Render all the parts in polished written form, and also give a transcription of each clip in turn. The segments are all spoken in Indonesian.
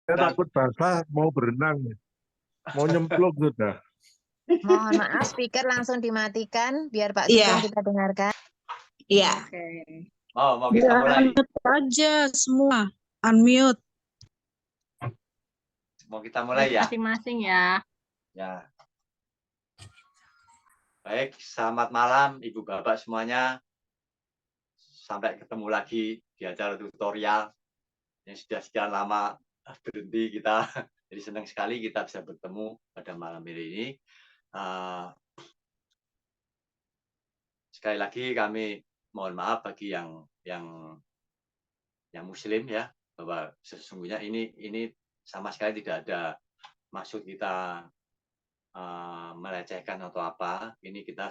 Saya takut basah, mau berenang, mau nyemplung sudah. Mohon maaf, speaker langsung dimatikan biar Pak Iya. Sugeng kita dengarkan. Iya. Oke. Mau kita mulai. Unmute aja semua. Unmute. Mau kita mulai ya? Masing-masing ya. Ya. Baik, selamat malam Ibu Bapak semuanya. Sampai ketemu lagi di acara tutorial yang sudah sekian lama berhenti kita. Jadi senang sekali kita bisa bertemu pada malam hari ini. Sekali lagi kami mohon maaf bagi yang Muslim ya, bahwa sesungguhnya ini sama sekali tidak ada maksud kita melecehkan atau apa. Ini kita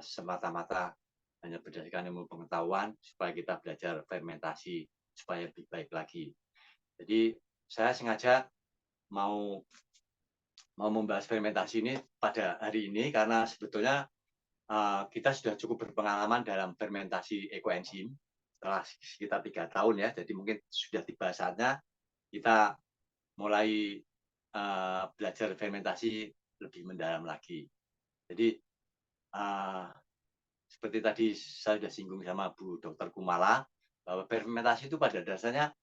semata-mata hanya berdasarkan ilmu pengetahuan supaya kita belajar fermentasi supaya lebih baik lagi. Jadi saya sengaja mau membahas fermentasi ini pada hari ini karena sebetulnya kita sudah cukup berpengalaman dalam fermentasi ekoenzim setelah sekitar 3 tahun ya. Jadi mungkin sudah tiba saatnya kita mulai belajar fermentasi lebih mendalam lagi. Jadi seperti tadi saya sudah singgung sama Bu Dr. Kumala bahwa fermentasi itu pada dasarnya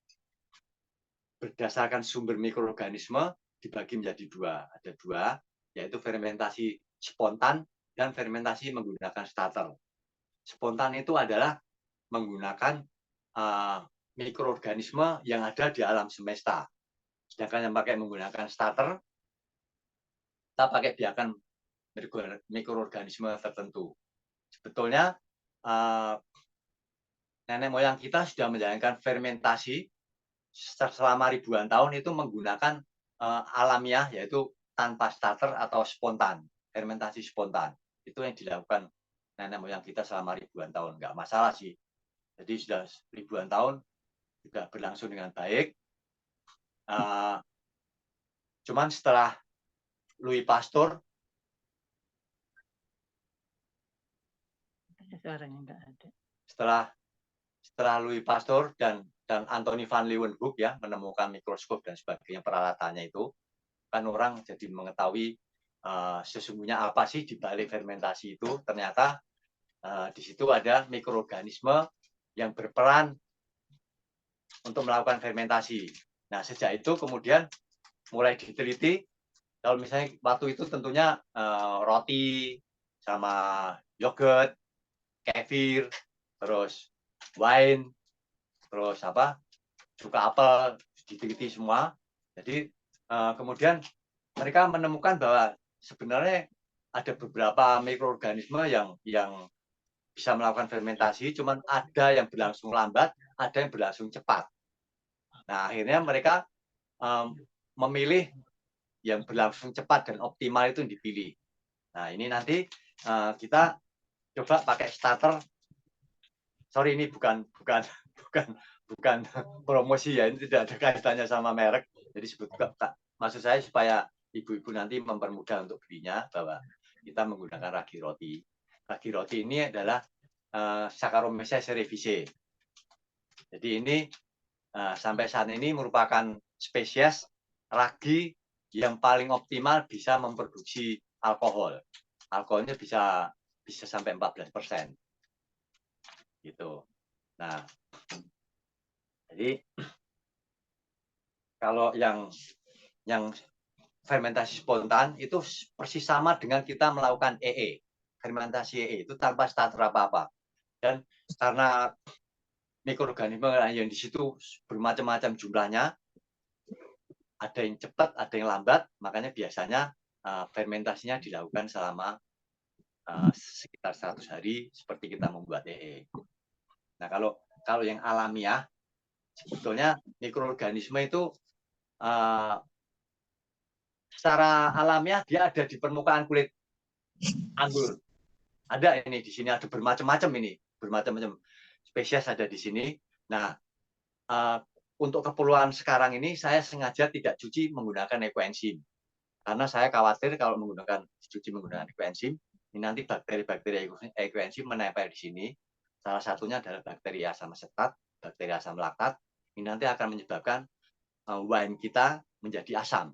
berdasarkan sumber mikroorganisme dibagi menjadi dua. Ada dua, yaitu fermentasi spontan dan fermentasi menggunakan starter. Spontan itu adalah menggunakan mikroorganisme yang ada di alam semesta. Sedangkan yang pakai menggunakan starter, kita pakai biakan mikroorganisme tertentu. Sebetulnya nenek moyang kita sudah menjalankan fermentasi selama ribuan tahun itu menggunakan alamiah, yaitu tanpa starter atau spontan, fermentasi spontan. Itu yang dilakukan nenek moyang kita selama ribuan tahun. Nggak masalah sih. Jadi sudah ribuan tahun juga berlangsung dengan baik. Cuman setelah Louis Pasteur, setelah Louis Pasteur dan Anthony van Leeuwenhoek ya menemukan mikroskop dan sebagainya peralatannya itu, kan orang jadi mengetahui sesungguhnya apa sih di balik fermentasi itu. Ternyata di situ ada mikroorganisme yang berperan untuk melakukan fermentasi. Nah, sejak itu kemudian mulai diteliti. Kalau misalnya waktu itu tentunya roti sama yogurt, kefir, terus wine, terus cuka apel diteliti semua. Jadi kemudian mereka menemukan bahwa sebenarnya ada beberapa mikroorganisme yang bisa melakukan fermentasi, cuman ada yang berlangsung lambat, ada yang berlangsung cepat. Nah, akhirnya mereka memilih yang berlangsung cepat dan optimal itu yang dipilih. Nah, ini nanti kita coba pakai starter. Sorry, ini bukan promosi ya, ini tidak ada kaitannya sama merek. Jadi maksud saya supaya ibu-ibu nanti mempermudah untuk belinya, bahwa kita menggunakan ragi roti. Ragi roti ini adalah Saccharomyces cerevisiae. Jadi ini sampai saat ini merupakan spesies ragi yang paling optimal bisa memproduksi alkohol. Alkoholnya bisa sampai 14%. Gitu. Nah, jadi kalau yang fermentasi spontan itu persis sama dengan kita melakukan EE. Fermentasi EE itu tanpa starter apa-apa. Dan karena mikroorganisme yang di situ bermacam-macam jumlahnya, ada yang cepat, ada yang lambat, makanya biasanya fermentasinya dilakukan selama sekitar 100 hari seperti kita membuat EE. Nah, kalau yang alamiah, sebetulnya mikroorganisme itu secara alamiah dia ada di permukaan kulit anggur. Ada ini di sini, ada bermacam-macam ini, bermacam-macam spesies ada di sini. Nah, untuk keperluan sekarang ini saya sengaja tidak cuci menggunakan ekoenzim. Karena saya khawatir kalau cuci menggunakan ekoenzim, ini nanti bakteri-bakteri ekoenzim menempel di sini. Salah satunya adalah bakteri asam asetat, bakteri asam laktat. Ini nanti akan menyebabkan wine kita menjadi asam.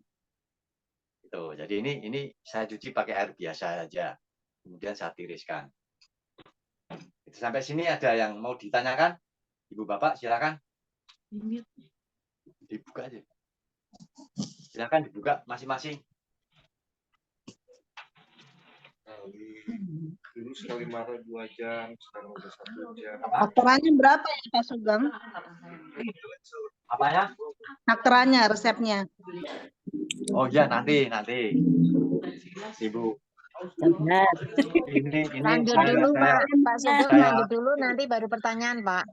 Itu. Jadi ini saya cuci pakai air biasa saja. Kemudian saya tiriskan. Sampai sini ada yang mau ditanyakan? Ibu Bapak silakan. Dibuka aja. Silakan dibuka masing-masing. Dulu sekali marah 2 jam, sekarang udah 1 jam. Akterannya berapa ya Pak Sugeng? Apanya? Akterannya, resepnya. Oh ya nanti. Ibu. Ini Lanjut dulu Pak Sugeng, lanjut dulu nanti baru pertanyaan Pak.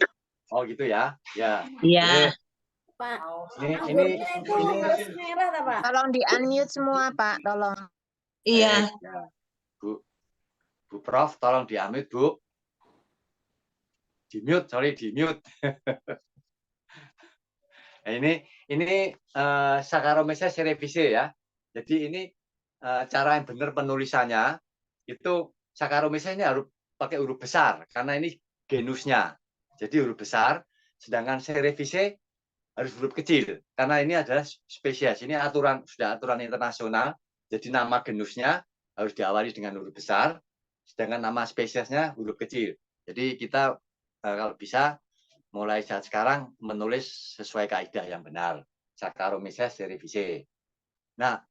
Oh gitu ya. Ya. Iya. Pak, Ini merah tak, Pak? Tolong di unmute semua Pak, tolong. Iya. ya. Bu Prof, tolong di-unmute, Bu. Di-mute, sorry, di-mute. Nah, ini Saccharomyces cerevisiae ya. Jadi ini cara yang benar penulisannya itu Saccharomyces ini harus pakai huruf besar karena ini genusnya. Jadi huruf besar, sedangkan cerevisiae harus huruf kecil karena ini adalah spesies. Ini sudah aturan internasional. Jadi nama genusnya harus diawali dengan huruf besar, sedangkan nama spesiesnya huruf kecil. Jadi kita kalau bisa mulai saat sekarang menulis sesuai kaidah yang benar. Saccharomyces cerevisiae. Nah,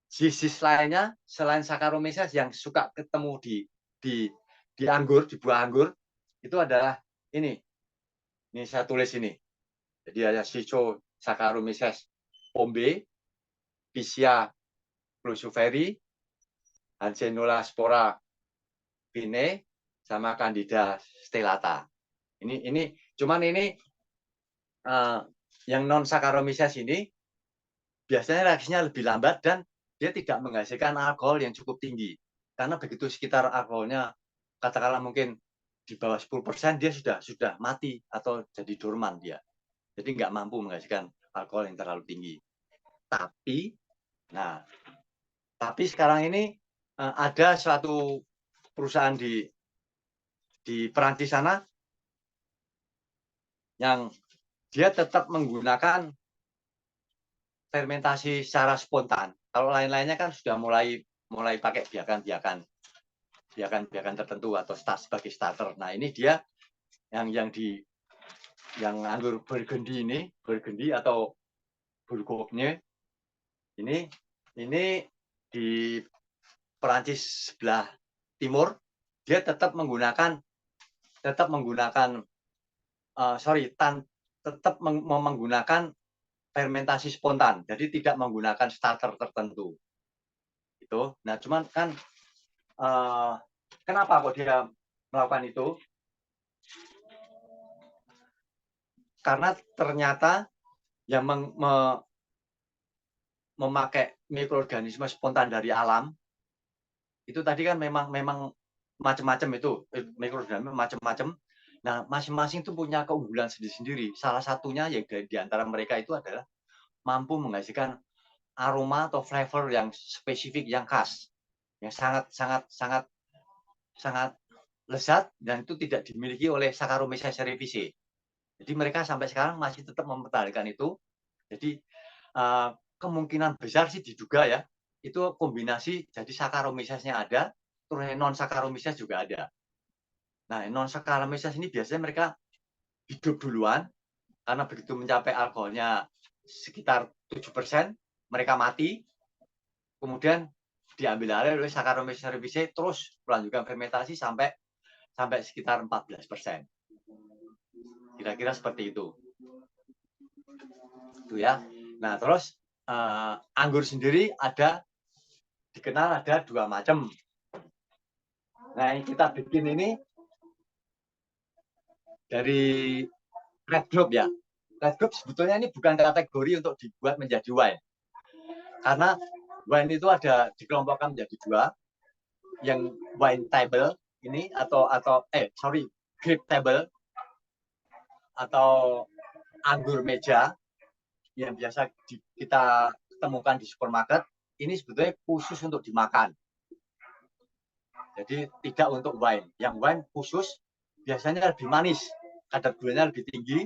disease lainnya selain Saccharomyces yang suka ketemu di anggur, di buah anggur, itu adalah ini. Ini saya tulis ini. Jadi ada Saccharomyces pombe, Pichia cruciferi, Hansenula spora pine, sama Candida stellata. Ini cuman ini yang non Saccharomyces ini biasanya reaksinya lebih lambat dan dia tidak menghasilkan alkohol yang cukup tinggi. Karena begitu sekitar alkoholnya katakanlah mungkin di bawah 10%, dia sudah mati atau jadi dorman dia. Jadi nggak mampu menghasilkan alkohol yang terlalu tinggi. Tapi sekarang ini ada suatu perusahaan di Perancis sana yang dia tetap menggunakan fermentasi secara spontan. Kalau lain-lainnya kan sudah mulai pakai biakan tertentu atau sebagai starter. Nah ini dia yang anggur Burgundy atau Bourgogne ini di Perancis sebelah timur dia tetap menggunakan menggunakan fermentasi spontan, jadi tidak menggunakan starter tertentu. Itu. Nah, cuman kan kenapa kok dia melakukan itu? Karena ternyata yang memakai mikroorganisme spontan dari alam itu tadi kan memang macam-macam itu mikroorganisme macam-macam. Nah, masing-masing itu punya keunggulan sendiri-sendiri. Salah satunya yang di antara mereka itu adalah mampu menghasilkan aroma atau flavor yang spesifik, yang khas, yang sangat lezat dan itu tidak dimiliki oleh Saccharomyces cerevisiae. Jadi mereka sampai sekarang masih tetap mempertahankan itu. Jadi kemungkinan besar sih diduga ya, itu kombinasi jadi Saccharomyces-nya ada, terus non Saccharomyces juga ada. Nah, non Saccharomyces ini biasanya mereka hidup duluan karena begitu mencapai alkoholnya sekitar 7%, mereka mati. Kemudian diambil alih oleh Saccharomyces cerevisiae terus melanjutkan fermentasi sampai sekitar 14%. Kira-kira seperti itu. Itu ya. Nah, terus anggur sendiri dikenal ada 2 macam. Nah, yang kita bikin ini dari red grape ya. Red grape sebetulnya ini bukan kategori untuk dibuat menjadi wine. Karena wine itu ada dikelompokkan menjadi 2. Yang wine table ini grape table atau anggur meja yang biasa kita temukan di supermarket, ini sebetulnya khusus untuk dimakan. Jadi tidak untuk wine. Yang wine khusus biasanya lebih manis, kadar gulanya lebih tinggi.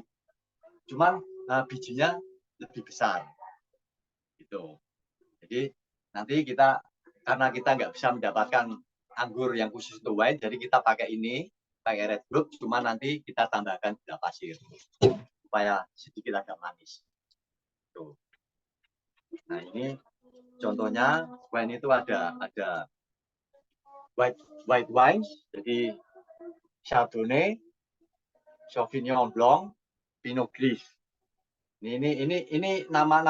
Cuman bijinya lebih besar. Gitu. Jadi nanti kita karena kita nggak bisa mendapatkan anggur yang khusus untuk wine, jadi kita pakai ini, pakai red brook, cuma nanti kita tambahkan gula pasir supaya sedikit agak manis. Tuh. Nah ini contohnya wine itu ada white wine, jadi Chardonnay, Sauvignon Blanc, Pinot Gris. Ini nama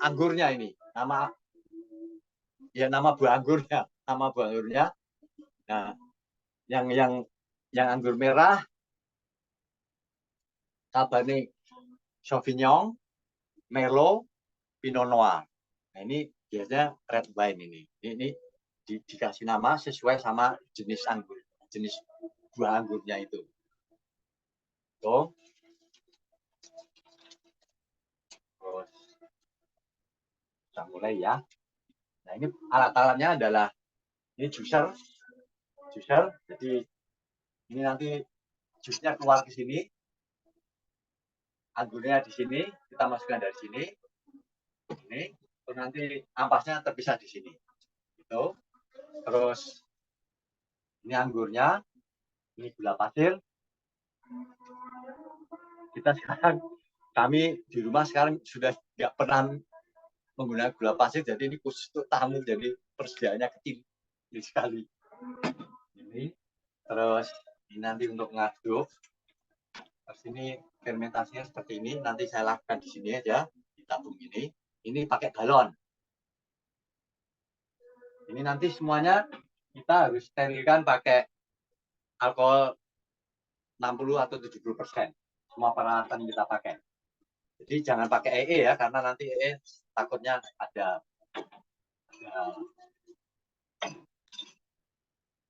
anggurnya ini, nama buah anggurnya, Nah, yang anggur merah, Cabernet Sauvignon, Merlot, Pinot Noir. Nah, ini biasanya red wine ini. Ini dikasih nama sesuai sama jenis buah anggurnya itu. Tuh. Terus kita mulai ya. Nah, ini alat-alatnya adalah ini juicer. Jadi ini nanti jusnya keluar ke sini. Anggurnya di sini, kita masukkan dari sini. Ini, terus nanti ampasnya terpisah di sini. Gitu. Terus ini anggurnya, ini gula pasir. Kami di rumah sekarang sudah nggak pernah menggunakan gula pasir, jadi ini khusus untuk tamu, jadi persediaannya kecil sekali. Ini, terus ini nanti untuk ngaduk. Terus ini fermentasinya seperti ini, nanti saya lakukan di sini aja, di tabung ini. Ini pakai galon. Ini nanti semuanya kita harus sterilkan pakai alkohol 60 atau 70%. Semua peralatan yang kita pakai. Jadi jangan pakai EE ya, karena nanti EE takutnya ada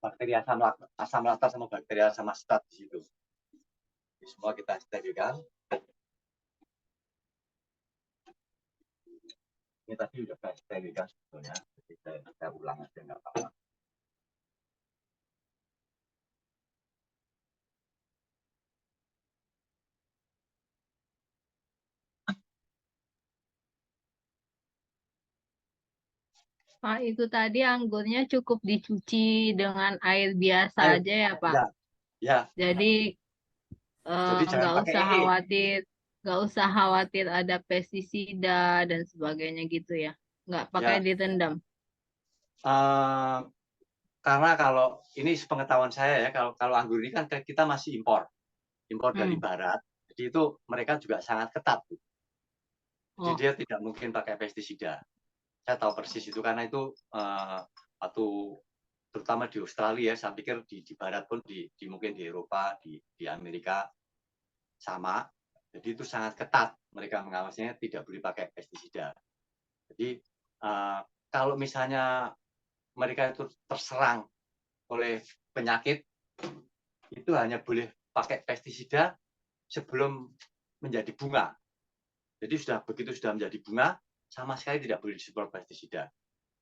bakteri asam laktat sama bakteri asam astat di situ. Jadi semua kita sterilkan. Ini tadi sudah saya sterilkan sebetulnya, jadi saya ulang aja nggak apa-apa. Pak, itu tadi anggurnya cukup dicuci dengan air biasa aja ya, Pak. Ya. Jadi Jadi jangan nggak pakai usah EE. khawatir ada pestisida dan sebagainya gitu ya. Nggak pakai direndam. Karena kalau ini sepengetahuan saya ya, kalau anggur ini kan kita masih impor dari barat, jadi itu mereka juga sangat ketat. Jadi dia tidak mungkin pakai pestisida. Saya tahu persis itu karena itu waktu terutama di Australia, saya pikir di barat pun mungkin di Eropa, di Amerika sama. Jadi itu sangat ketat, mereka mengawasinya tidak boleh pakai pestisida. Jadi kalau misalnya mereka itu terserang oleh penyakit, itu hanya boleh pakai pestisida sebelum menjadi bunga. Jadi begitu sudah menjadi bunga, sama sekali tidak boleh disemprot pestisida.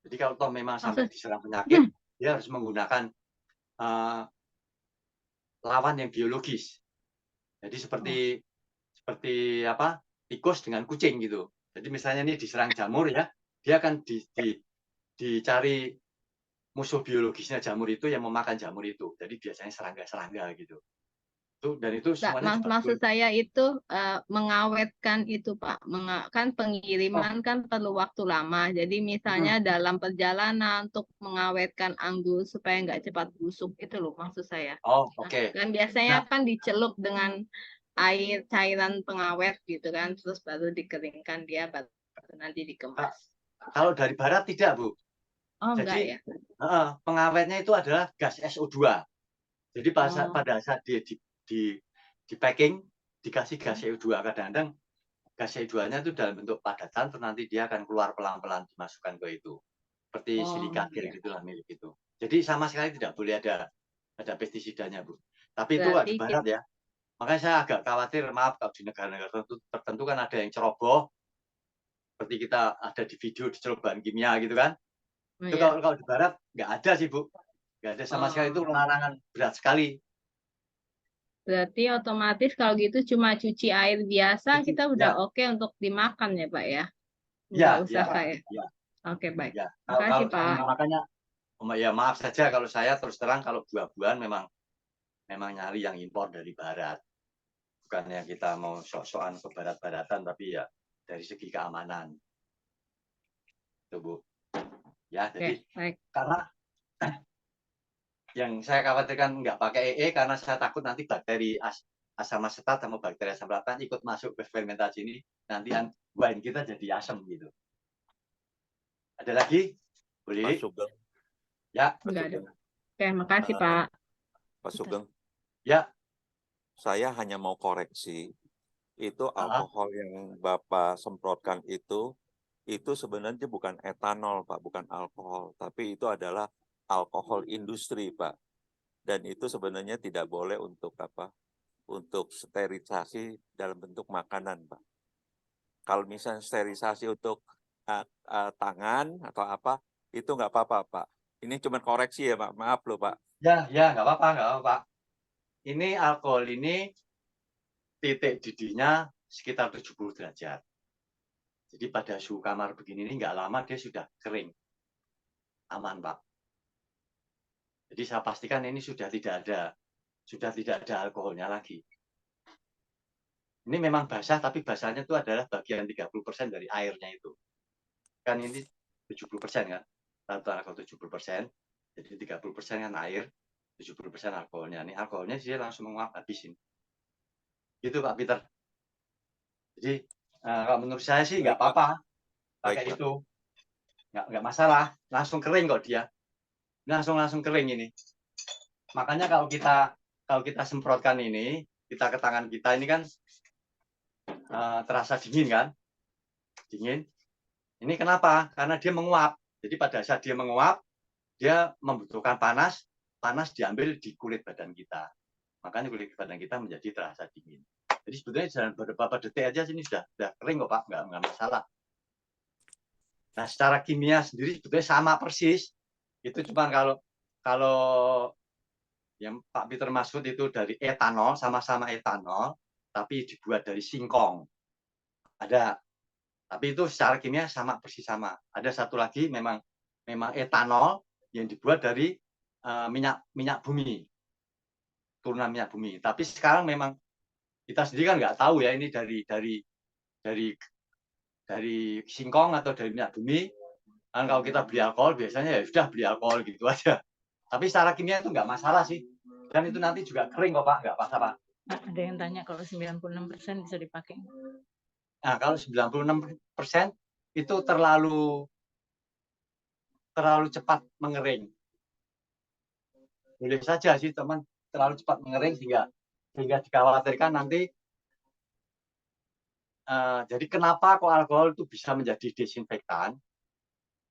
Jadi kalau toh memang sampai diserang penyakit, dia harus menggunakan lawan yang biologis. Jadi seperti apa, tikus dengan kucing gitu. Jadi misalnya ini diserang jamur ya, dia akan dicari musuh biologisnya jamur itu yang memakan jamur itu. Jadi biasanya serangga-serangga gitu. Dan itu semuanya maksud saya itu mengawetkan itu, Pak. Kan pengiriman kan perlu waktu lama. Jadi misalnya dalam perjalanan untuk mengawetkan anggur supaya nggak cepat busuk itu loh maksud saya. Oh, oke. Kan biasanya kan dicelup dengan air cairan pengawet gitu kan, terus baru dikeringkan dia baru nanti dikemas. Kalau dari barat tidak, Bu. Oh, jadi enggak ya. Pengawetnya itu adalah gas SO2. Jadi pada saat dia di packing dikasih gas CO2, kadang-kadang gas CO2-nya itu dalam bentuk padatan, terus nanti dia akan keluar pelan-pelan dimasukkan ke itu, seperti silika gel gitulah milik itu. Jadi sama sekali tidak boleh ada pestisidanya, Bu. Tapi itu di barat ya. Makanya saya agak khawatir, maaf kalau di negara-negara tertentu kan ada yang ceroboh, seperti kita ada di video dicelup bahan kimia gitu kan. Itu kalau di barat nggak ada sih, Bu. Nggak ada sama sekali, itu larangan berat sekali. Berarti otomatis kalau gitu cuma cuci air biasa kita udah Ya, oke untuk dimakan ya Pak ya? ya, Nggak usah ya, kayak. ya, Oke baik. ya. Makasih Pak. Makanya ya maaf saja kalau saya terus terang kalau buah-buahan memang nyari yang impor dari barat. Bukannya kita mau sok-sokan ke barat-baratan, tapi ya dari segi keamanan. Itu Bu. Ya, jadi Oke baik. karena yang saya khawatirkan nggak pakai EE karena saya takut nanti bakteri asam asetat sama bakteri asam latan ikut masuk ke fermentasi ini, nanti wine kita jadi asam gitu. Ada lagi? Pak Boleh? Sugeng, Ya, Pak Enggak ada. Sugeng, Oke, makasih Pak. Pak Sugeng, ya. saya hanya mau koreksi, itu Ah, alkohol yang Bapak semprotkan itu sebenarnya bukan etanol, Pak, bukan alkohol, tapi itu adalah alkohol industri, Pak. Dan itu sebenarnya tidak boleh untuk apa? Untuk sterilisasi dalam bentuk makanan, Pak. Kalau misalnya sterilisasi untuk tangan atau apa, itu nggak apa-apa, Pak. Ini cuma koreksi ya, Pak. Maaf loh, Pak. ya, nggak apa-apa, nggak apa-apa. Ini alkohol ini titik didihnya sekitar 70 derajat. Jadi pada suhu kamar begini ini nggak lama dia sudah kering. Aman, Pak. Jadi saya pastikan ini sudah tidak ada alkoholnya lagi. Ini memang basah, tapi basahnya itu adalah bagian 30% dari airnya itu. Kan ini 70% kan? Rata-rata alkohol 70%. Jadi 30% kan air, 70% alkoholnya. Ini alkoholnya dia langsung menguap habisin. Gitu Pak Peter. Jadi kalau menurut saya sih nggak Baik, Pak. apa-apa Baik, pakai Pak. itu. Nggak masalah. Langsung kering kok dia. Langsung kering ini. Makanya kalau kita semprotkan ini, kita ke tangan kita ini kan terasa dingin kan? Dingin. Ini kenapa? Karena dia menguap. Jadi pada saat dia menguap, dia membutuhkan panas, panas diambil di kulit badan kita. Makanya kulit badan kita menjadi terasa dingin. Jadi sebetulnya dalam beberapa detik aja sini sudah kering kok Pak, nggak masalah. Nah secara kimia sendiri sebetulnya sama persis. Itu cuma kalau yang Pak Peter maksud itu dari etanol, sama-sama etanol, tapi dibuat dari singkong. Ada. Tapi itu secara kimia sama persis sama. Ada satu lagi memang etanol yang dibuat dari minyak bumi, turunan minyak bumi. Tapi sekarang memang kita sendiri kan nggak tahu ya ini dari singkong atau dari minyak bumi. Kan kalau kita beli alkohol biasanya ya sudah beli alkohol gitu aja. Tapi secara kimia itu nggak masalah sih. Dan itu nanti juga kering kok Pak, nggak apa-apa. Ada yang tanya kalau 96% bisa dipakai. Nah, kalau 96% itu terlalu cepat mengering. Boleh saja sih teman, terlalu cepat mengering sehingga dikhawatirkan nanti jadi kenapa kok alkohol itu bisa menjadi desinfektan?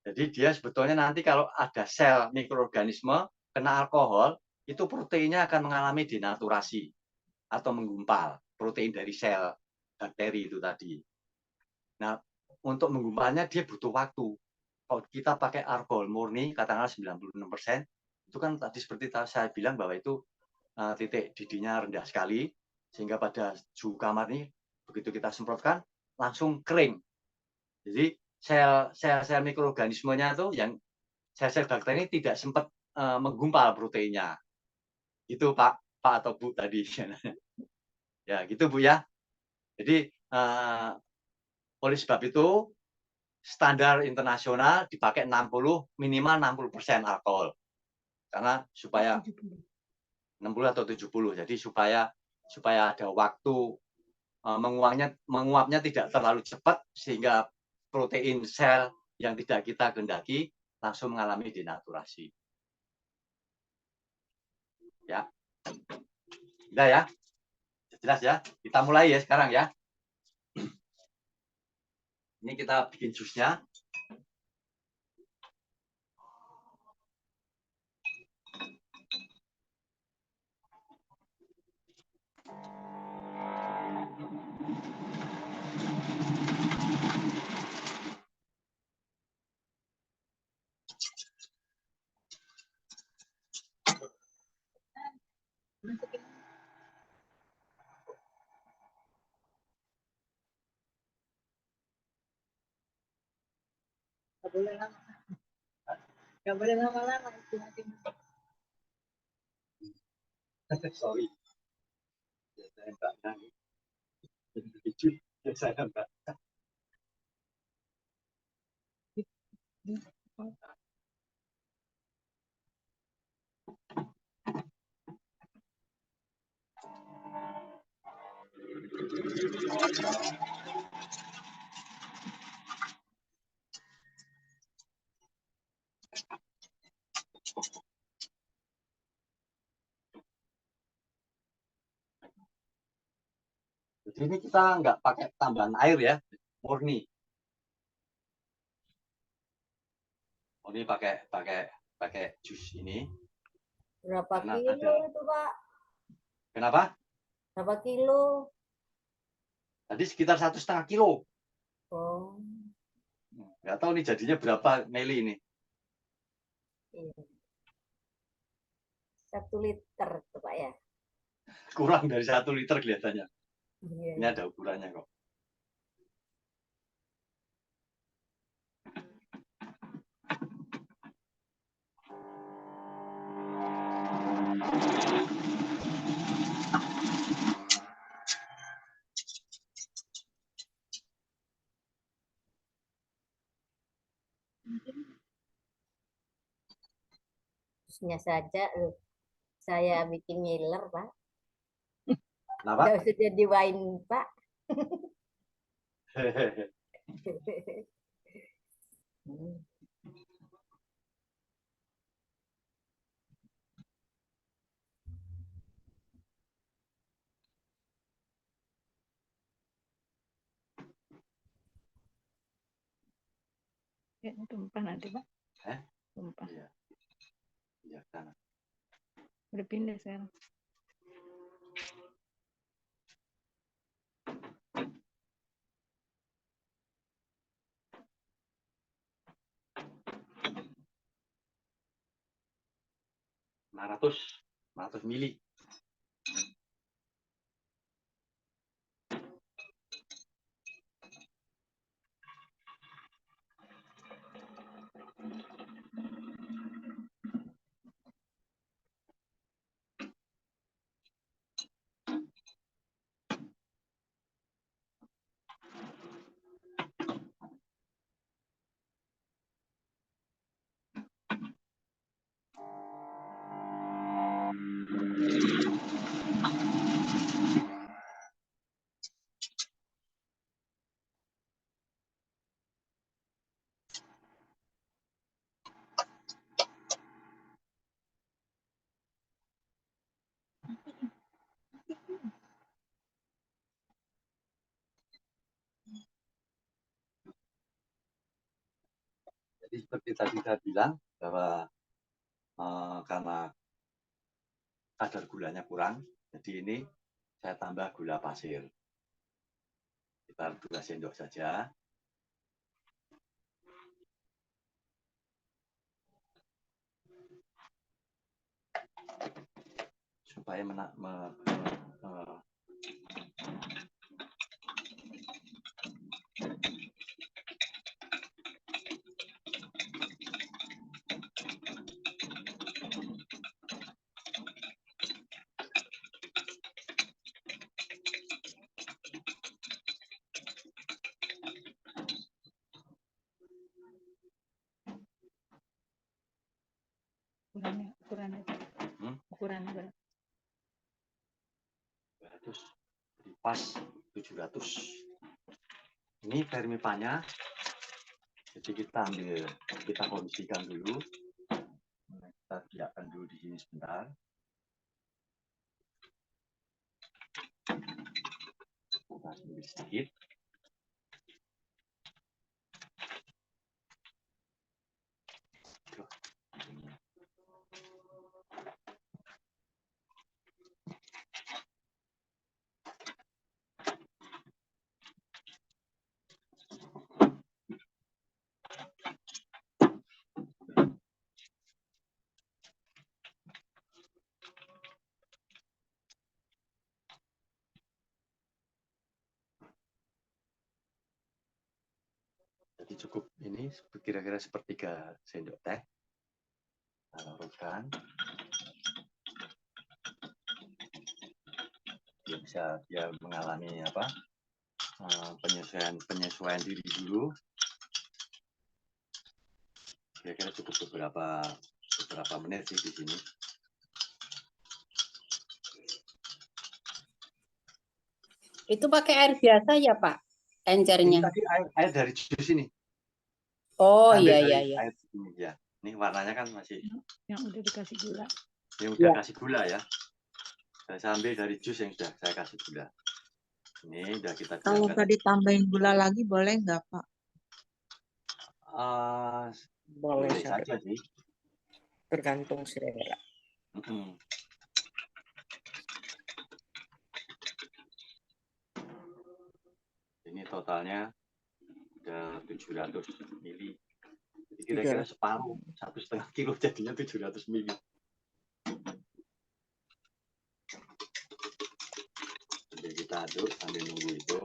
Jadi dia sebetulnya nanti kalau ada sel mikroorganisme kena alkohol, itu proteinnya akan mengalami denaturasi atau menggumpal, protein dari sel bakteri itu tadi. Nah, untuk menggumpalnya dia butuh waktu. Kalau kita pakai alkohol murni, katakanlah 96%, itu kan tadi seperti saya bilang bahwa itu titik didihnya rendah sekali, sehingga pada suhu kamar ini, begitu kita semprotkan, langsung kering. Jadi sel mikroorganismenya itu, yang sel bakteri ini tidak sempat menggumpal proteinnya. Itu Pak atau Bu tadi. Ya, gitu Bu ya. Jadi oleh sebab itu standar internasional dipakai minimal 60% alkohol. Karena supaya 60 atau 70. Jadi supaya ada waktu menguapnya tidak terlalu cepat sehingga protein sel yang tidak kita kehendaki langsung mengalami denaturasi. Ya. Sudah ya? Jelas ya? Kita mulai ya sekarang ya. Ini kita bikin jusnya. Nggak boleh lama-lama estimating. Sorry. Ya, saya Mbak Nani. Begitu, ya saya Mbak. Jadi ini kita nggak pakai tambahan air ya, murni. Murni pakai jus ini. Berapa Karena kilo ada- itu, Pak? Kenapa? Berapa kilo? Tadi sekitar 1,5 kilo. Oh, Nggak tahu nih jadinya berapa mili ini. iya. 1 liter tuh, Pak ya. Kurang dari 1 liter kelihatannya. Iya, Ini iya. ada ukurannya kok. Jusnya saja saya bikin ngiler, Pak. Kenapa? Nggak usah jadi wine, Pak. Hmm. Ya, tumpah nanti, Pak. Hah? Tumpah. Iya. Iya, kan. Udah pindah sekarang. Ratus 500 mili. Jadi seperti tadi saya bilang bahwa karena kadar gulanya kurang, jadi ini saya tambah gula pasir. Sekitar 2 sendok saja. Supaya Ukurannya. Hmm? Ukurannya berapa? 200. Jadi pas 700. Ini vermipanya. Jadi kita kondisikan dulu. Kita biarkan dulu di sini sebentar. Kita ambil sedikit. Jadi cukup ini kira-kira sepertiga sendok teh. Kita larutkan. Dia mengalami apa? Penyesuaian diri dulu. Kira-kira cukup beberapa menit sih di sini. Itu pakai air biasa ya, Pak? Ini Encernya. tadi air dari jus ini. Oh, Ambil iya, dari iya, iya. air ini ya. Ini warnanya kan masih Yang udah dikasih gula. yang udah kasih gula ya. Saya ambil dari jus yang sudah saya kasih gula. Ini udah kita Kalau diamkan. tadi tambahin gula lagi boleh nggak, Pak? Boleh saja sih. Tergantung selera. Ini totalnya udah 700 mili. Jadi kira-kira separuh, 1,5 kilo jadinya 700 mili. Jadi kita aduk sambil nunggu itu.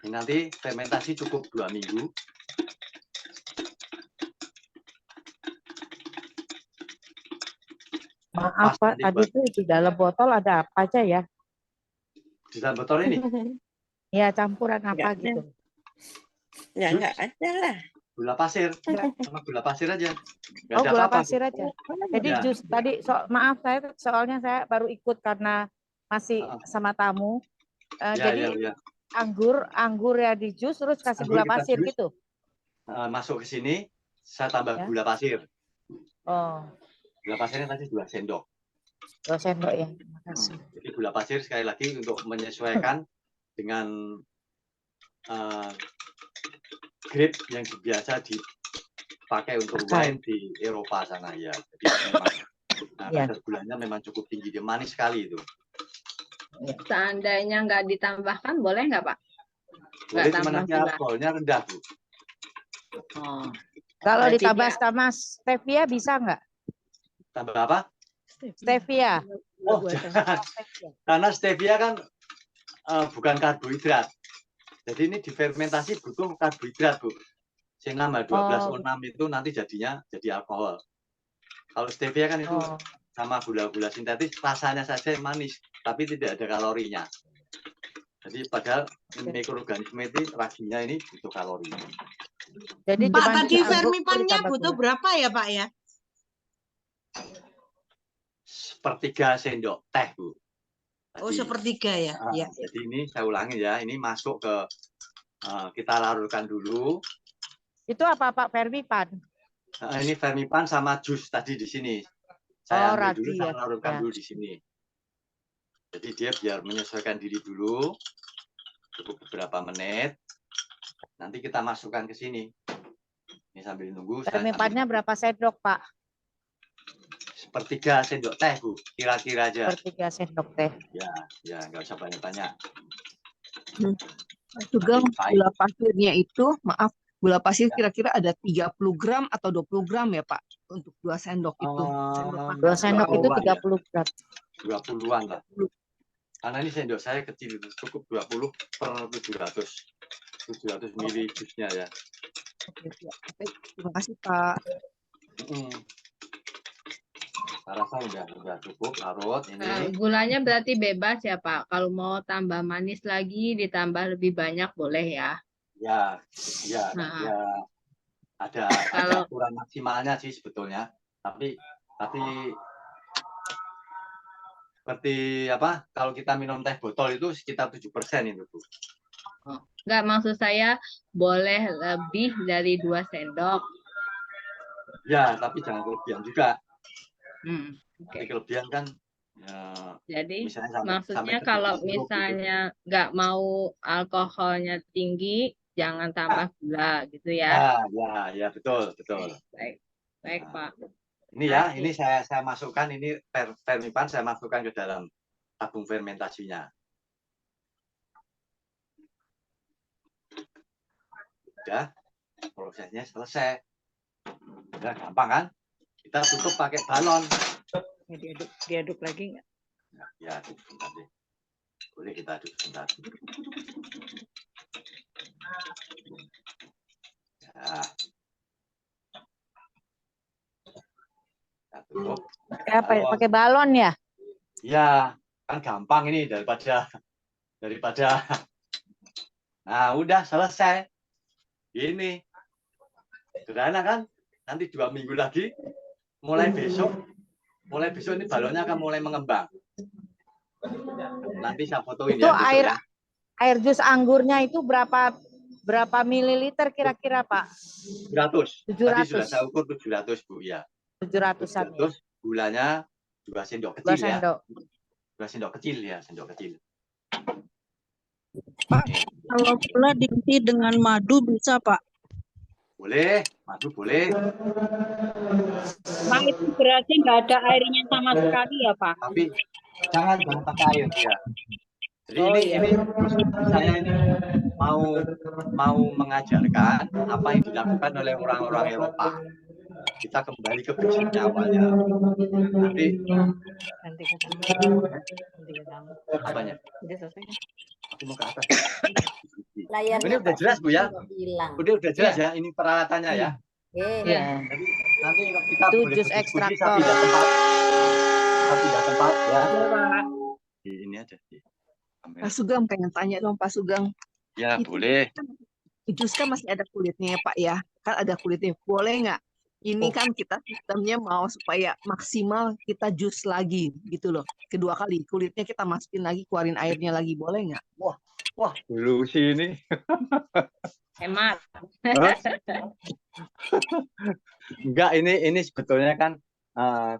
Ini nanti fermentasi cukup 2 minggu. Maaf Pak, tadi itu di dalam botol ada apa aja ya? Di dalam botol ini? Ya campuran apa gitu? Ya nggak ada lah. Gula pasir, sama gula pasir aja. Nggak Oh ada gula apa-apa. pasir aja. Jadi Ya. jus tadi maaf soalnya saya baru ikut karena masih sama tamu. Jadi Ya. anggur ya di jus terus kasih Anggur gula kita pasir jus. gitu. Masuk ke sini, saya tambah Ya. gula pasir. Oh, Gula pasirnya tadi 2 sendok. 2 sendok ya. Terima kasih. Jadi gula pasir sekali lagi untuk menyesuaikan dengan grade yang biasa dipakai untuk wine di Eropa sana ya. Jadi memang kadar gulanya memang cukup tinggi, dia manis sekali itu. Seandainya nggak ditambahkan, boleh nggak Pak? Boleh, Nggak cuma tambah nanti gula. alkoholnya rendah Bu. Oh. Kalau Berarti ditambah dia- sama stevia bisa nggak? Tambah apa? Stevia. Oh, jangan. Karena stevia kan bukan karbohidrat. Jadi ini difermentasi butuh karbohidrat, Bu. C6 H12O6 itu nanti jadinya jadi alkohol. Kalau stevia kan itu sama gula-gula sintetis, rasanya saja yang manis, tapi tidak ada kalorinya. Jadi padahal mikroorganisme itu raginya ini butuh kalori. Pak, Jadi cuma tadi anggur fermipannya ditambah butuh gula. berapa ya, Pak ya? Sepertiga sendok teh, Bu. Oh, sepertiga ya. Ya. Jadi ini saya ulangi ya, ini masuk ke kita larutkan dulu. Itu apa Pak Fermipan? Ini fermipan sama jus tadi di sini. Saya ambil dulu, ragi saya ya. larutkan Ya. dulu di sini. Jadi dia biar menyesuaikan diri dulu, cukup beberapa menit. Nanti kita masukkan ke sini. Ini sambil nunggu. Fermipannya berapa sendok Pak? Sepertiga sendok teh Bu, kira-kira aja. Sepertiga sendok teh. Ya, nggak usah banyak-banyak. Juga gula pasirnya itu, maaf, gula pasir kira-kira ada 30 gram atau 20 gram ya Pak untuk 2 sendok itu. 2 sendok itu 30 gram. 20-an lah. Karena ini sendok saya kecil, cukup 20 per 700. 700 mili jusnya ya. Terima kasih Pak. Saya rasa udah cukup larut ini. Gulanya berarti bebas ya Pak. Kalau mau tambah manis lagi, ditambah lebih banyak boleh ya. Ya, ada Kalau- aturan maksimalnya sih sebetulnya. Tapi seperti apa? Kalau kita minum teh botol itu sekitar 7% itu Bu. Enggak, maksud saya boleh lebih dari 2 sendok. Ya, tapi jangan kelebihan juga. Oke. Kelebihan kan Jadi misalnya maksudnya ke kalau 70 gitu. misalnya nggak mau alkoholnya tinggi, jangan tambah gula gitu ya. Ya, betul. Baik Pak. Ini ya, ini saya masukkan ini fermipan saya masukkan ke dalam tabung fermentasinya. Udah. prosesnya selesai. Udah gampang kan? Kita tutup pakai balon. Diaduk lagi nggak? Ya, sebentar deh. Boleh kita aduk sebentar. Ya. Kita tutup. Pakai balon ya? Ya, kan gampang ini daripada nah udah selesai. Ini sederhana kan? Nanti 2 minggu lagi mulai besok ini balonnya akan mulai mengembang. Nanti saya fotoin Itu ya. air Ya. air jus anggurnya itu berapa mililiter kira-kira, Pak? 700. 700. Tadi sudah saya ukur 700, Bu, ya. 700-an. Terus gulanya 2 sendok 2 kecil sendok. ya. 2 sendok kecil ya, sendok kecil. Pak, kalau gula diisi dengan madu bisa, Pak? Boleh, madu boleh. Pak, itu berarti nggak ada airnya sama sekali ya, Pak? Tapi jangan pakai air ya. Jadi ini saya ini mau mengajarkan apa yang dilakukan oleh orang-orang Eropa. Kita kembali ke basicnya awalnya. Nanti apanya? Aku mau ke atas. Layarnya Ini udah jelas, Bu, ya? hilang. Udah jelas ya, ini peralatannya ya. Iya. Jadi nanti kita Itu boleh jus berdiskusi ekstraktor. Saya pindah tempat ya. Di ini aja. Pak Sugeng pengen tanya dong, Pak Sugeng. Ya, Itu boleh. jus kan masih ada kulitnya ya, Pak ya. Kan ada kulitnya. Boleh nggak? Ini kan kita sistemnya mau supaya maksimal kita jus lagi gitu loh. Kedua kali kulitnya kita masukin lagi, keluarin airnya lagi. Boleh nggak? Wah, dulu sih ini. Hemat. Enggak, ini sebetulnya kan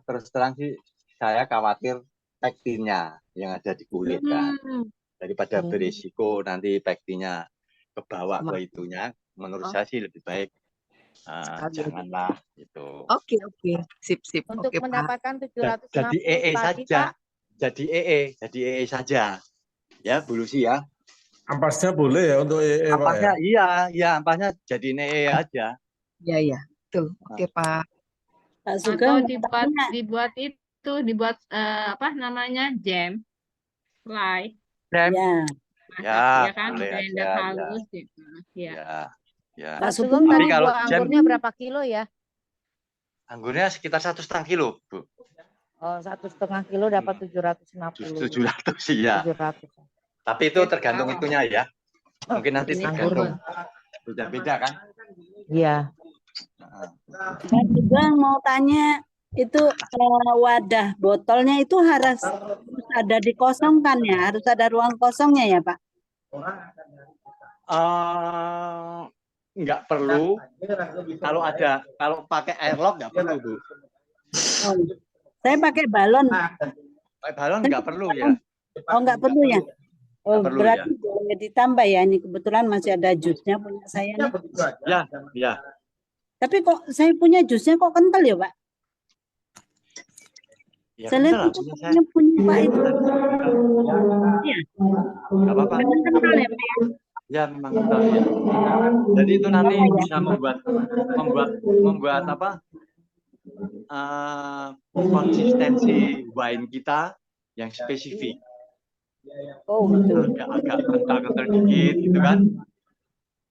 terus terang sih saya khawatir pektinnya yang ada di kulit kan. Daripada berisiko nanti pektinnya kebawa ke itunya, menurut saya sih lebih baik janganlah gitu. Oke. Sip. Untuk Oke, Pak. mendapatkan 750 Jadi EE tadi, saja. Pak. Jadi EE saja. Ya, Bu Lucy ya. Ampasnya boleh ya untuk EE, Pak ya? Ampasnya iya, ampasnya jadi EE aja. Iya. Tuh. Oke, Pak. Pak Atau Sugeng, dibuat apa namanya jam, fly, Jam. ya. ya kan, boleh blender aja, halus, ya. Ya. Pak Pak Sugeng, Sugeng Tapi tadi kalau buah jam anggurnya berapa kilo ya? anggurnya sekitar 1,5 kilo, Bu. Oh, 1,5 kilo dapat 750. 700 sih ya. 700. Tapi itu tergantung itunya ya. Mungkin nanti tergantung. Beda-beda kan? Iya. Pak Sugeng mau tanya, itu wadah botolnya itu harus ada dikosongkan ya? Harus ada ruang kosongnya ya, Pak? Nggak perlu. Kalau pakai airlock nggak perlu, Bu. Oh, saya pakai balon. Pakai balon nggak perlu ya. Oh, nggak perlu ya? Oh, perlu, berarti boleh ditambah ya. Ini kebetulan masih ada jusnya punya saya nih. Ya. Tapi kok saya punya jusnya kok kental ya, Pak? Ya, Saya lihat kental, itu punya saya. punya Pak itu. Iya. Nggak apa-apa. Memang kental ya, Pak? Ya, memang kental ya. Jadi itu nanti bisa membuat apa? Konsistensi wine kita yang spesifik. Oh, betul. Agak kental-kental dikit gitu kan.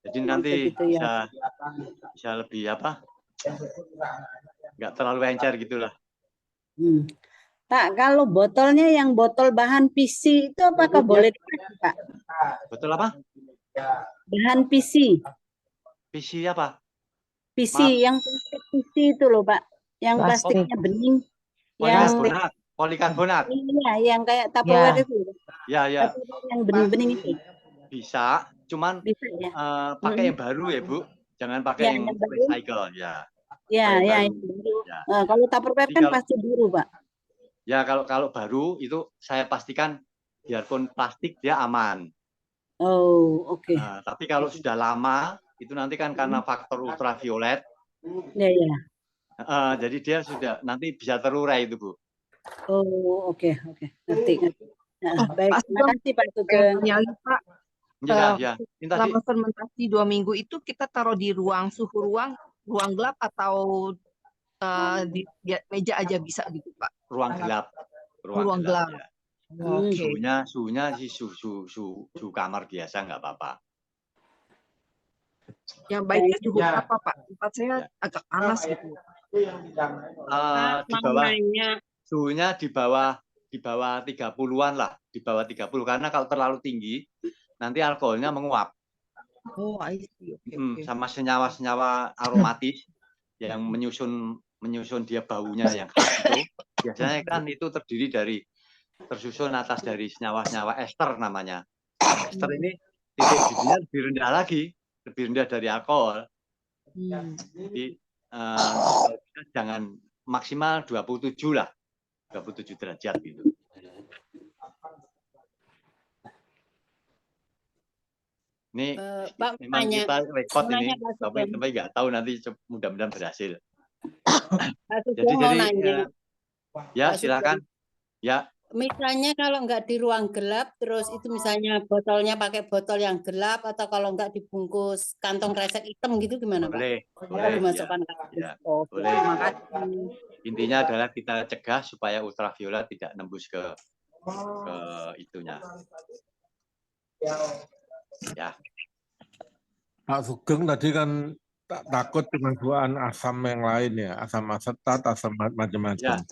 Jadi nanti Begitu ya. bisa lebih apa? Nggak terlalu encer gitulah. Pak, kalau botolnya yang botol bahan PC itu apakah boleh dipakai, Pak? Betul apa? Bahan PC. PC apa? PC Maaf. yang plastik PC itu loh, Pak. Yang Plastik. plastiknya bening. Polikarbonat. Iya, yang kayak Tupperware itu. Ya. Tupperware yang bening-bening itu. Bisa, cuman Bisa ya. pakai yang baru ya, Bu. Jangan pakai Ya, yang yang baru. recycle ya. Ya, Yang ya, baru. yang baru. Ya. Kalau Tupperware Jadi kan kalau- pasti biru, Pak. Ya, kalau baru itu saya pastikan biarpun plastik dia aman. Oh, oke. Nah, tapi kalau sudah lama itu nanti kan karena faktor ultraviolet, Ya, ya. jadi dia sudah nanti bisa terurai itu, Bu. Oh, oke. Ngerti. Nah, Oh, baik, Pak terima Sugeng, kasih Pak pengen Sugeng. tanya lagi, Pak. Ya, ya. Ini tadi Selama fermentasi 2 minggu itu kita taruh di suhu ruang gelap atau di meja aja bisa gitu Pak? ruang gelap, Ruang gelap. ya. Oke. Suhunya sih suhu kamar biasa nggak apa-apa. Yang baiknya suhu apa Pak? Tempat saya agak panas gitu. Di bawah suhunya di bawah 30-an lah, di bawah 30 karena kalau terlalu tinggi nanti alkoholnya menguap. Oh, I see. Okay. Sama senyawa-senyawa aromatis yang menyusun dia baunya yang khas itu. Biasanya kan itu terdiri dari tersusun atas dari senyawa-senyawa ester namanya. Ester ini titik didihnya lebih rendah lagi, lebih rendah dari alkohol. Jadi jangan maksimal 27 lah, 27 derajat gitu. Ini Pak, memang tanya, kita rekod ini, nanya, Pak tapi Sugeng. nggak tahu nanti mudah-mudahan berhasil. Pak Sugeng Jadi mau nanya. ya Pak silakan. Ya. Misalnya kalau nggak di ruang gelap, terus itu misalnya botolnya pakai botol yang gelap, atau kalau nggak dibungkus kantong kresek hitam gitu gimana Pak? Boleh, Dimasukkan ke ya, Oke, boleh. terima kasih. Intinya adalah kita cegah supaya ultraviolet tidak nembus ke itunya. Ya. Pak Sugeng tadi kan takut penabuhan asam yang lain ya, asam asetat, asam macam-macam.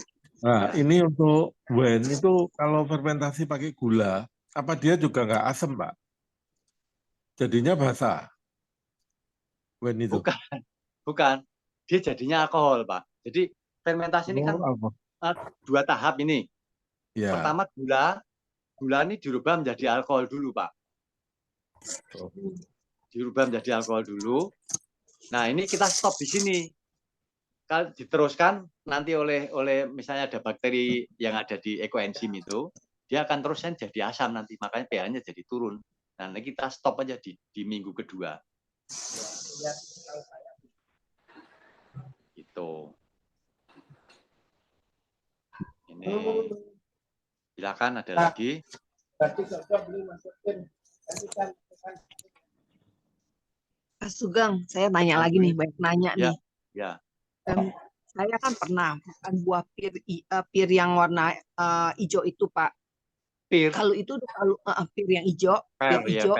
Nah, ini untuk wine itu kalau fermentasi pakai gula, apa dia juga nggak asam, Pak? Jadinya basah. Wine itu. Bukan. Dia jadinya alkohol, Pak. Jadi fermentasi ini kan 2 tahap ini. Ya. Pertama gula ini dirubah menjadi alkohol dulu, Pak. Dirubah menjadi alkohol dulu. Nah, ini kita stop di sini. Kalau diteruskan nanti oleh misalnya ada bakteri yang ada di ekoenzim itu, dia akan terusnya jadi asam nanti, makanya pH-nya jadi turun. Nah, ini kita stop aja di minggu kedua. Gitu. Ini silakan ada lagi. Pak Sugeng, saya nanya lagi nih, banyak nanya nih. Ya. Saya kan pernah makan buah pir yang warna hijau itu, Pak. Pir. Kalau itu pir yang hijau, pir hijau.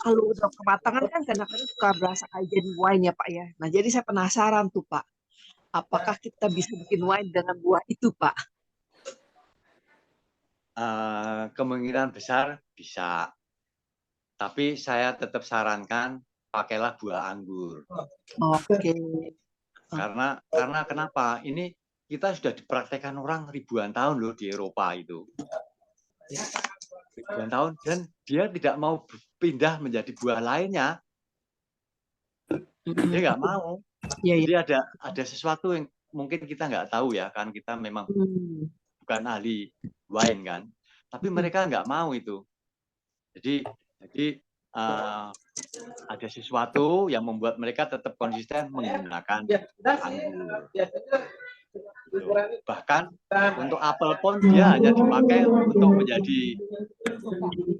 Kalau udah kematangan kan kadang-kadang suka berasa kayak jadi wine ya, Pak ya. Nah, jadi saya penasaran tuh, Pak. Apakah kita bisa bikin wine dengan buah itu, Pak? Kemungkinan besar bisa. Tapi saya tetap sarankan pakailah buah anggur. Oke. Karena kenapa? Ini kita sudah dipraktekkan orang ribuan tahun loh di Eropa itu. Ribuan tahun dan dia tidak mau pindah menjadi buah lainnya. Dia nggak mau. Jadi ada sesuatu yang mungkin kita nggak tahu ya, kan kita memang bukan ahli wine kan. Tapi mereka nggak mau itu. Jadi ada sesuatu yang membuat mereka tetap konsisten menggunakan anggur. Bahkan untuk apel pun dia hanya dipakai untuk menjadi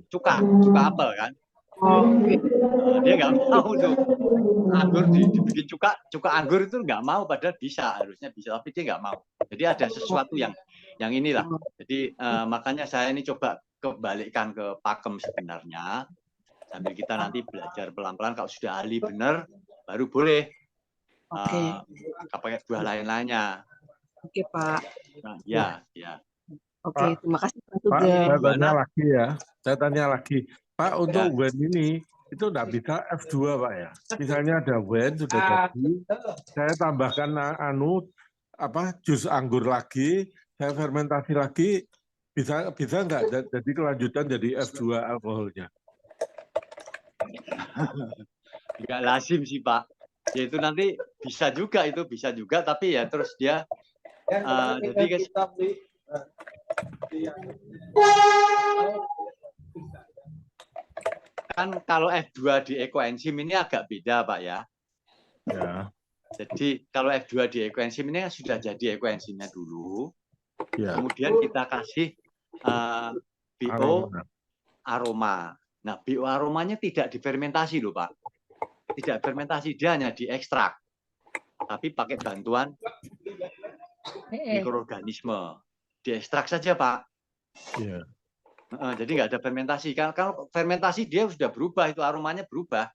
cuka apel kan. Dia nggak mau tuh anggur dibikin cuka anggur itu nggak mau, padahal harusnya bisa, tapi dia nggak mau. Jadi ada sesuatu yang inilah. Jadi makanya saya ini coba kebalikkan ke pakem sebenarnya. Sambil kita nanti belajar pelan-pelan, kalau sudah ahli benar, baru boleh pakai buah lain-lainnya. Oke, Pak. Nah, ya. Oke, terima kasih Pak Pak, Sugeng. saya tanya lagi ya. Saya tanya lagi. Pak, untuk wine ini, itu nggak bisa F2, Pak ya? Misalnya ada wine, sudah jadi, saya tambahkan jus anggur lagi, saya fermentasi lagi, bisa nggak jadi kelanjutan jadi F2 alkoholnya? Nggak lazim sih Pak. Ya itu nanti bisa juga, tapi ya terus dia jadi kan kalau F2 di ekoenzim ini agak beda Pak ya. Ya. Jadi kalau F2 di ekoenzim ini sudah jadi ekoenzimnya dulu. Ya. Kemudian kita kasih BO aroma. Nah, bioaromanya tidak difermentasi loh, Pak. Tidak fermentasi, dia hanya diekstrak. Tapi pakai bantuan mikroorganisme. Diekstrak saja, Pak. Iya. Jadi nggak ada fermentasi. Kalau fermentasi dia sudah berubah, itu aromanya berubah.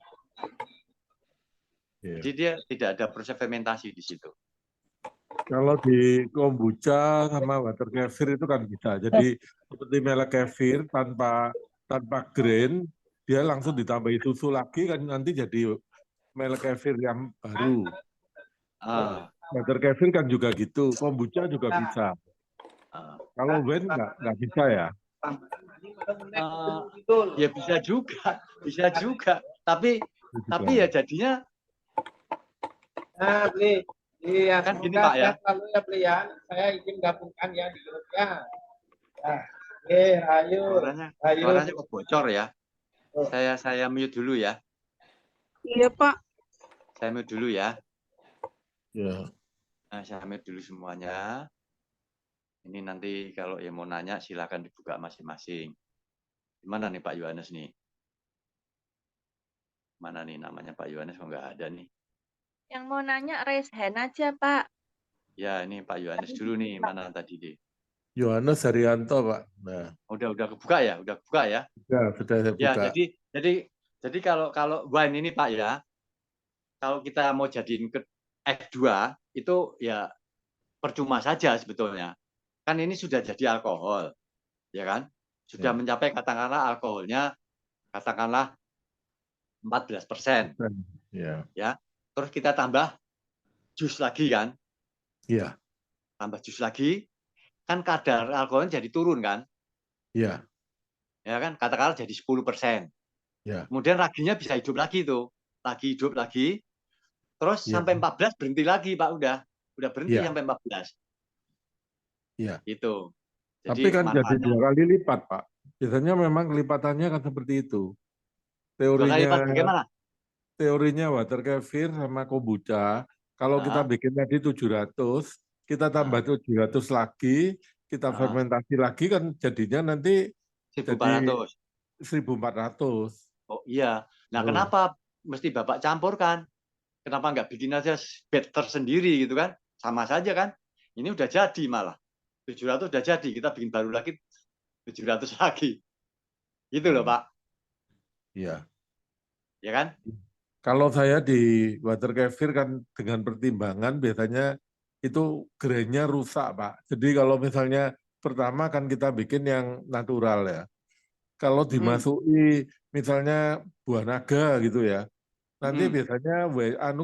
Jadi dia tidak ada proses fermentasi di situ. Kalau di kombucha sama water kefir itu kan bisa. Jadi seperti melek kefir tanpa grain, dia langsung ditambahi susu lagi kan nanti jadi melek kefir yang baru. Water kefir kan juga gitu. Kombucha juga bisa. Kalau wine nggak bisa ya. Ya bisa juga. Tapi ya jadinya Iya, kan gini semoga Pak ya. sehat selalu ya Beli ya. Saya izin gabungkan ya di grupnya. Nah, ayo. Suaranya kok bocor ya. Saya mute dulu ya. Iya, Pak. Saya mute dulu ya. Ya. Nah, saya mute dulu semuanya. Ini nanti kalau yang mau nanya silakan dibuka masing-masing. Gimana nih Pak Yohanes nih? Mana nih namanya Pak Yohanes kok nggak ada nih? Yang mau nanya raise hand aja, Pak. Ya, ini Pak Yohanes dulu nih. Mana tadi deh? Yohanes Haryanto, Pak. Nah. Udah kebuka ya? Udah buka ya? Ya, sudah saya buka. Ya, jadi kalau wine ini Pak ya, kalau kita mau jadiin ke F2 itu ya percuma saja sebetulnya. Kan ini sudah jadi alkohol. Ya kan? Sudah mencapai katakanlah alkoholnya katakanlah 14%. Ya. Ya. Terus kita tambah jus lagi kan? Iya. Tambah jus lagi, kan kadar alkoholnya jadi turun kan? Iya. Ya kan? Katakanlah jadi 10%. Ya. Kemudian raginya bisa hidup lagi tuh. Lagi hidup lagi. Terus sampai 14 berhenti lagi Pak, udah berhenti sampai 14. Iya. Itu. Tapi kan jadi 2 kali lipat, Pak. Biasanya memang lipatannya kan seperti itu. Teorinya 2 kali lipat bagaimana? Teorinya water kefir sama kombucha, kalau kita bikin tadi 700, kita tambah 700 lagi, kita fermentasi lagi kan jadinya nanti 1400. 1400. Oh iya. Nah, kenapa mesti Bapak campurkan? Kenapa nggak bikin aja batch tersendiri gitu kan? Sama saja kan? Ini udah jadi malah. 700 udah jadi, kita bikin baru lagi 700 lagi. Gitu loh, Pak. Iya. Ya kan? Kalau saya di water kefir kan dengan pertimbangan biasanya itu grainnya rusak, Pak. Jadi kalau misalnya pertama kan kita bikin yang natural ya. Kalau dimasuki misalnya buah naga gitu ya, nanti biasanya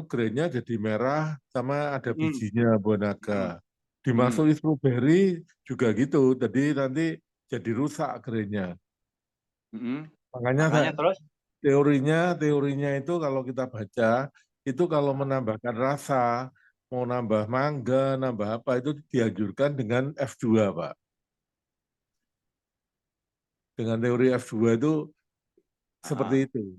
grainnya jadi merah sama ada bijinya buah naga. Dimasuki strawberry juga gitu, jadi nanti jadi rusak grainnya. Makanya terus teorinya itu kalau kita baca itu kalau menambahkan rasa, mau nambah mangga, nambah apa itu dianjurkan dengan F2, Pak. Dengan teori F2 itu seperti itu.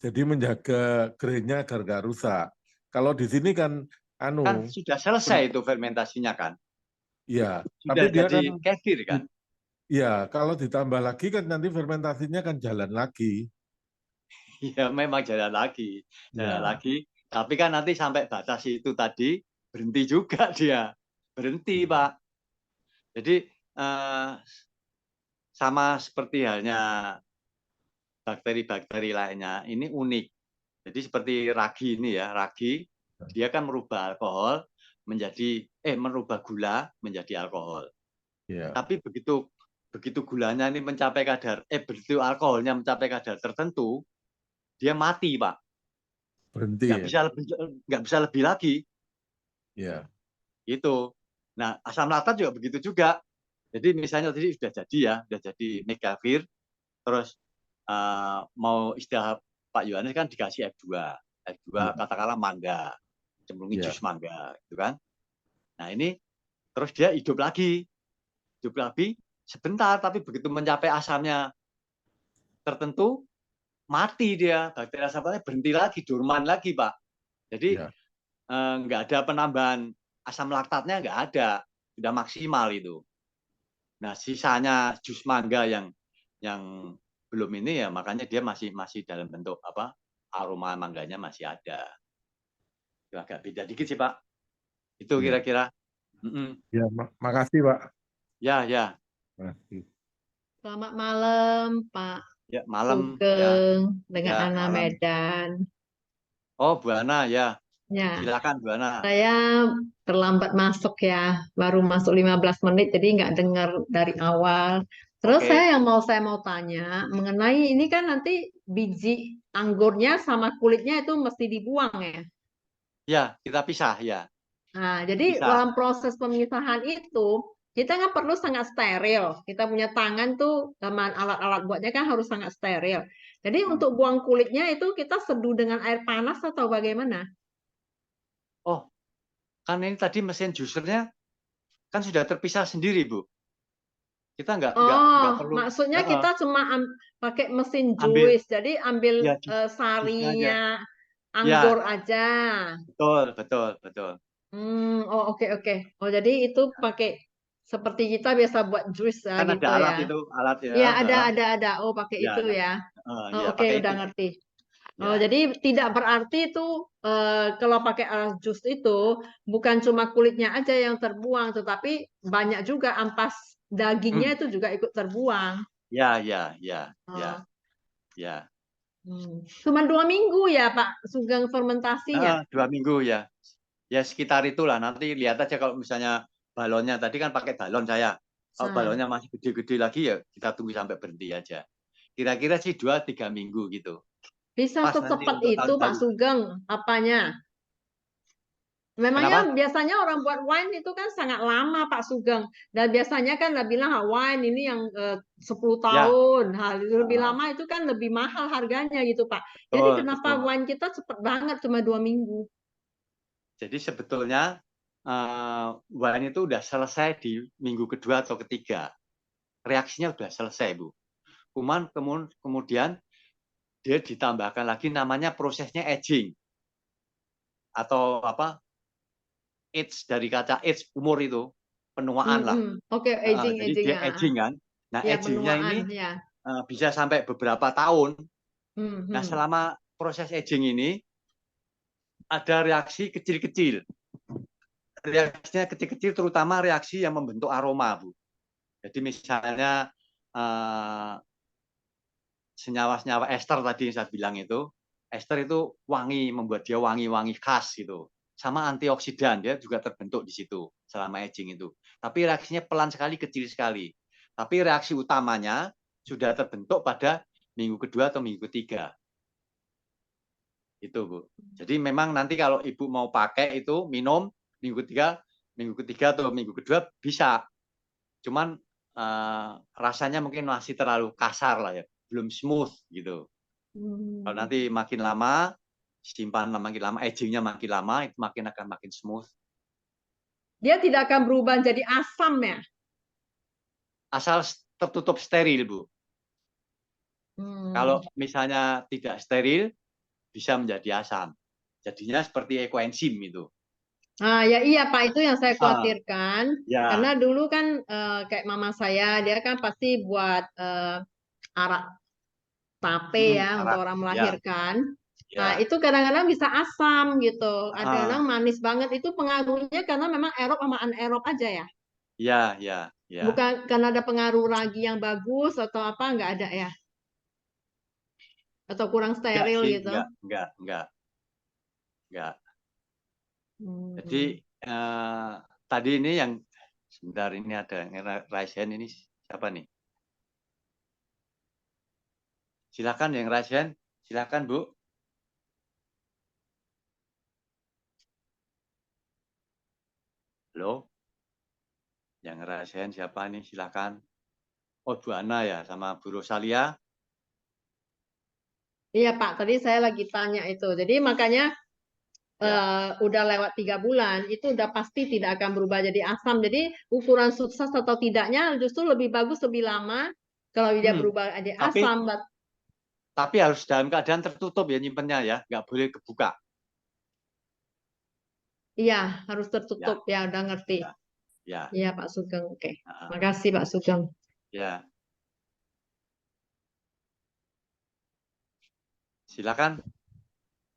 Jadi menjaga grainnya agar nggak rusak. Kalau di sini kan kan sudah selesai itu fermentasinya kan? Iya, sudah tapi dia jadi kan kefir kan? Iya, kalau ditambah lagi kan nanti fermentasinya kan jalan lagi. Iya, memang jalan lagi. Tapi kan nanti sampai batas itu tadi berhenti juga dia. Berhenti, Pak. Jadi sama seperti halnya bakteri-bakteri lainnya, ini unik. Jadi seperti ragi ini ya, ragi dia kan merubah alkohol merubah gula menjadi alkohol. Tapi begitu gulanya ini mencapai begitu alkoholnya mencapai kadar tertentu, dia mati, Pak. Berhenti. Nggak bisa lebih lagi. Iya. Itu. Nah, asam laktat juga begitu juga. Jadi misalnya tadi sudah jadi megavir, terus mau istilah Pak Yohanes kan dikasih F2 katakanlah mangga, cenderungi jus mangga, gitu kan. Nah ini terus dia hidup lagi sebentar, tapi begitu mencapai asamnya tertentu, mati dia. Bakteri asam laktatnya berhenti lagi, dorman lagi, Pak. Jadi nggak ada penambahan asam laktatnya, nggak ada. Sudah maksimal itu. Nah, sisanya jus mangga yang belum ini ya, makanya dia masih dalam bentuk apa? Aroma mangganya masih ada. Itu agak beda dikit sih, Pak. Itu Iya. kira-kira. Ya, makasih Pak. Ya, ya. Makasih. Selamat malam, Pak Ya, malam ya. Sugeng dengan Ya, Ana malam. Medan. Oh, Bu Ana ya. Ya, Silakan Bu Ana. saya terlambat masuk ya, baru masuk 15 menit, jadi nggak dengar dari awal. Terus Oke. saya mau tanya mengenai ini kan nanti biji anggurnya sama kulitnya itu mesti dibuang ya. Ya, kita pisah ya. Nah, jadi Bisa. dalam proses pemisahan itu kita nggak perlu sangat steril. Kita punya tangan tuh sama alat-alat buatnya kan harus sangat steril. Jadi untuk buang kulitnya itu kita seduh dengan air panas atau bagaimana? Oh, kan ini tadi mesin juicernya kan sudah terpisah sendiri, Bu. Kita nggak Oh, perlu. maksudnya kita cuma pakai mesin Ambil juice. Jadi ambil ya jusnya aja. sarinya Ya, anggur aja. betul. Oh oke. Oh jadi itu pakai seperti kita biasa buat jus ya Kan gitu ada alat ya. itu, alat ya. Ya ada. Oh pakai Ya, itu ya. ya Oke pakai udah itu. ngerti. Ya. Oh jadi tidak berarti itu kalau pakai alat jus itu bukan cuma kulitnya aja yang terbuang, tetapi banyak juga ampas dagingnya itu juga ikut terbuang. Ya. Oh. Ya. Cuma 2 minggu ya Pak Sugeng fermentasinya. 2 minggu ya. Ya sekitar itulah. Nanti lihat aja kalau misalnya balonnya tadi kan pakai balon saya. Kalau balonnya masih gede-gede lagi ya kita tunggu sampai berhenti aja. Kira-kira sih 2-3 minggu gitu. Bisa Pas nanti secepat untuk itu tahun Pak baru. Sugeng apanya? Memangnya Kenapa? biasanya orang buat wine itu kan sangat lama Pak Sugeng. Dan biasanya kan lah bilang wine ini yang 10 Ya. tahun. Hal lebih lama itu kan lebih mahal harganya gitu Pak. Jadi kenapa Betul. wine kita cepat banget cuma 2 minggu? Jadi sebetulnya wine itu udah selesai di minggu kedua atau ketiga. Reaksinya udah selesai, Bu. Cuman kemudian dia ditambahkan lagi namanya prosesnya aging. Atau apa? Age dari kata age, umur itu. Penuaan lah. Oke, aging Jadi dia ya. aging kan. Nah, Ya agingnya penuaan ini ya. bisa sampai beberapa tahun. Nah, Hmm. selama proses aging ini ada reaksi kecil-kecil. Reaksinya kecil-kecil terutama reaksi yang membentuk aroma, Bu. Jadi misalnya senyawa-senyawa ester tadi yang saya bilang itu, ester itu wangi, membuat dia wangi-wangi khas gitu. Sama antioksidan dia juga terbentuk di situ selama aging itu. Tapi reaksinya pelan sekali, kecil sekali. Tapi reaksi utamanya sudah terbentuk pada minggu kedua atau minggu ketiga. Itu, Bu. Jadi memang nanti kalau Ibu mau pakai itu minum minggu ketiga atau minggu kedua bisa. Cuman rasanya mungkin masih terlalu kasar lah ya, belum smooth gitu. Kalau nanti makin lama, simpan makin lama, agingnya makin lama, itu akan makin smooth. Dia tidak akan berubah jadi asam ya? Asal tertutup steril, Bu. Kalau misalnya tidak steril, bisa menjadi asam. Jadinya seperti ekoenzim itu. Ya iya Pak, itu yang saya khawatirkan. Ya. Karena dulu kan kayak mama saya, dia kan pasti buat arak tape ya untuk orang melahirkan. Nah itu kadang-kadang bisa asam gitu. Kadang-kadang manis banget. Itu pengaruhnya karena memang aerob sama anaerob aja ya? Ya. Bukan karena ada pengaruh ragi yang bagus atau apa, nggak ada ya? Atau kurang steril gitu? Enggak. Jadi tadi ini yang sebentar ini ada raise hand ini siapa nih? Silakan yang raise hand, silakan Bu. Halo? Yang raise hand siapa nih? Silakan. Oh Bu Ana ya sama Bu Rosalia. Iya Pak, tadi saya lagi tanya itu. Jadi makanya udah lewat 3 bulan, itu udah pasti tidak akan berubah jadi asam. Jadi ukuran sukses atau tidaknya justru lebih bagus lebih lama kalau dia berubah jadi asam. Tapi harus dalam keadaan tertutup ya nyimpennya ya, nggak boleh kebuka. Iya, harus tertutup ya, udah ngerti. Ya, Iya Pak Sugeng. Oke. ah, Makasih Pak Sugeng. ya. Silakan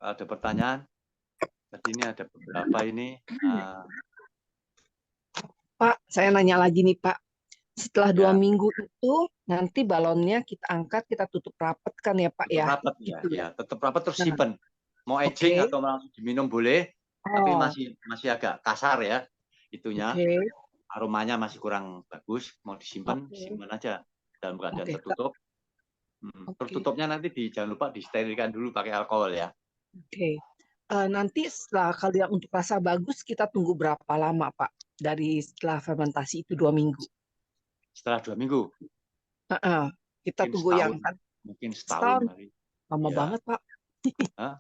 ada pertanyaan. Tadi ini ada beberapa ini. Pak, saya nanya lagi nih Pak. Setelah 2 Ya, minggu itu nanti balonnya kita angkat, kita tutup rapat kan ya Pak tetap ya? rapat ya, Gitu ya. ya, tetap rapat terus Nah, simpen. Mau oke. aging atau langsung diminum boleh, tapi Oh, masih agak kasar ya itunya. oke. Aromanya masih kurang bagus. Mau disimpan, Oke. simpan aja dalam keadaan Oke. tertutup. Tertutupnya nanti jangan lupa disterilkan dulu pakai alkohol ya. Oke. Nanti setelah kalau yang untuk rasa bagus kita tunggu berapa lama Pak? Dari setelah fermentasi itu 2 minggu. Setelah 2 minggu, Kita mungkin tunggu yang setahun, mungkin setahun setahun. kali. Lama Ya. banget Pak. Hah?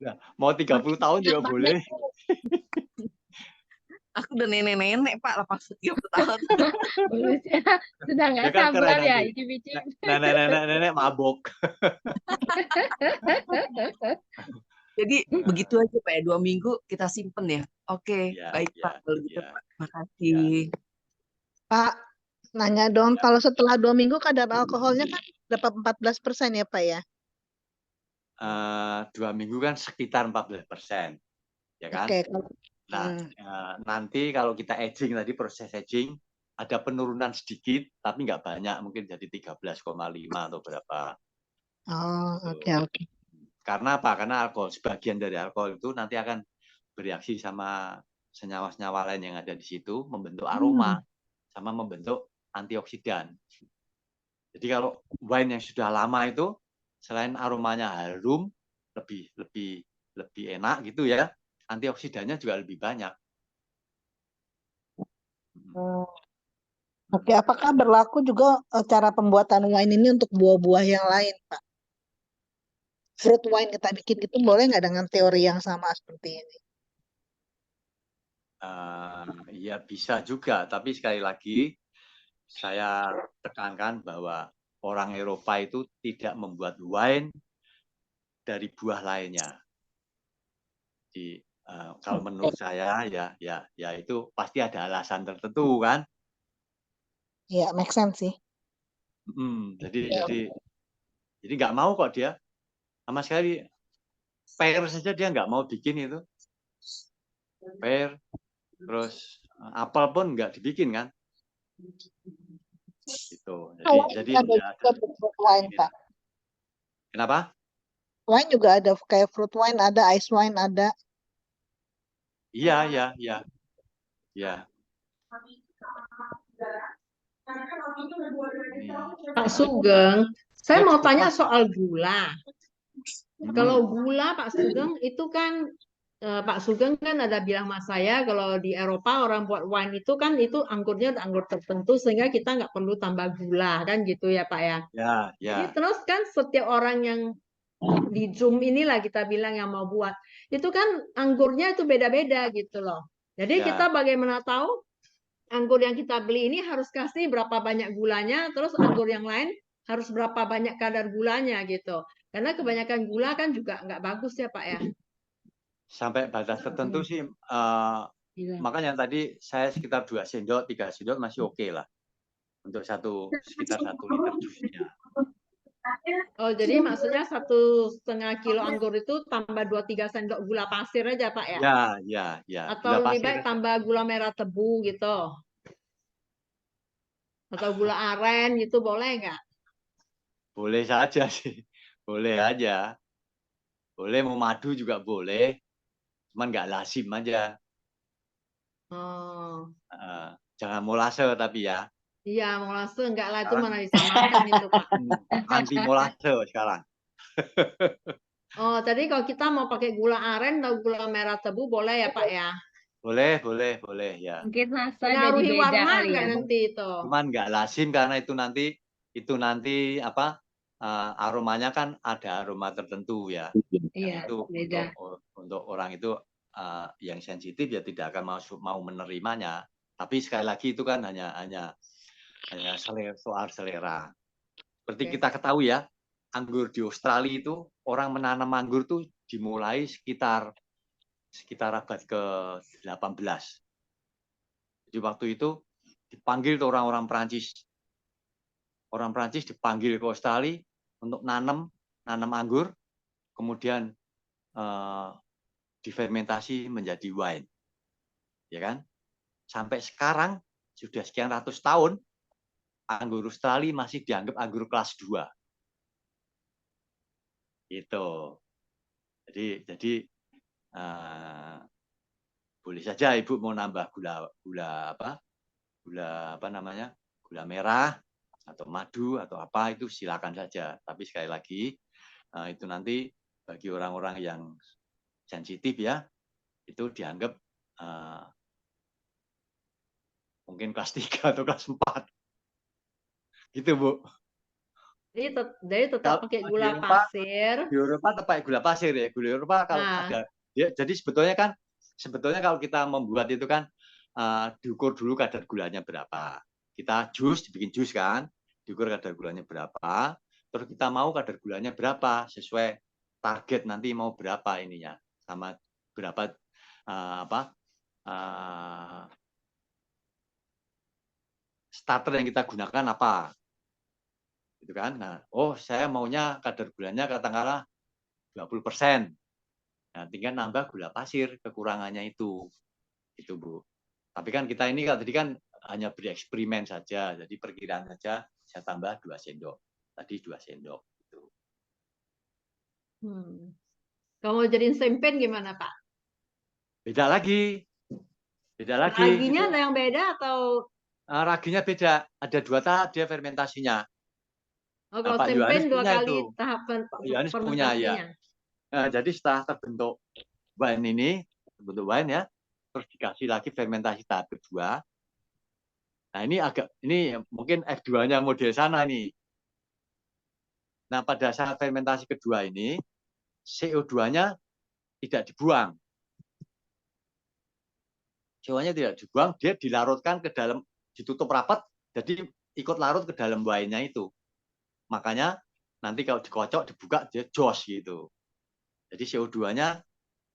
Ya, mau 30 tahun juga boleh. Aku udah nenek-nenek Pak, 30 tahun. Sudah nggak Ya kan keren sabar ya, nanti. icip-icip. Nenek mabok. Jadi begitu aja Pak ya, 2 minggu kita simpen ya. Oke, Ya, baik ya, Pak kalau gitu ya, Pak. Makasih. Pak, nanya dong, kalau setelah 2 minggu kadar alkoholnya kan dapat 14% ya Pak ya? 2 minggu kan sekitar 14%, ya kan? Oke, kalau Nah, nanti kalau kita aging tadi proses aging ada penurunan sedikit, tapi nggak banyak, mungkin jadi 13,5 atau berapa. Oh, Gitu. oke. Karena apa? Karena alkohol, sebagian dari alkohol itu nanti akan bereaksi sama senyawa-senyawa lain yang ada di situ, membentuk aroma, sama membentuk antioksidan. Jadi kalau wine yang sudah lama itu, selain aromanya harum, lebih enak gitu ya, antioksidannya juga lebih banyak. Oke, apakah berlaku juga cara pembuatan wine ini untuk buah-buah yang lain, Pak? Fruit wine kita bikin gitu boleh nggak dengan teori yang sama seperti ini? Ya bisa juga, tapi sekali lagi saya tekankan bahwa orang Eropa itu tidak membuat wine dari buah lainnya. Jadi kalau menurut saya ya itu pasti ada alasan tertentu kan. Iya, make sense sih. Jadi nggak mau kok dia sama sekali pear saja dia nggak mau bikin itu. Pear, terus apel pun nggak dibikin kan. Gitu. Jadi ada juga fruit wine, Pak. Kenapa? Wine juga ada kayak fruit wine, ada ice wine, ada. Iya. Pak Sugeng, saya mau tanya soal gula. Kalau gula Pak Sugeng itu kan Pak Sugeng kan ada bilang sama saya kalau di Eropa orang buat wine itu kan itu anggurnya anggur tertentu sehingga kita nggak perlu tambah gula kan gitu ya Pak ya. Jadi terus kan setiap orang yang di Zoom inilah kita bilang yang mau buat itu kan anggurnya itu beda-beda gitu loh. Jadi kita bagaimana tahu anggur yang kita beli ini harus kasih berapa banyak gulanya, terus anggur yang lain harus berapa banyak kadar gulanya gitu. Karena kebanyakan gula kan juga nggak bagus ya Pak ya. Sampai batas tertentu sih, makanya tadi saya sekitar 2 sendok, 3 sendok masih oke lah untuk sekitar 1 liter jusnya. Oh jadi maksudnya 1,5 kilo anggur itu tambah 2-3 sendok gula pasir aja Pak ya? Ya. Atau lebih baik tambah gula merah tebu gitu? Atau gula aren gitu boleh nggak? Boleh saja sih, boleh aja. Boleh, mau madu juga boleh, cuman nggak lazim aja. Jangan molase tapi ya. Iya, molase enggak lah, itu mana bisa makan itu, Pak. Anti molase sekarang. Oh, tadi kalau kita mau pakai gula aren atau gula merah tebu boleh ya, Pak ya? Boleh ya. Mungkin rasa jadi Pengaruhi beda warna kali enggak ya. nanti itu? Cuman nggak lazim karena itu nanti apa aromanya kan ada aroma tertentu ya. Iya, Itu beda. untuk orang itu yang sensitif ya tidak akan mau menerimanya. Tapi sekali lagi itu kan hanya soal selera. Seperti kita ketahui ya, anggur di Australia itu orang menanam anggur tuh dimulai sekitar sekitar abad ke-18. Jadi waktu itu dipanggil tuh orang-orang Prancis. Orang Prancis dipanggil ke Australia untuk nanam anggur, kemudian difermentasi menjadi wine. Ya kan? Sampai sekarang sudah sekian ratus tahun anggur Australia masih dianggap anggur kelas 2. Gitu. Jadi boleh saja Ibu mau nambah gula merah atau madu atau apa, itu silakan saja. Tapi sekali lagi itu nanti bagi orang-orang yang sensitif ya, itu dianggap mungkin kelas 3 atau kelas 4. Gitu, Bu. Jadi tetap pakai gula pasir. Di Eropa tetap pakai gula pasir ya. Gula Eropa kalau ada ya, jadi sebetulnya kalau kita membuat itu kan diukur dulu kadar gulanya berapa. Kita dibikin jus kan, diukur kadar gulanya berapa, terus kita mau kadar gulanya berapa sesuai target nanti mau berapa ininya, sama berapa starter yang kita gunakan apa. Gitu kan. Nah, saya maunya kadar gulanya katakanlah 20%. Nah, tinggal nambah gula pasir kekurangannya itu. Itu, Bu. Tapi kan kita ini tadi kan hanya bereksperimen saja. Jadi perkiraan saja saya tambah 2 sendok. Tadi 2 sendok gitu. Kalau mau jadiin champagne gimana, Pak? Beda lagi. Raginya gitu. ada yang beda atau raginya beda. Ada 2 tahap dia fermentasinya. kalau Pak Yohanes champagne 2 punya kali itu. tahapan Yohanes punya ya. fermentasinya. Nah, jadi setelah terbentuk wine ya, terus dikasih lagi fermentasi tahap kedua. Nah, ini mungkin F2-nya model sana nih. Nah, pada saat fermentasi kedua ini, CO2-nya tidak dibuang. CO2-nya tidak dibuang, dia dilarutkan ke dalam, ditutup rapat, jadi ikut larut ke dalam wine-nya itu. Makanya nanti kalau dikocok, dibuka, dia jos gitu. Jadi CO2-nya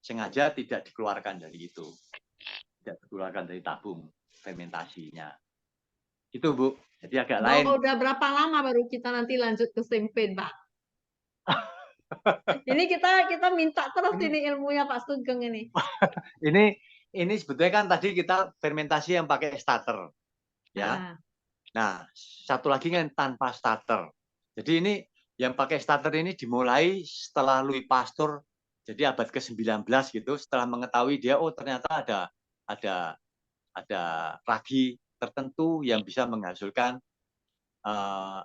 sengaja tidak dikeluarkan dari itu. Tidak dikeluarkan dari tabung fermentasinya. Itu, Bu. Jadi agak lain. Udah berapa lama baru kita nanti lanjut ke champagne, Pak? Ini kita minta terus ini ilmunya Pak Sugeng ini. Ini sebetulnya kan tadi kita fermentasi yang pakai starter. Ya. Nah, satu lagi kan tanpa starter. Jadi ini yang pakai starter ini dimulai setelah Louis Pasteur, jadi abad ke-19 gitu, setelah mengetahui dia ternyata ada ragi tertentu yang bisa menghasilkan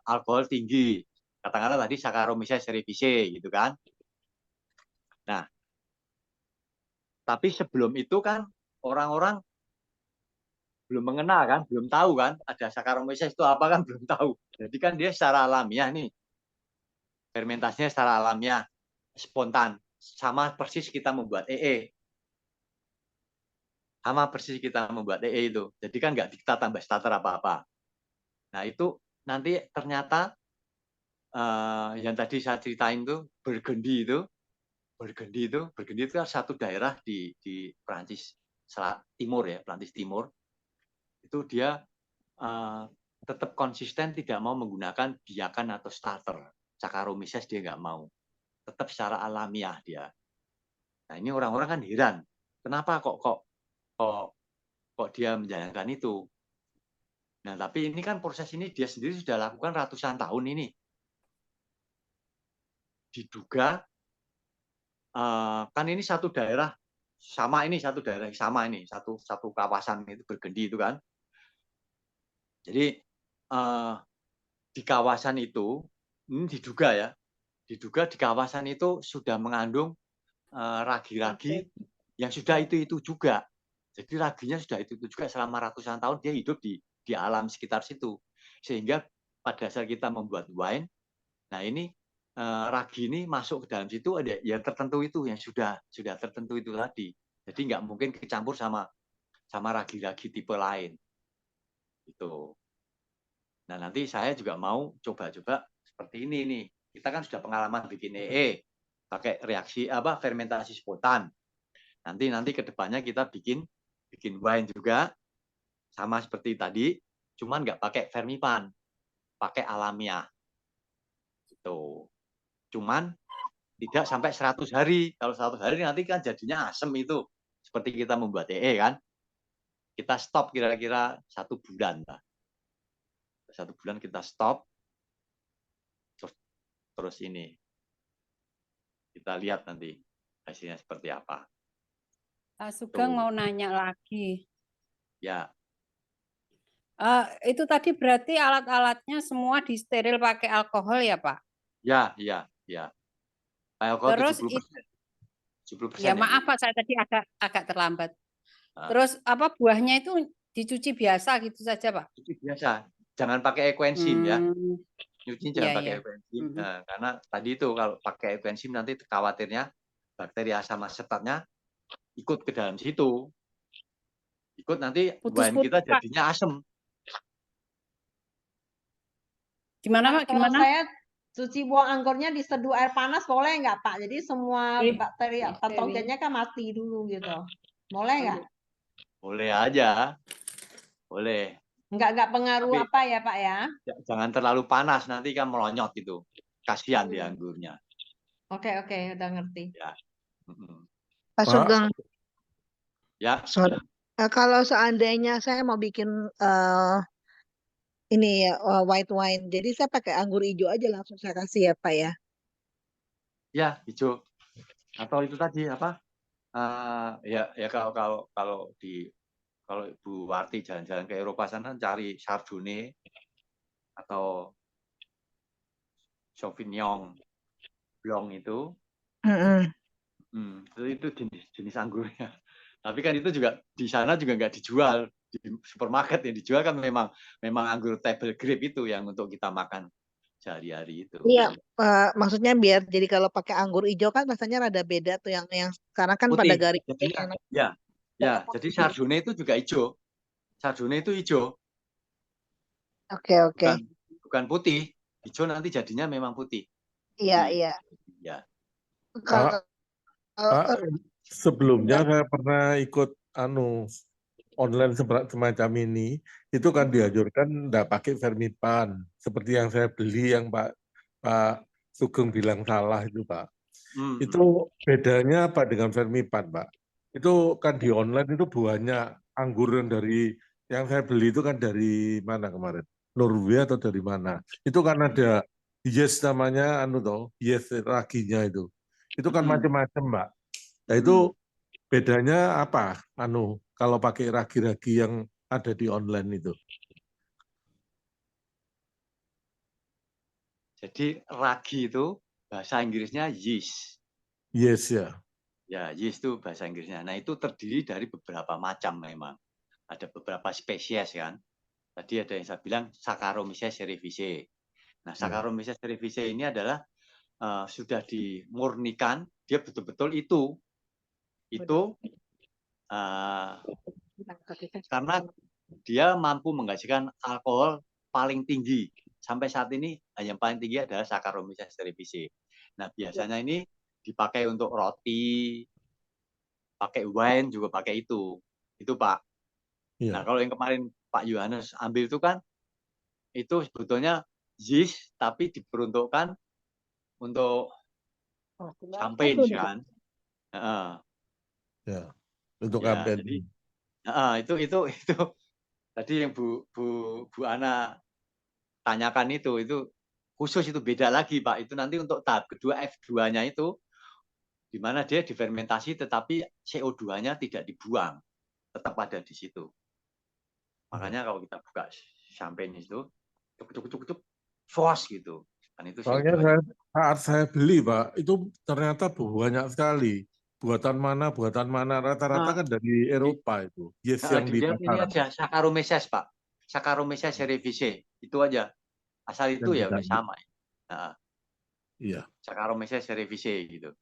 alkohol tinggi. Katakanlah tadi Saccharomyces cerevisiae gitu kan. Nah, tapi sebelum itu kan orang-orang belum mengenal kan, belum tahu kan ada Saccharomyces itu apa kan, belum tahu. Jadi kan dia secara alamiah nih, fermentasinya secara alamiah, spontan, sama persis kita membuat EE. Sama persis kita membuat EE itu. Jadi kan nggak kita tambah starter apa-apa. Nah itu nanti ternyata yang tadi saya ceritain tuh Burgundy itu satu daerah di Prancis Timur ya, Prancis Timur. Itu dia tetap konsisten tidak mau menggunakan biakan atau starter. Saccharomyces dia nggak mau. Tetap secara alamiah dia. Nah ini orang-orang kan heran. Kenapa kok dia menjalankan itu? Nah tapi ini kan proses ini dia sendiri sudah lakukan ratusan tahun ini. Diduga kan ini satu daerah sama ini, satu kawasan itu Burgundy itu kan. Jadi di kawasan itu ini diduga di kawasan itu sudah mengandung ragi-ragi yang sudah itu juga. Jadi raginya sudah itu juga selama ratusan tahun dia hidup di alam sekitar situ. Sehingga pada saat kita membuat wine, nah ini ragi ini masuk ke dalam situ ada yang tertentu itu yang sudah tertentu itu tadi. Jadi nggak mungkin kecampur sama ragi-ragi tipe lain. Itu. Nah, nanti saya juga mau coba-coba seperti ini nih. Kita kan sudah pengalaman bikin EE, pakai reaksi fermentasi spontan. Nanti ke depannya kita bikin wine juga sama seperti tadi, cuman nggak pakai fermipan, pakai alamiah. Gitu. Cuman tidak sampai 100 hari. Kalau 100 hari nanti kan jadinya asem itu. Seperti kita membuat kan. Kita stop kira-kira 1 bulan. 1 bulan kita stop. Terus ini. Kita lihat nanti hasilnya seperti apa. Pak Sugeng Tuh. mau nanya lagi. Ya, Itu tadi berarti alat-alatnya semua disteril pakai alkohol ya, Pak? ya. Alkohol Terus 70%. 70% ya yang maaf itu. Pak, saya tadi agak terlambat. Nah, Terus apa buahnya itu dicuci biasa gitu saja, Pak? cuci biasa. Jangan pakai equenzim ya. Nyuci jangan Ya, pakai ya. equenzim. Nah, karena tadi itu kalau pakai equenzim nanti khawatirnya bakteri asam asetatnya ikut ke dalam situ. Ikut nanti wine Putus-putus, kita Pak. jadinya asem. Gimana, Pak, Pak? kalau Gimana? saya cuci buah anggurnya diseduh air panas boleh nggak, Pak? Jadi semua bakteri patogennya kan mati dulu gitu. Boleh nggak? Boleh aja. Boleh. Nggak pengaruh Tapi apa ya, Pak ya? jangan terlalu panas, nanti kan melonyot gitu. Kasihan di anggurnya. Oke, udah ngerti. Ya. Pak Sugeng, Ya. sorry. Kalau seandainya saya mau bikin ini ya white wine, jadi saya pakai anggur hijau aja langsung saya kasih ya Pak ya. Ya, hijau. Atau itu tadi apa? Ya kalau Ibu Warti jalan-jalan ke Eropa sana cari Chardonnay atau Sauvignon Blanc itu, itu jenis anggurnya. Tapi kan itu juga di sana juga nggak dijual di supermarket, yang dijual kan memang anggur table grape itu yang untuk kita makan sehari-hari itu. Iya, maksudnya biar jadi kalau pakai anggur hijau kan rasanya rada beda tuh yang sekarang kan pada Putih. garing. Jadinya, ya. Jadi Chardonnay itu juga hijau. Chardonnay itu hijau. Oke. Bukan putih. Hijau nanti jadinya memang putih. Iya. Ya. Pak, sebelumnya saya pernah ikut online semacam ini, itu kan dianjurkan nggak pakai fermipan, seperti yang saya beli yang Pak Sugeng bilang salah itu Pak. Itu bedanya apa dengan fermipan Pak? Itu kan di online itu buahnya anggur yang saya beli itu kan dari mana kemarin? Norway atau dari mana? Itu kan ada yes namanya yes raginya itu. Itu kan macam-macam Mbak. Nah itu bedanya apa? Kalau pakai ragi-ragi yang ada di online itu. Jadi ragi itu bahasa Inggrisnya yeast. Yes ya. Ya, yeast itu bahasa Inggrisnya. Nah, itu terdiri dari beberapa macam memang. Ada beberapa spesies kan. Tadi ada yang saya bilang Saccharomyces cerevisiae. Nah, Saccharomyces cerevisiae ini adalah sudah dimurnikan, dia betul-betul itu karena dia mampu menghasilkan alkohol paling tinggi. Sampai saat ini yang paling tinggi adalah Saccharomyces cerevisiae. Nah, biasanya ini dipakai untuk roti, pakai wine juga pakai itu Pak. Nah, kalau yang kemarin Pak Yohanes ambil itu kan, itu sebetulnya yeast tapi diperuntukkan untuk champagne kan. Ya, untuk ya, champagne. Jadi, itu tadi yang Bu Ana tanyakan itu khusus, itu beda lagi Pak. Itu nanti untuk tahap kedua F2-nya itu di mana dia difermentasi tetapi CO2-nya tidak dibuang, tetap ada di situ. Makanya kalau kita buka champagne itu cuk sos gitu. Kan itu Soalnya saat saya beli Pak, itu ternyata banyak sekali. Buatan mana rata-rata kan dari Eropa itu. Yes yang di dilihat ini pasaran. aja Saccharomyces Pak. Saccharomyces cerevisiae itu aja. Asal itu ya udah sama. Iya. Saccharomyces cerevisiae gitu.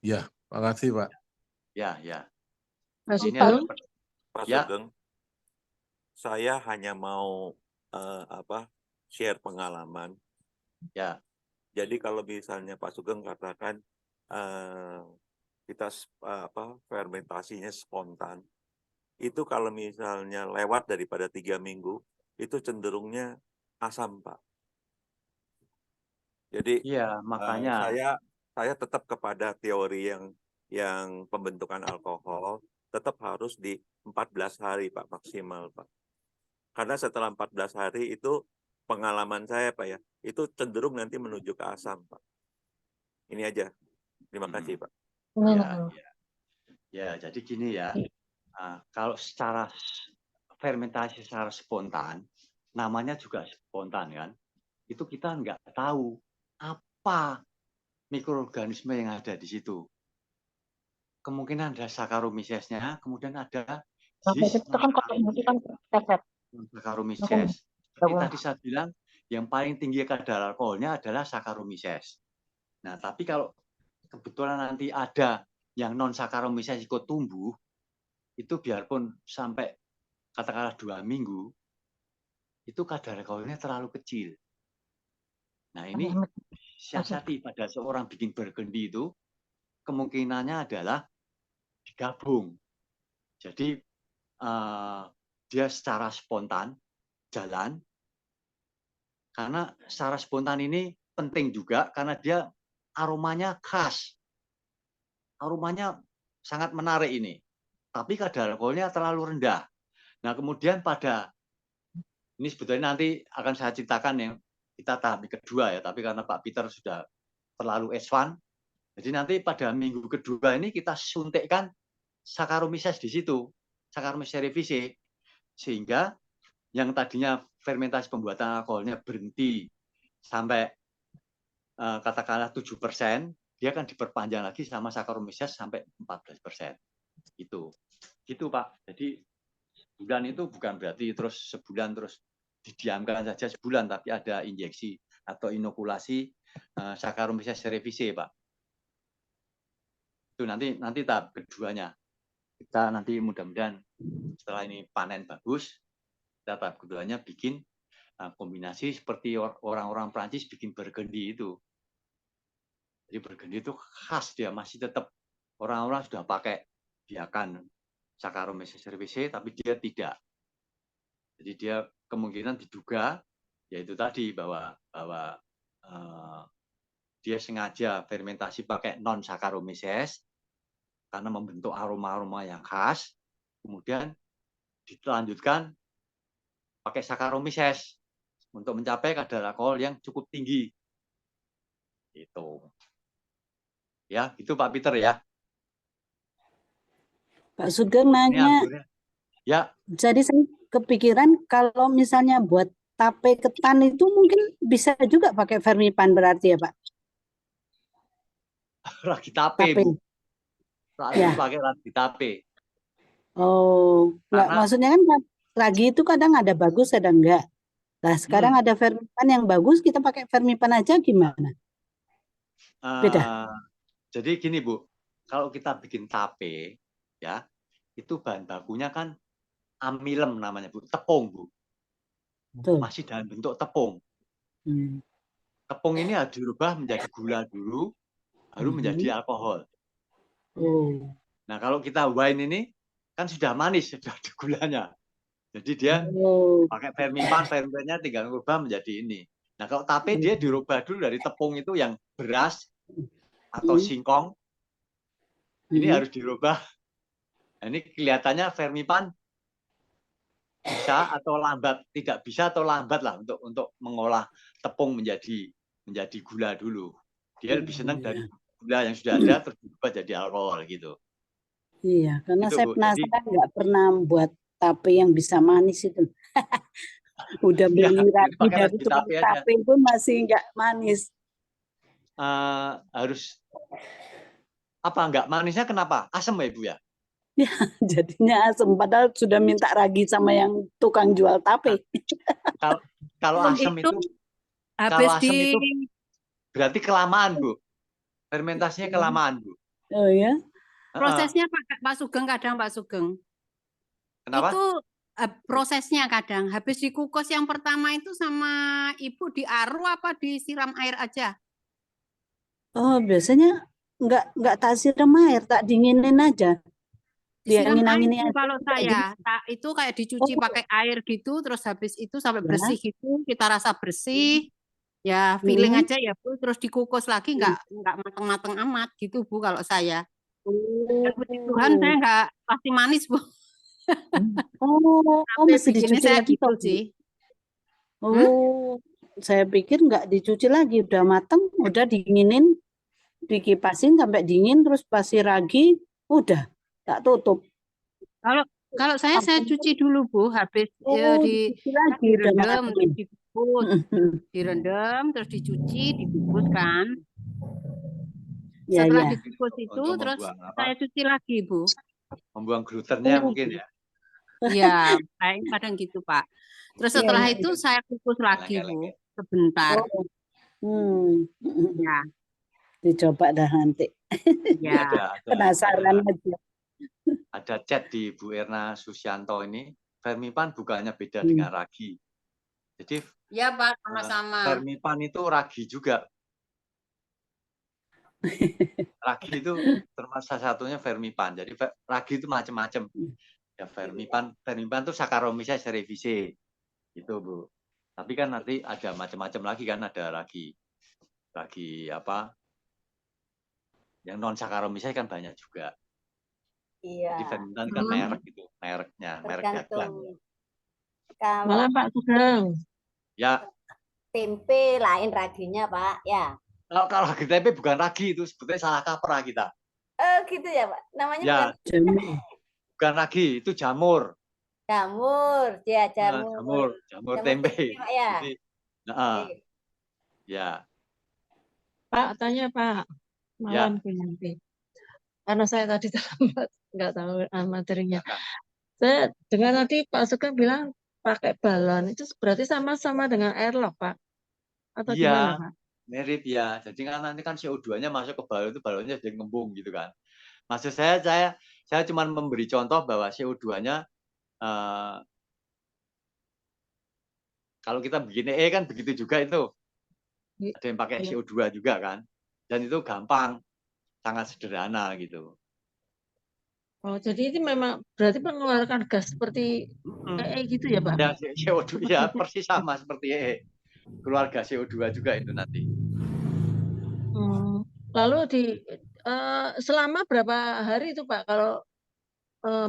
Ya, makasih Pak. Ya. Pak Sugeng, saya hanya mau share pengalaman. Ya. Jadi kalau misalnya Pak Sugeng katakan kita fermentasinya spontan, itu kalau misalnya lewat daripada 3 minggu, itu cenderungnya asam, Pak. Jadi Iya, makanya saya tetap kepada teori yang pembentukan alkohol tetap harus di 14 hari, Pak, maksimal, Pak. Karena setelah 14 hari itu pengalaman saya, Pak, ya, itu cenderung nanti menuju ke asam, Pak. Ini aja. Terima kasih, Pak. ya, jadi gini ya. Kalau secara fermentasi secara spontan, namanya juga spontan kan, itu kita nggak tahu apa mikroorganisme yang ada di situ. Kemungkinan ada Saccharomyces-nya, kemudian ada yeast Saccharomyces. Seperti tadi saya bilang, yang paling tinggi kadar alkoholnya adalah Saccharomyces. Nah, tapi kalau kebetulan nanti ada yang non Saccharomyces ikut tumbuh, itu biarpun sampai katakanlah 2 minggu, itu kadar alkoholnya terlalu kecil. Nah, ini siasati pada seorang bikin burgundy itu, kemungkinannya adalah digabung. Jadi dia secara spontan jalan, karena secara spontan ini penting juga karena dia aromanya khas. Aromanya sangat menarik ini. Tapi kadar alkoholnya terlalu rendah. Nah, kemudian ini sebetulnya nanti akan saya ceritakan yang kita tahap kedua ya, tapi karena Pak Peter sudah terlalu advance, jadi nanti pada minggu kedua ini kita suntikkan Saccharomyces di situ, Saccharomyces cerevisiae, sehingga yang tadinya fermentasi pembuatan alkoholnya berhenti sampai katakanlah 7%, dia akan diperpanjang lagi sama Saccharomyces sampai 14%. Gitu Pak. Jadi sebulan itu bukan berarti terus sebulan terus didiamkan saja sebulan, tapi ada injeksi atau inokulasi Saccharomyces cerevisiae, Pak. Itu nanti tahap keduanya. Kita nanti mudah-mudahan setelah ini panen bagus, kita tahap keduanya bikin kombinasi seperti orang-orang Prancis bikin burgundy itu. Jadi burgundy itu khas, dia masih tetap orang-orang sudah pakai biakan Saccharomyces cerevisiae, tapi dia tidak. Jadi dia kemungkinan diduga, yaitu tadi bahwa dia sengaja fermentasi pakai non Saccharomyces karena membentuk aroma-aroma yang khas, kemudian dilanjutkan pakai Saccharomyces untuk mencapai kadar alkohol yang cukup tinggi. Itu. Ya, itu Pak Peter ya. Pak Sugeng nanya, ya. Jadi saya kepikiran kalau misalnya buat tape ketan itu mungkin bisa juga pakai Fermipan berarti ya Pak? Ragi tape, Bu. Pakai ragi tape. Oh, enggak, maksudnya kan ragi itu kadang ada bagus, ada enggak. Nah, sekarang ada Fermipan yang bagus, kita pakai Fermipan aja gimana? Beda. Jadi gini Bu, kalau kita bikin tape, ya, itu bahan bakunya kan amilem namanya Bu, tepung Bu. Betul. Masih dalam bentuk tepung. Tepung ini harus dirubah menjadi gula dulu, baru menjadi alkohol. Nah, kalau kita wine ini kan sudah manis, sudah ada gulanya. Jadi dia pakai fermipannya tinggal merubah menjadi ini. Nah, kalau tape dia dirubah dulu dari tepung itu yang beras atau singkong. Ini harus dirubah. Nah, ini kelihatannya fermipan bisa atau lambat, tidak bisa atau lambat lah untuk mengolah tepung menjadi gula dulu. Dia lebih senang dari gula yang sudah ada terus berubah jadi alkohol gitu. Iya, karena Gitu, saya Bu. penasaran nggak pernah buat tape yang bisa manis itu. Udah beli ragi dari tukang tape pun masih nggak manis. Harus apa nggak manisnya kenapa? Asam ya Bu ya? Ya, jadinya asam. Padahal sudah minta ragi sama yang tukang jual tape. Kalau asam itu berarti kelamaan Bu. Fermentasinya kelamaan Bu. Oh ya? Prosesnya Pak Sugeng kadang Pak Sugeng. Kenapa? Itu prosesnya kadang habis dikukus yang pertama itu sama Ibu diaru apa disiram air aja? Oh, biasanya nggak tak siram air, tak dinginin aja. Disiram air Diangin-angini Bu, aja. kalau saya. Itu kayak dicuci pakai air gitu, terus habis itu sampai bersih gitu, kita rasa bersih. Ya feeling aja ya Bu, terus dikukus lagi nggak mateng-mateng amat gitu Bu kalau saya. Dan puji Tuhan saya nggak pasti manis Bu. Oh, Sampai mesti bikinnya dicuci saya lagi gitu toh, Bu? sih. Oh, saya pikir nggak dicuci lagi, udah mateng, udah dinginin, dikipasin sampai dingin, terus pasti ragi, udah tak tutup. Kalau saya cuci dulu Bu, habis Dicuci lagi udah direndam mateng. terus dikukus, direndam terus dicuci, dikukus kan. Ya, Setelah ya. dikukus itu Untuk terus membuang apa? saya cuci lagi Bu. Membuang glutennya mungkin ya. Iya, kayak kadang gitu Pak. Terus Iya, setelah iya. itu saya kukus lagi Bu, Eleng-eleng. sebentar. Oh, Ya, dicoba dah nanti. ya. Penasaran aja. Ada chat di Bu Erna Susianto ini, Fermipan bukannya beda dengan ragi. Jadi Ya Pak, sama-sama. Fermipan itu ragi juga. Ragi itu termasuk salah satunya Fermipan. Jadi ragi itu macam-macam. Ya Fermipan itu Saccharomyces cerevisiae. Gitu Bu. Tapi kan nanti ada macam-macam lagi kan, ada ragi apa? Yang non Saccharomyces kan banyak juga. Iya. Jadi Fermipan kan merek itu, mereknya, merek dagang. Tergantung. Kalau Malah Pak Sugeng. Ya, tempe lain raginya Pak, ya. kalau ragi tempe bukan ragi, itu sebetulnya salah kaprah kita. Gitu ya Pak. Namanya Ya, bukan ragi, itu jamur. jamur, ya jamur. Jamur tempe. Pak, ya. Jadi, ya. Pak, tanya Pak. Malam nanti. Karena saya tadi terlambat, nggak tahu materinya. Saya dengar tadi Pak Sugeng bilang pakai balon, itu berarti sama-sama dengan airlock Pak? Atau gimana Pak? Mirip ya. Jadi kan nanti kan CO2-nya masuk ke balon, itu balonnya jadi ngembung gitu kan. Maksud saya cuma memberi contoh bahwa CO2-nya kalau kita bikin kan begitu juga itu. Ada yang pakai CO2 juga kan. Dan itu gampang, sangat sederhana gitu. Oh, jadi itu memang berarti mengeluarkan gas seperti gitu ya Pak? Ya, CO2 ya persis sama seperti keluarga CO2 juga itu nanti. Lalu selama berapa hari itu Pak kalau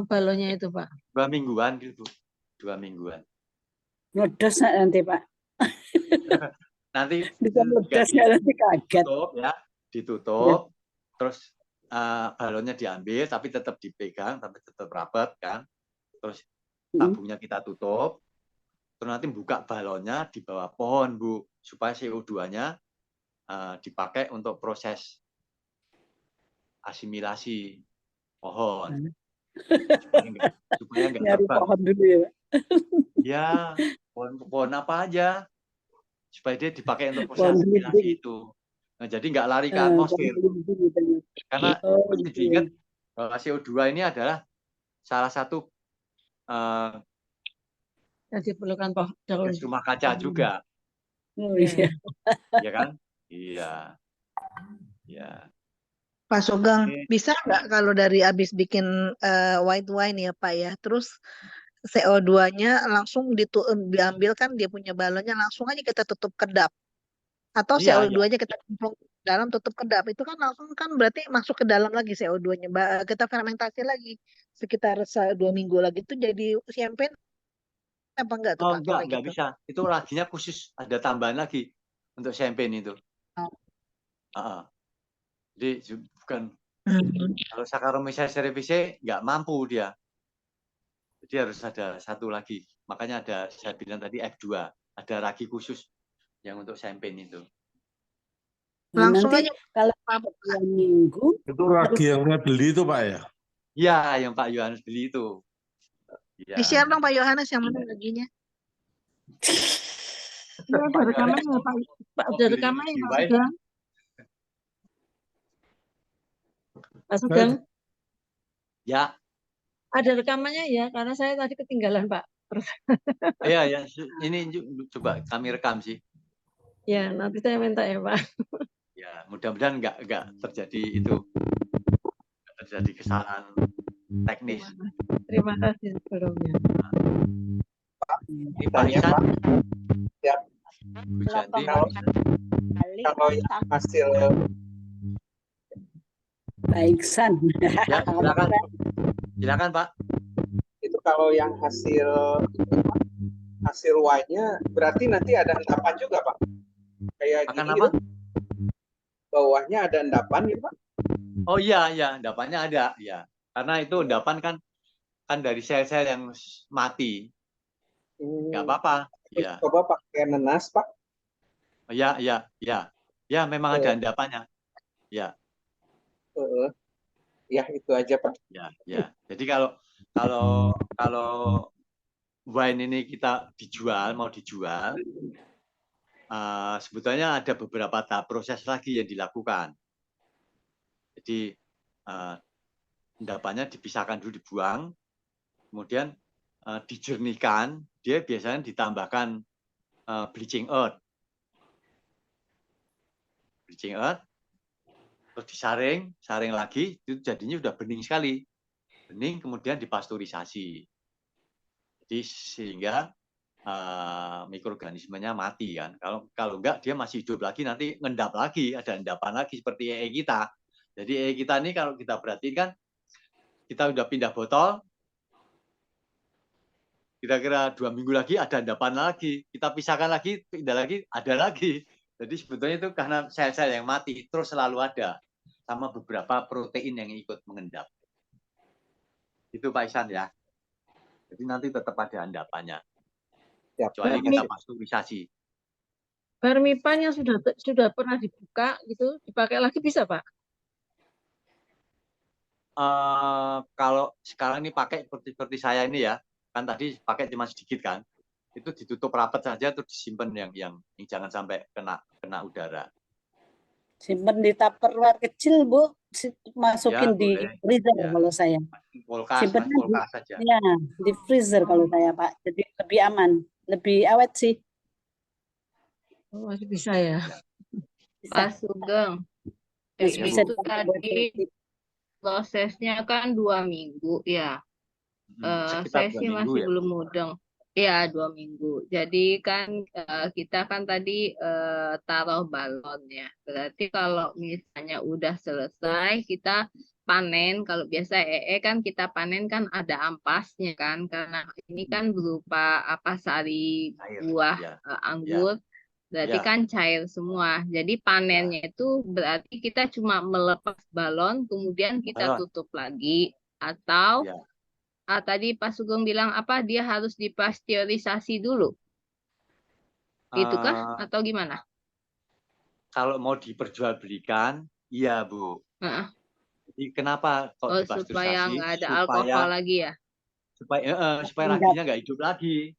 balonnya itu Pak? 2 mingguan gitu. 2 mingguan. Ngedes nanti Pak. Nanti bisa ngedes nanti kaget. Ditutup, terus balonnya diambil tapi tetap dipegang, tapi tetap rapat kan. Terus tabungnya kita tutup. Terus nanti buka balonnya di bawah pohon Bu, supaya CO2-nya dipakai untuk proses asimilasi pohon. Supaya nggak nyari terbang. pohon dulu ya. Ya, pohon apa aja supaya dia dipakai untuk proses asimilasi itu. Nah, jadi nggak lari ke atmosfer. Karena mesti diingat bahwa CO2 ini adalah salah satu yang diperlukan gas rumah kaca juga. Iya. Ya kan? Iya. Ya. Pak Sugeng, bisa nggak kalau dari habis bikin white wine ya Pak ya, terus CO2-nya langsung diambil kan dia punya balonnya, langsung aja kita tutup kedap. Atau CO2-nya kita cemplung dalam tutup kedap, itu kan langsung kan berarti masuk ke dalam lagi CO2-nya. Kita fermentasi lagi sekitar 2 minggu lagi itu jadi champagne apa enggak tuh Pak? Enggak bisa. Itu raginya khusus, ada tambahan lagi untuk champagne itu. Jadi bukan kalau Saccharomyces cerevisiae nggak mampu dia. Jadi harus ada satu lagi. Makanya ada saya bilang tadi F2, ada ragi khusus yang untuk champagne itu. Langsung nanti aja kalau 2 minggu itu ragi yang saya beli itu Pak ya? Iya, yang Pak Yohanes beli itu. Ya. di-share dong Pak Yohanes yang mana raginya? Ada rekamannya Pak. Ada rekamannya Pak Sugeng. Pak Sugeng. Ya. Ada rekamannya ya, karena saya tadi ketinggalan Pak. Iya, ya. Ini coba kami rekam sih. Ya, nanti saya minta ya Pak. Ya, mudah mudah-mudahan nggak terjadi itu, nggak terjadi kesalahan teknis. Terima kasih sebelumnya. Ini Pak Isan, Ya, Bu Janti, kalau yang hasil Pak Iksan. ya silakan Pak. itu kalau yang hasil wine-nya berarti nanti ada endapan juga Pak. Kayak Akan gini apa? gitu. Bawahnya ada endapan gitu Pak. Oh iya, endapannya ada, ya. Karena itu endapan kan dari sel-sel yang mati. Nggak apa-apa, ya. Coba pakai nenas Pak. Ya, memang ada endapannya, ya. Ya itu aja Pak. Ya. Jadi kalau wine ini kita mau dijual, sebetulnya ada beberapa tahap proses lagi yang dilakukan. Jadi endapannya dipisahkan dulu, dibuang, kemudian dijernihkan. Dia biasanya ditambahkan bleaching earth, terus disaring lagi, itu jadinya sudah bening sekali, kemudian dipasteurisasi. Jadi sehingga mikroorganismenya mati kan. Kalau enggak dia masih hidup lagi, nanti ngendap lagi, ada endapan lagi seperti EE kita. Jadi EE kita ini kalau kita perhatikan, kita udah pindah botol, kira-kira 2 minggu lagi ada endapan lagi, kita pisahkan lagi, pindah lagi, ada lagi. Jadi sebetulnya itu karena sel-sel yang mati terus selalu ada, sama beberapa protein yang ikut mengendap. Itu Pak Isan ya. Jadi nanti tetap ada endapannya. Kecuali kita pasteurisasi. Vermipan yang sudah pernah dibuka gitu dipakai lagi bisa Pak? Kalau sekarang ini pakai seperti saya ini ya, kan tadi pakai cuma sedikit kan, itu ditutup rapat saja terus disimpan yang jangan sampai kena udara. Simpan di tupperware kecil Bu, masukin Ya, di boleh. freezer Ya. kalau saya. Kulkas saja. Ya, di freezer kalau saya Pak, jadi lebih aman, lebih awet sih. Oh, masih bisa ya. Pak Sugeng, Masih bisa itu tadi prosesnya kan 2 minggu ya. Sekitar Saya 2 sih minggu masih ya. belum mudeng. Ya, 2 minggu. Jadi kan kita kan tadi taruh balon ya. Berarti kalau misalnya udah selesai, kita panen. Kalau biasa EE kan kita panen kan ada ampasnya kan. Karena ini kan berupa sari buah anggur. Berarti kan cair semua. Jadi panennya itu berarti kita cuma melepas balon, kemudian kita tutup lagi. Atau tadi Pak Sugeng bilang dia harus dipasteurisasi dulu. Gitu kah? Atau gimana? Kalau mau diperjualbelikan, iya Bu. Jadi kenapa kok dipasteurisasi? Supaya nggak ada alkohol lagi ya? Supaya raginya nggak hidup lagi.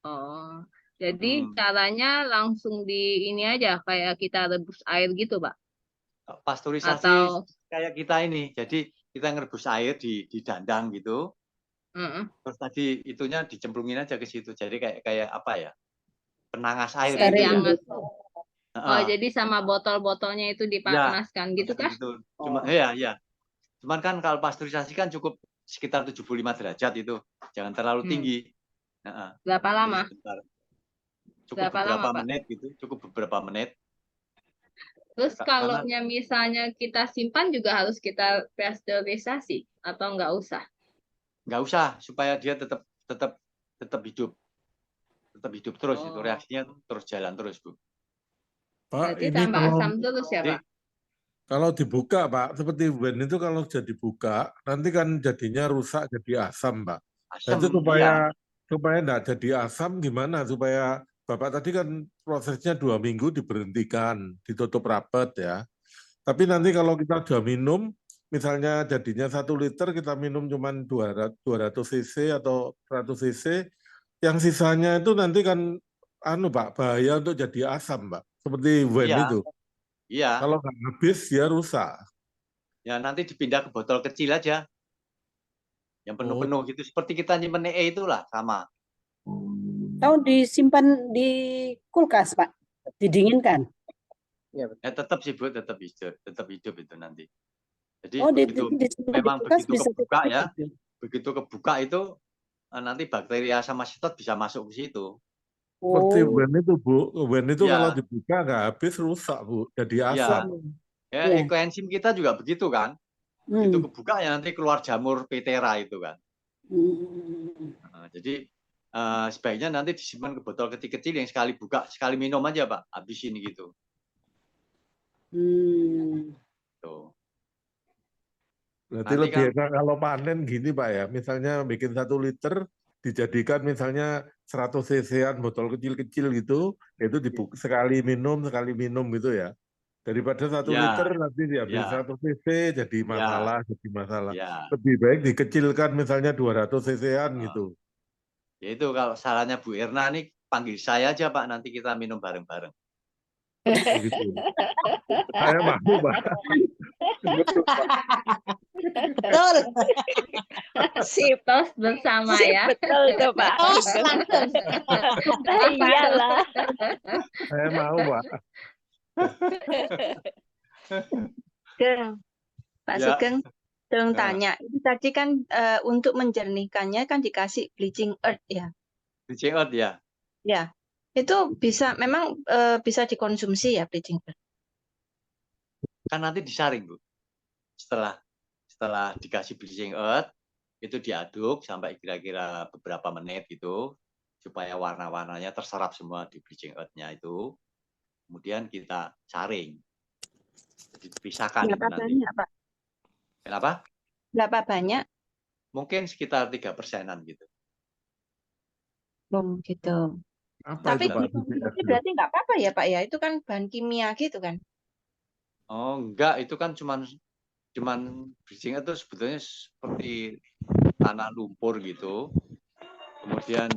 Oh, jadi caranya langsung di ini aja, kayak kita rebus air gitu, Pak? Pasteurisasi kayak kita ini. Jadi kita ngerebus air di dandang gitu. Terus tadi itunya dicemplungin aja ke situ. Jadi kayak apa ya? Penangas air gitu. Oh, jadi sama botol-botolnya itu dipanaskan gitu kah? Gitu. Cuma ya. Cuman kan kalau pasteurisasi kan cukup sekitar 75 derajat itu. Jangan terlalu tinggi. Berapa lama? Cukup beberapa menit gitu. Cukup beberapa menit. Terus kalau misalnya kita simpan juga harus kita pasteurisasi atau nggak usah? Nggak usah, supaya dia tetap hidup. Tetap hidup terus itu, reaksinya terus jalan terus, Bu. Pak, Berarti ini tambah asam terus ya, Pak? Kalau dibuka, Pak, seperti wine itu kalau jadi buka, nanti kan jadinya rusak jadi asam, Pak. Asam, itu supaya enggak jadi asam gimana? Supaya Bapak tadi kan prosesnya 2 minggu diberhentikan, ditutup rapat ya. Tapi nanti kalau kita sudah minum, misalnya jadinya 1 liter, kita minum cuma 200 cc atau 100 cc, yang sisanya itu nanti kan Pak, bahaya untuk jadi asam, Pak. Seperti wine itu. Iya. Kalau nggak habis, dia rusak. Ya nanti dipindah ke botol kecil aja. Yang penuh-penuh gitu. Seperti kita nyimpen EE itulah, sama. Tahu disimpan di kulkas, Pak? Didinginkan? Iya, betul. Tetap sih Bu, tetap hidup itu nanti. Jadi Oh, memang di kulkas begitu bisa kebuka tetap ya, hidup. begitu kebuka itu nanti bakteri asam asetat bisa masuk ke situ. Seperti Oh, wen itu Bu, wen itu kalau Ya, dibuka nggak habis rusak Bu, jadi ya, asam. ya ya. ekoenzim kita juga begitu kan. Begitu kebuka ya nanti keluar jamur Petera itu kan. Nah, jadi sebaiknya nanti disimpan ke botol kecil-kecil yang sekali buka, sekali minum aja Pak, habisin gitu. Tuh. Berarti Nanti lebih kan enak kalau panen gini Pak ya, misalnya bikin 1 liter, dijadikan misalnya 100 cc-an botol kecil-kecil gitu, itu sekali minum gitu ya. Daripada 1 liter ya, nanti diambil ya, 100 cc jadi ya, masalah. ya. Lebih baik dikecilkan misalnya 200 cc-an gitu. Ya itu kalau sarannya Bu Erna nih panggil saya aja Pak, nanti kita minum bareng-bareng. Begitu. Saya mau Pak. Betul. Sip, tos bersama Sip, ya. betul tuh Pak Tos Sugeng. langsung. Iyalah. Saya mau Pak. Sugeng, Pak Ya. Sugeng, tolong Ya. tanya. Itu tadi kan untuk menjernihkannya kan dikasih bleaching earth ya. Bleaching earth ya. Ya, itu bisa memang bisa dikonsumsi ya bleaching earth. Kan nanti disaring Bu. Setelah dikasih bleaching earth itu diaduk sampai kira-kira beberapa menit gitu supaya warna-warnanya terserap semua di bleaching earth-nya itu. Kemudian kita saring. Jadi dipisahkan itu Berapa nanti. banyak, Pak? Kenapa? Berapa banyak? Mungkin sekitar 3%-an gitu. Gitu. Apa Tapi itu Pak? dikonsumsi berarti nggak apa-apa ya Pak ya? Itu kan bahan kimia gitu kan? Oh, enggak, itu kan cuman bleaching itu sebetulnya seperti tanah lumpur gitu. Kemudian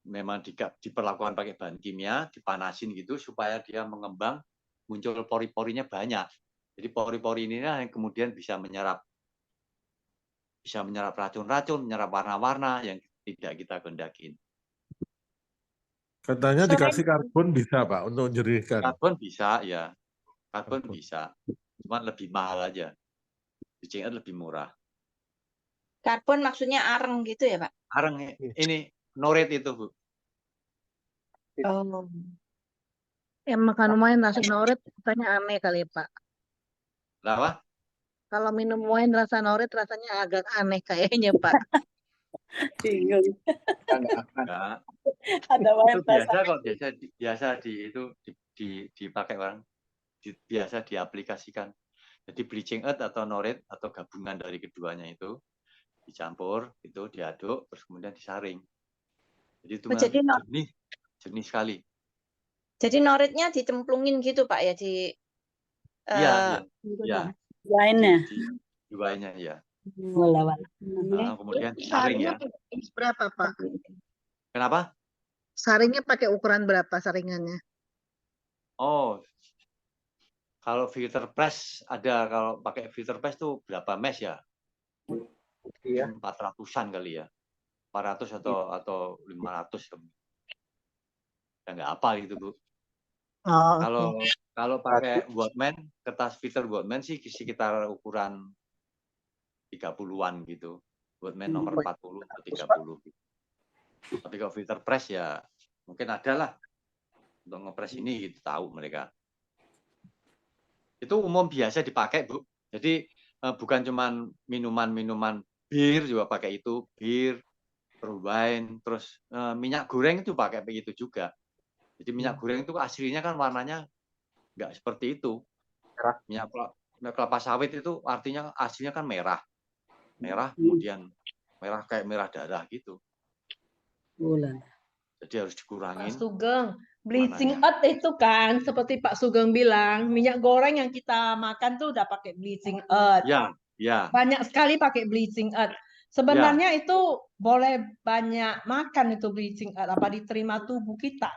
memang diperlakukan pakai bahan kimia, dipanasin gitu supaya dia mengembang, muncul pori-porinya banyak. Jadi pori-pori ini yang kemudian bisa menyerap racun-racun, menyerap warna-warna yang tidak kita kehendakin. Katanya dikasih karbon bisa Pak untuk menjernihkan. Karbon bisa ya, karbon bisa, cuma lebih mahal aja. Bleaching earth lebih murah. Karbon maksudnya areng gitu ya Pak? Areng ini norit itu Bu. Oh. Yang makan wine rasa norit rasanya aneh kali Pak. Kenapa? Kalau minum wine rasa norit rasanya agak aneh kayaknya Pak. Bingung. Enggak. Ada Itu biasa kok, biasa dipakai orang, biasa diaplikasikan. Jadi bleaching earth atau norit atau gabungan dari keduanya itu dicampur, itu diaduk, terus kemudian disaring. Jadi itu jernih sekali. Jadi noritnya dicemplungin gitu Pak ya di Iya. Wine-nya. Di wine-nya ya. Saringnya Kemudian disaring ya. berapa Pak? Kenapa? Saringnya pakai ukuran berapa saringannya? Oh, kalau filter press ada, kalau pakai filter press tuh berapa mesh ya? Iya. 400-an kali ya. 400 atau 500. Ya nggak apa gitu Bu. Oh, kalau pakai Workman, kertas filter Workman sih sekitar ukuran 30-an gitu. Workman nomor 40 atau 30 gitu. Tapi kalau filter press ya mungkin ada lah untuk ngepres ini gitu, tahu mereka. Itu umum biasa dipakai Bu. Jadi bukan cuman minuman bir juga pakai itu, bir, wine, terus minyak goreng itu pakai begitu juga. Jadi minyak goreng itu aslinya kan warnanya nggak seperti itu. Minyak kelapa sawit itu artinya aslinya kan merah, kemudian merah kayak merah darah gitu. Jadi harus dikurangin. Pak Sugeng, bleaching earth itu kan seperti Pak Sugeng bilang, minyak goreng yang kita makan tuh udah pakai bleaching earth. Ya. Banyak sekali pakai bleaching earth. Sebenarnya itu boleh banyak makan itu bleaching earth, apa diterima tubuh kita.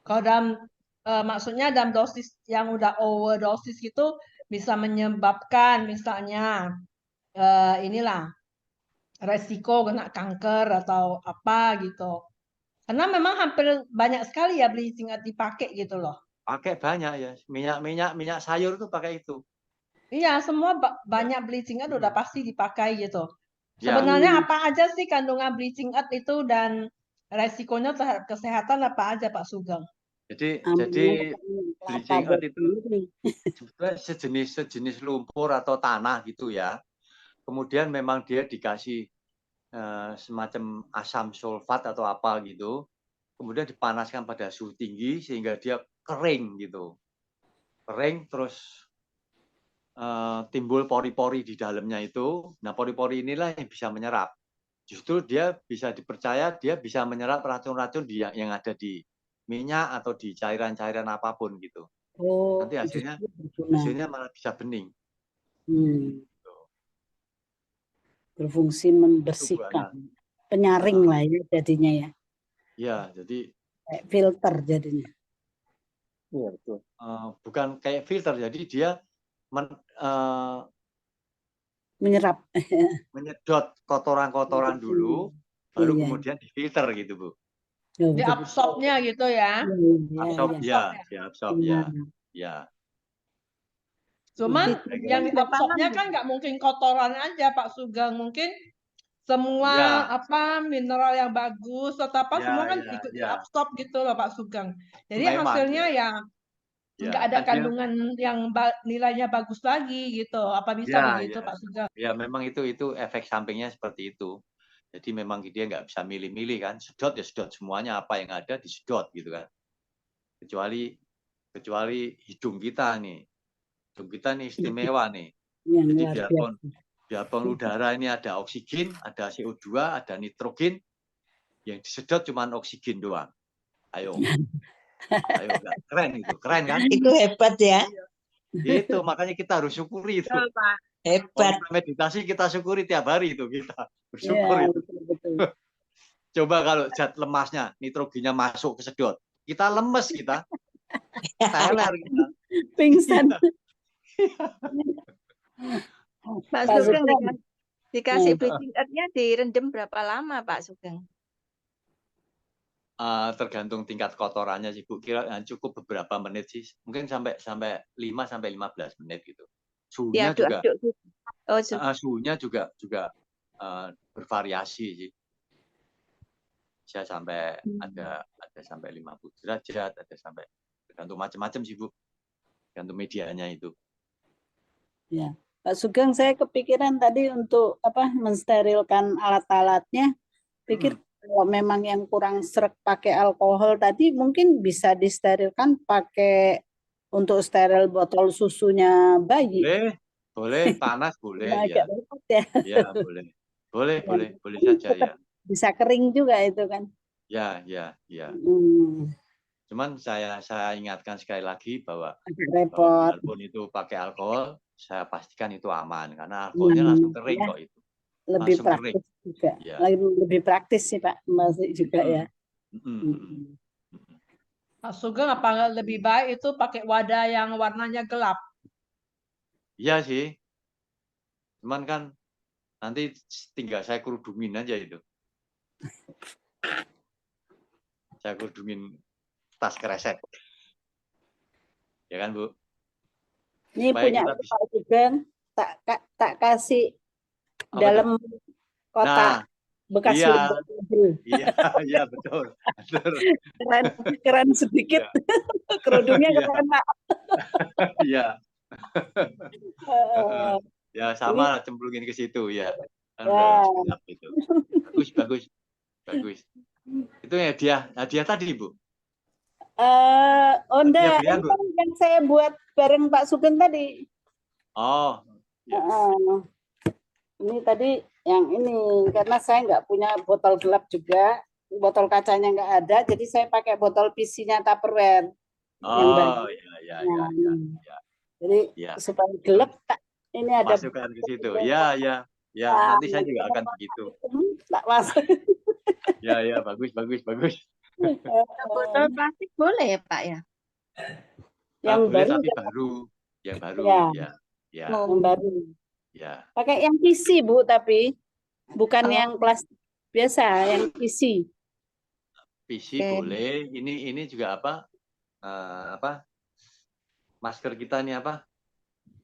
Kalau maksudnya dalam dosis yang udah overdosis itu bisa menyebabkan misalnya inilah resiko kena kanker atau apa gitu. Karena memang hampir banyak sekali ya bleaching earth dipakai gitu loh. Pakai banyak ya. Minyak sayur tuh pakai itu. Iya, semua banyak bleaching earth udah pasti dipakai gitu. Ya. Sebenarnya apa aja sih kandungan bleaching earth itu dan resikonya terhadap kesehatan apa aja Pak Sugeng? Jadi Kelapa bleaching earth itu berduri. sebetulnya sejenis lumpur atau tanah gitu ya. Kemudian memang dia dikasih semacam asam sulfat atau apa gitu. Kemudian dipanaskan pada suhu tinggi sehingga dia kering gitu. Kering terus timbul pori-pori di dalamnya itu. Nah, pori-pori inilah yang bisa menyerap. Justru dia bisa dipercaya dia bisa menyerap racun-racun yang ada di minyak atau di cairan-cairan apapun gitu. Oh, Nanti justru berguna. hasilnya malah bisa bening. Berfungsi membersihkan, penyaring lah ya jadinya ya. Ya, jadi kayak filter jadinya. Iya betul. Bukan kayak filter, jadi dia menyerap, menyedot kotoran-kotoran dulu, baru kemudian difilter gitu Bu. Diabsorbnya gitu ya. Absorb ya, diabsorb ya, ya. Cuman yang diabsorbnya kan nggak mungkin kotoran aja Pak Sugeng, mungkin semua apa mineral yang bagus atau apa semua kan ikut diabsorb gitu loh Pak Sugeng. Jadi hasilnya ya nggak ada kandungan yang nilainya bagus lagi gitu. Apa bisa begitu Pak Sugeng? Ya memang itu efek sampingnya seperti itu. Jadi memang dia nggak bisa milih-milih kan, sedot ya sedot semuanya apa yang ada disedot gitu kan. Kecuali hidung kita nih. Hidung kita nih istimewa nih. Jadi biarpun udara ini ada oksigen, ada CO2, ada nitrogen, yang disedot cuma oksigen doang. Ayo, keren itu, keren kan? Itu hebat ya. Itu makanya kita harus syukuri itu. Hebat. Meditasi kita syukuri tiap hari itu kita bersyukur itu. Coba kalau zat lemasnya, nitrogennya masuk ke sedot, kita lemes kita, teler kita, pingsan. Pak Sugeng dikasih bleaching earth-nya direndam berapa lama Pak Sugeng? Tergantung tingkat kotorannya sih Bu. Kira cukup beberapa menit sih. Mungkin sampai 5-15 menit gitu. Suhunya juga suhunya juga bervariasi sih. Bisa sampai ada sampai 50 derajat, ada sampai tergantung macam-macam sih Bu. Tergantung medianya itu. Ya. Pak Sugeng, saya kepikiran tadi untuk mensterilkan alat-alatnya. Pikir kalau memang yang kurang sreg pakai alkohol tadi mungkin bisa disterilkan pakai untuk steril botol susunya bayi. Boleh panas boleh ya. Ya boleh saja ya. Bisa kering juga itu kan. Ya. Cuman saya ingatkan sekali lagi bahwa walaupun itu pakai alkohol, saya pastikan itu aman karena alkoholnya langsung kering kok itu. Lebih praktis juga. Lebih praktis sih Pak, masih juga ya. Pak Sugeng apa lebih baik itu pakai wadah yang warnanya gelap? Iya sih. Cuman kan nanti tinggal saya kerudungin aja itu. Saya kerudungin tas kresek. Ya kan Bu? Ini punya Pak Sugeng, tak kasih dalam kotak bekas mobil. Iya betul. Keren sedikit. Kerudungnya keren Pak. Iya. Ya sama cemplungin ke situ ya. Itu. Bagus. Itu hadiah tadi Bu. Enggak, yang saya buat bareng Pak Sugeng tadi. Oh. Ya. Ini tadi yang ini karena saya nggak punya botol gelap juga, botol kacanya nggak ada, jadi saya pakai botol PC-nya Tupperware. Oh ya. Jadi supaya gelap, ini ada. Masukkan ke situ. Ya. Nanti saya juga akan begitu. Tak masuk. Ya, bagus. Botol plastik boleh ya Pak ya? Yang boleh baru tapi baru. Yang baru ya. Yang baru. Ya. Pakai yang PC Bu, tapi bukan yang plastik biasa, yang PC. PC boleh. Ini juga masker kita nih apa?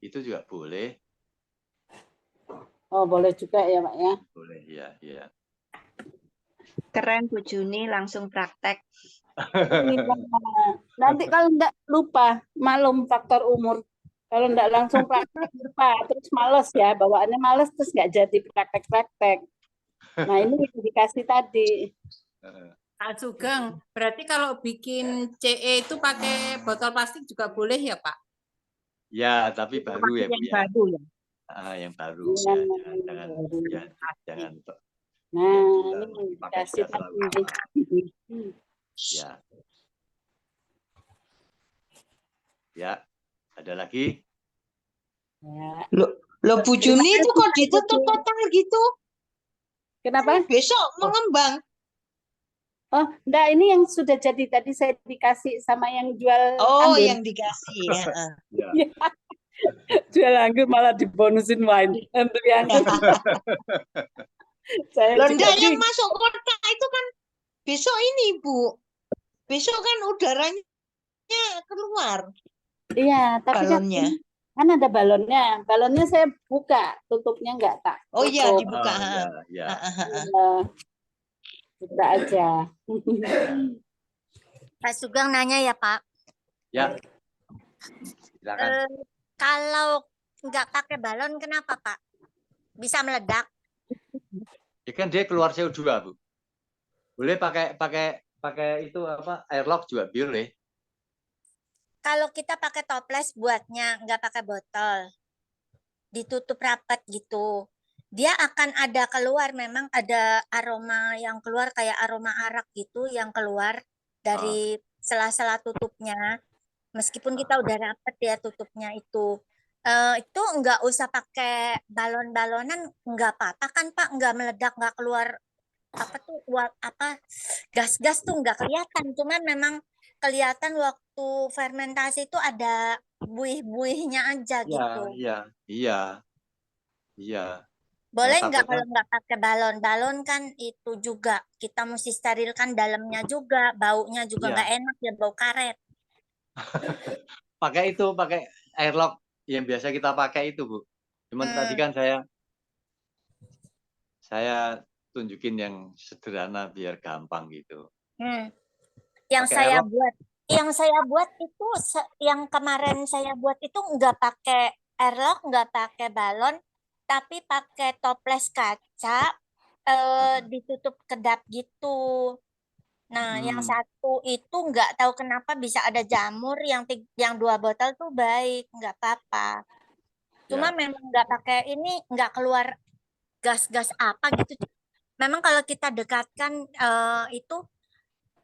Itu juga boleh. Oh, boleh juga ya, Pak ya. Boleh, ya, ya. Keren Bu Juni langsung praktek. Iya. Nanti kalau enggak lupa, maklum faktor umur. Kalau enggak langsung praktek lupa, terus males ya, bawaannya males terus enggak jadi praktek-praktek. Nah, ini dikasih tadi. Pak Sugeng, berarti kalau bikin CE itu pakai botol plastik juga boleh ya, Pak? Ya, tapi baru ya, Bu Yang ya. baru ya. Yang baru Iya, ya, jangan jangan Nah, yang ini pakai dikasih sudah terlalu tadi. lama. Ya. Ya, ada lagi? Ya. Loh Bu Juni itu kok ditutup total gitu? Kenapa? Besok mengembang. Oh, enggak, ini yang sudah jadi tadi saya dikasih sama yang jual Oh, anggur. yang dikasih ya. Ya. Jual anggur malah dibonusin wine untuk yang anggur. Saya Loh juga enggak, yang bingung. masuk kota itu kan besok ini Bu. Besok kan udaranya keluar. Iya, tapi kan Balonnya. kan ada balonnya. Balonnya saya buka, tutupnya enggak tak Oh iya, tutup. dibuka. Ya. Iya, buka aja. Pak Sugeng nanya ya Pak. Ya. Silakan. Kalau nggak pakai balon kenapa Pak? Bisa meledak? Ya kan dia keluar CO2, Bu. Boleh pakai itu apa? Airlock juga boleh. Kalau kita pakai toples buatnya, nggak pakai botol, ditutup rapat gitu, dia akan ada keluar, memang ada aroma yang keluar kayak aroma arak gitu yang keluar dari sela-sela tutupnya. Meskipun kita udah rapat ya tutupnya itu nggak usah pakai balon-balonan, nggak apa-apa kan Pak, nggak meledak, nggak keluar gas-gas tuh nggak kelihatan, cuman memang kelihatan waktu fermentasi itu ada buih-buihnya aja gitu. Iya. Boleh Ya, nggak takutnya kalau nggak pakai balon? Balon kan itu juga kita mesti sterilkan dalamnya juga, baunya juga Iya. nggak enak ya, bau karet. pakai airlock yang biasa kita pakai itu, Bu. Cuman tadi kan saya tunjukin yang sederhana biar gampang gitu. Yang Pakai saya airlock? buat, itu yang kemarin saya buat itu nggak pakai airlock, nggak pakai balon, tapi pakai toples kaca ditutup kedap gitu. Nah, yang satu itu nggak tahu kenapa bisa ada jamur, yang 2 botol tuh baik, nggak apa-apa. Cuma memang nggak pakai ini, nggak keluar gas-gas apa gitu. Memang kalau kita dekatkan itu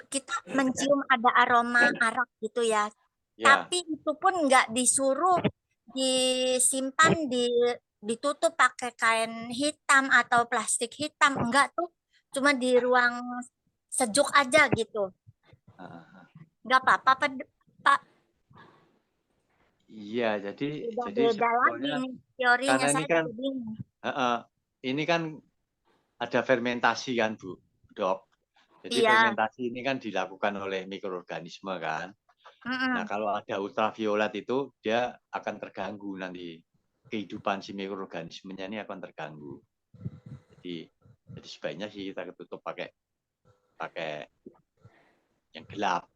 kita mencium ada aroma arak gitu ya. Tapi itu pun nggak disuruh disimpan ditutup pakai kain hitam atau plastik hitam, enggak tuh, cuma di ruang sejuk aja gitu. Nggak apa-apa Pak. Iya, jadi Beda lagi sebetulnya nih teorinya, karena saya juga bingung. ini kan ada fermentasi kan, Bu, Dok. Jadi Iya. fermentasi ini kan dilakukan oleh mikroorganisme kan. Nah, kalau ada ultraviolet itu dia akan terganggu nanti, kehidupan si mikroorganismenya ini akan terganggu. Jadi sebaiknya sih kita tutup pakai yang gelap.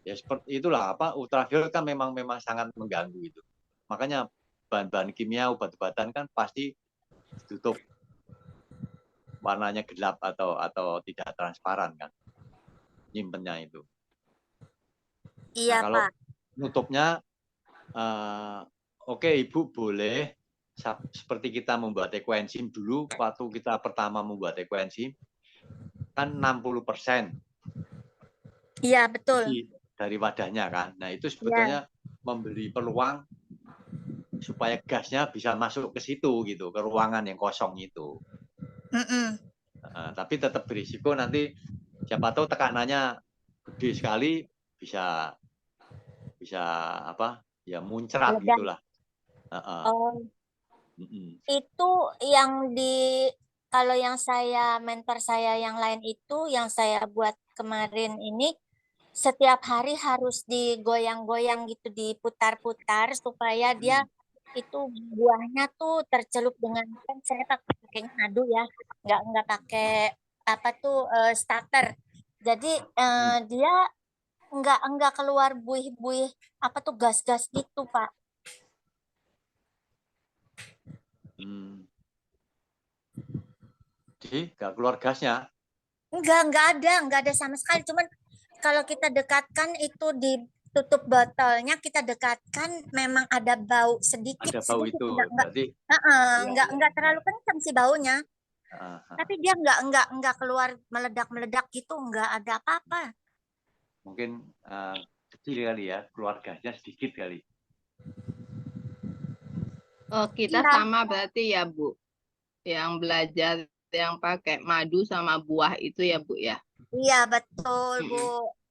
Ya seperti itulah, ultraviolet kan memang sangat mengganggu itu. Makanya bahan-bahan kimia, obat-obatan kan pasti ditutup warnanya gelap atau tidak transparan kan, nyimpennya itu. Iya, nah, kalau Pak. nutupnya oke, Ibu boleh seperti kita membuat ekoenzim dulu, waktu kita pertama membuat ekoenzim kan 60%. Iya, betul. Dari wadahnya kan. Nah, itu sebetulnya memberi peluang supaya gasnya bisa masuk ke situ gitu, ke ruangan yang kosong itu. Tapi tetap berisiko nanti siapa tahu tekanannya gede sekali bisa muncrat gitulah. Itu yang kalau yang mentor saya yang lain itu yang saya buat kemarin ini setiap hari harus digoyang-goyang gitu, diputar-putar supaya dia itu buahnya tuh tercelup dengan, kan saya pakai madu ya, nggak pakai apa tuh starter. Jadi dia nggak keluar buih-buih apa tuh gas-gas gitu Pak. Jadi nggak keluar gasnya. Nggak ada sama sekali. Cuman kalau kita dekatkan itu di tutup botolnya, kita dekatkan memang ada bau sedikit. Ada bau sedikit, itu, berarti ya, nggak terlalu kencang sih baunya. Aha. Tapi dia nggak keluar meledak-meledak gitu, nggak ada apa-apa. Mungkin kecil kali ya, keluar gasnya sedikit kali. Oh, kita Iya. sama berarti ya, Bu. Yang belajar yang pakai madu sama buah itu ya, Bu ya. Iya betul Bu.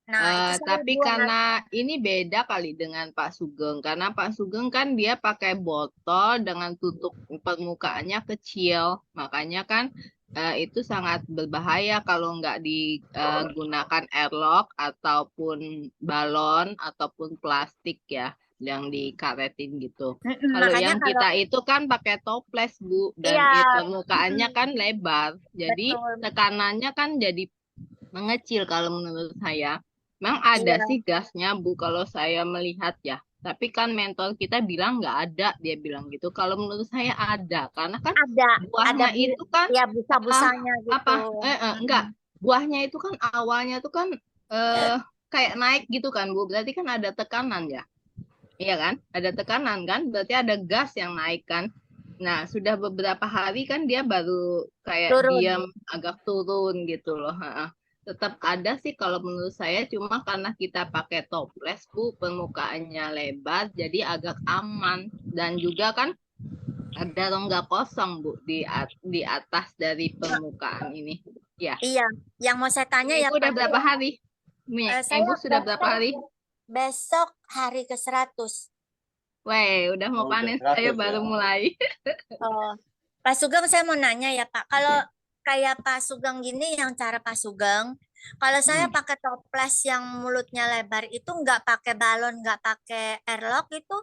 Nah itu saya Tapi buat. karena ini beda kali dengan Pak Sugeng, karena Pak Sugeng kan dia pakai botol dengan tutup permukaannya kecil, makanya kan itu sangat berbahaya kalau nggak digunakan airlock ataupun balon ataupun plastik ya yang dikaretin gitu. Kalau Makanya yang kalau kita itu kan pakai toples Bu, dan iya, permukaannya kan lebar, jadi betul. tekanannya kan jadi mengecil kalau menurut saya. Memang ada Iya. sih gasnya Bu kalau saya melihat ya. Tapi kan mentor kita bilang nggak ada, dia bilang gitu. Kalau menurut saya ada, karena kan ada buahnya itu kan ya busa-busanya gitu. enggak, buahnya itu kan awalnya tuh kan kayak naik gitu kan Bu. Berarti kan ada tekanan ya. Iya kan? Ada tekanan kan? Berarti ada gas yang naik kan? Nah, sudah beberapa hari kan dia baru kayak Turun. diam, agak turun gitu loh. Tetap ada sih kalau menurut saya, cuma karena kita pakai toples Bu, permukaannya lebar, jadi agak aman. Dan juga kan ada rongga kosong Bu di atas dari permukaan ini. Ya. Iya, yang mau saya tanya ya Ibu udah Pak, berapa hari? saya Ibu sudah berapa hari? besok hari ke-100. Weh, udah mau panen, saya baru mulai. Oh, Pak Sugeng saya mau nanya ya Pak, kalau kayak Pak Sugeng gini, yang cara Pak Sugeng, kalau saya pakai toples yang mulutnya lebar itu nggak pakai balon, nggak pakai airlock, itu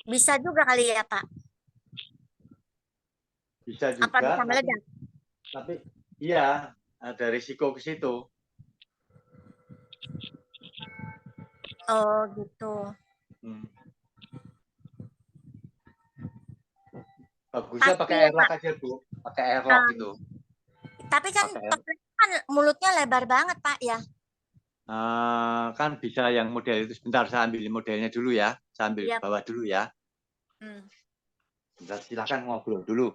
bisa juga kali ya Pak? Bisa juga. Apa bisa meledak? Tapi iya, ada risiko ke situ. Oh gitu. Bagusnya pakai airlock aja Bu, pakai airlock itu. Tapi kan toples kan mulutnya lebar banget Pak ya. Kan bisa yang model itu. Sebentar, saya ambil modelnya dulu ya. Saya ambil bawah dulu ya. Bentar, silakan ngobrol dulu.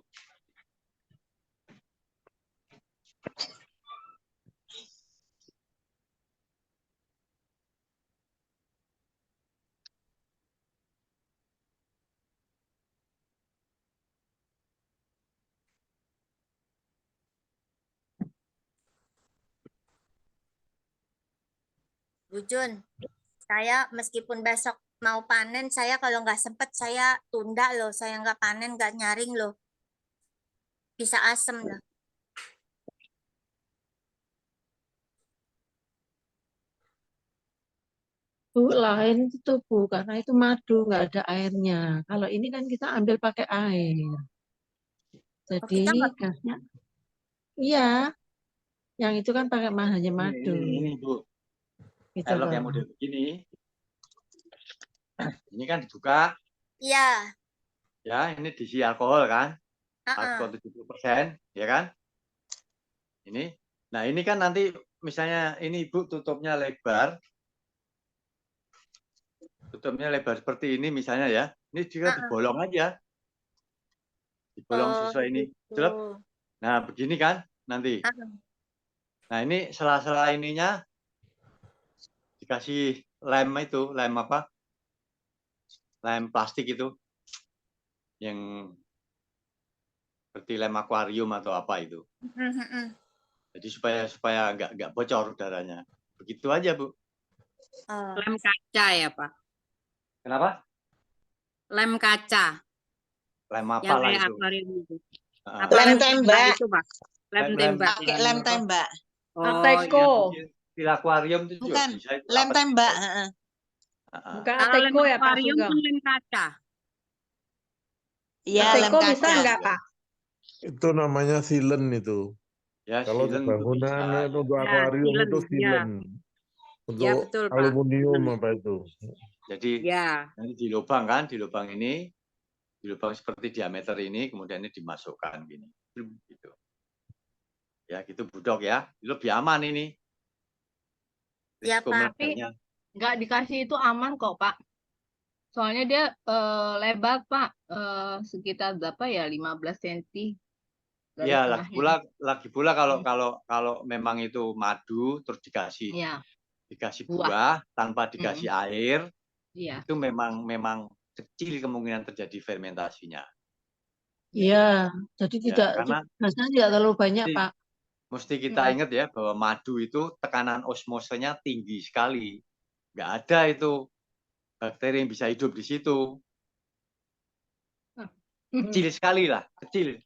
Bu Jun, saya meskipun besok mau panen, saya kalau nggak sempet saya tunda loh, saya nggak panen, nggak nyaring loh. Bisa asem loh. Bu, lain itu Bu, karena itu madu, nggak ada airnya. Kalau ini kan kita ambil pakai air. Jadi gasnya, iya, yang itu kan pakai hanya madu. Ini Bu, Gitu airlock loh. yang model begini. Ini kan dibuka. Iya. Ya, ini diisi alkohol kan? Alkohol 70%, ya kan? Ini. Nah, ini kan nanti misalnya ini Ibu tutupnya lebar. Tutupnya lebar seperti ini misalnya ya. Ini juga dibolong aja. Dibolong sesuai ini. Jelek. Nah, begini kan nanti. Nah, ini sela-sela ininya dikasih lem itu, lem apa? Lem plastik itu. Yang seperti lem akuarium atau apa itu. Jadi supaya nggak bocor udaranya. Begitu aja Bu. Lem kaca ya Pak? Kenapa? Lem kaca. Lem apa Yang lah kayak itu? akuarium itu. Lem Apa lem tembak. Itu Pak? Lem tembak. Pakai lem tembak. Oh, Arteko. ya. Fil akuarium itu juga Bukan, bisa itu lem apa sih? tembak. Heeh. Bukan Kalau lem Ateko ya Pak akuarium Sugeng. kan lem kaca. Iya, lem Ateko bisa kaca. nggak Pak? Itu namanya silen itu. Ya, Kalau untuk silen itu bangunan, bisa. untuk Ya, akuarium silen, itu ya. silen. Ya Untuk betul Pak. aluminium Silen. apa itu. Jadi Ya, nanti di lubang kan, di lubang ini, di lubang seperti diameter ini, kemudian ini dimasukkan gini. Gitu. Ya, gitu Budok ya. Lebih aman ini. Ya, Risiko Pak. Tapi meledaknya. nggak dikasih itu aman kok Pak. Soalnya dia lebar Pak, sekitar berapa ya, 15 cm garis Ya, tengahnya. lagi pula kalau memang itu madu terus dikasih Iya, buah buah. tanpa dikasih air, Iya. itu memang kecil kemungkinan terjadi fermentasinya. Iya, jadi Ya, tidak karena gasnya tidak terlalu banyak, mesti, Pak. mesti kita ingat ya bahwa madu itu tekanan osmosenya tinggi sekali. Nggak ada itu bakteri yang bisa hidup di situ. Kecil sekali lah, kecil.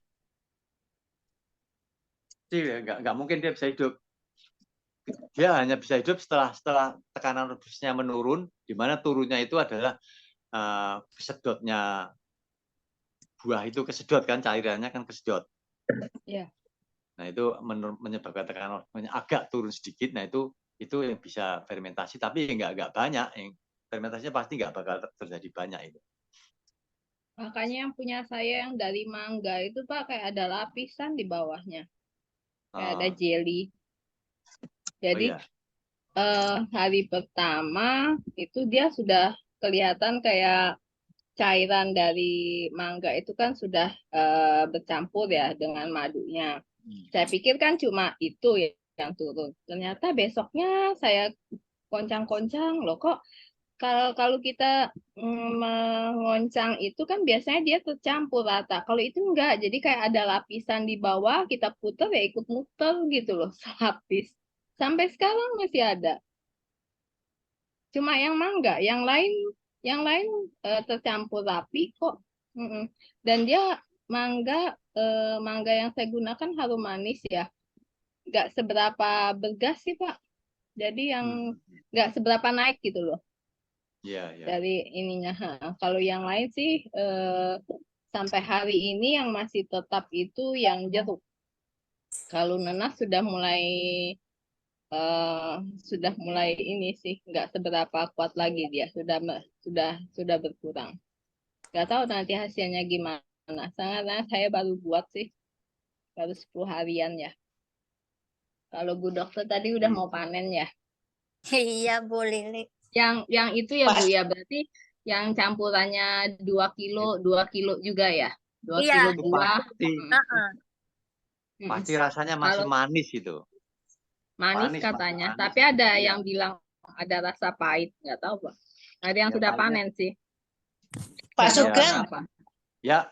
Kecil ya, nggak mungkin dia bisa hidup. Dia hanya bisa hidup setelah tekanan osmosnya menurun, di mana turunnya itu adalah kesedotnya buah itu kesedot kan, cairannya kan kesedot. Iya. Nah itu menyebabkan tekanan osmosnya agak turun sedikit. Nah itu yang bisa fermentasi, tapi nggak banyak. Yang fermentasinya pasti nggak bakal terjadi banyak itu. Makanya yang punya saya yang dari mangga itu Pak kayak ada lapisan di bawahnya. Kayak ada jelly. Jadi hari pertama itu dia sudah kelihatan kayak cairan dari mangga itu kan sudah bercampur ya dengan madunya. Saya pikir kan cuma itu ya yang turun. Ternyata besoknya saya koncang-koncang loh, kok kalau kita mengoncang itu kan biasanya dia tercampur rata. Kalau itu enggak, jadi kayak ada lapisan di bawah, kita putar ya ikut muter gitu loh, selapis. Sampai sekarang masih ada. Cuma yang mangga, yang lain tercampur rapi kok. Dan dia mangga yang saya gunakan harum manis ya. Nggak seberapa bergas sih Pak. Jadi yang nggak seberapa naik gitu loh. Iya. Dari ininya. Kalau yang lain sih sampai hari ini yang masih tetap itu yang jeruk. Kalau nanas sudah mulai ini sih nggak seberapa kuat lagi dia, sudah berkurang. Nggak tahu nanti hasilnya gimana. Sangat saya baru buat sih, baru 10 harian ya. Kalau Bu Dokter tadi udah mau panen ya? Iya, Bu Lili. Yang itu ya Bu ya, berarti yang campurannya 2 kilo juga ya? 2 Iya. kilo buah. Pasti rasanya masih manis itu. Manis katanya, tapi ada yang bilang ada rasa pahit, nggak tahu Pak. Ada yang sudah panen sih. Pak Sugeng. Ya.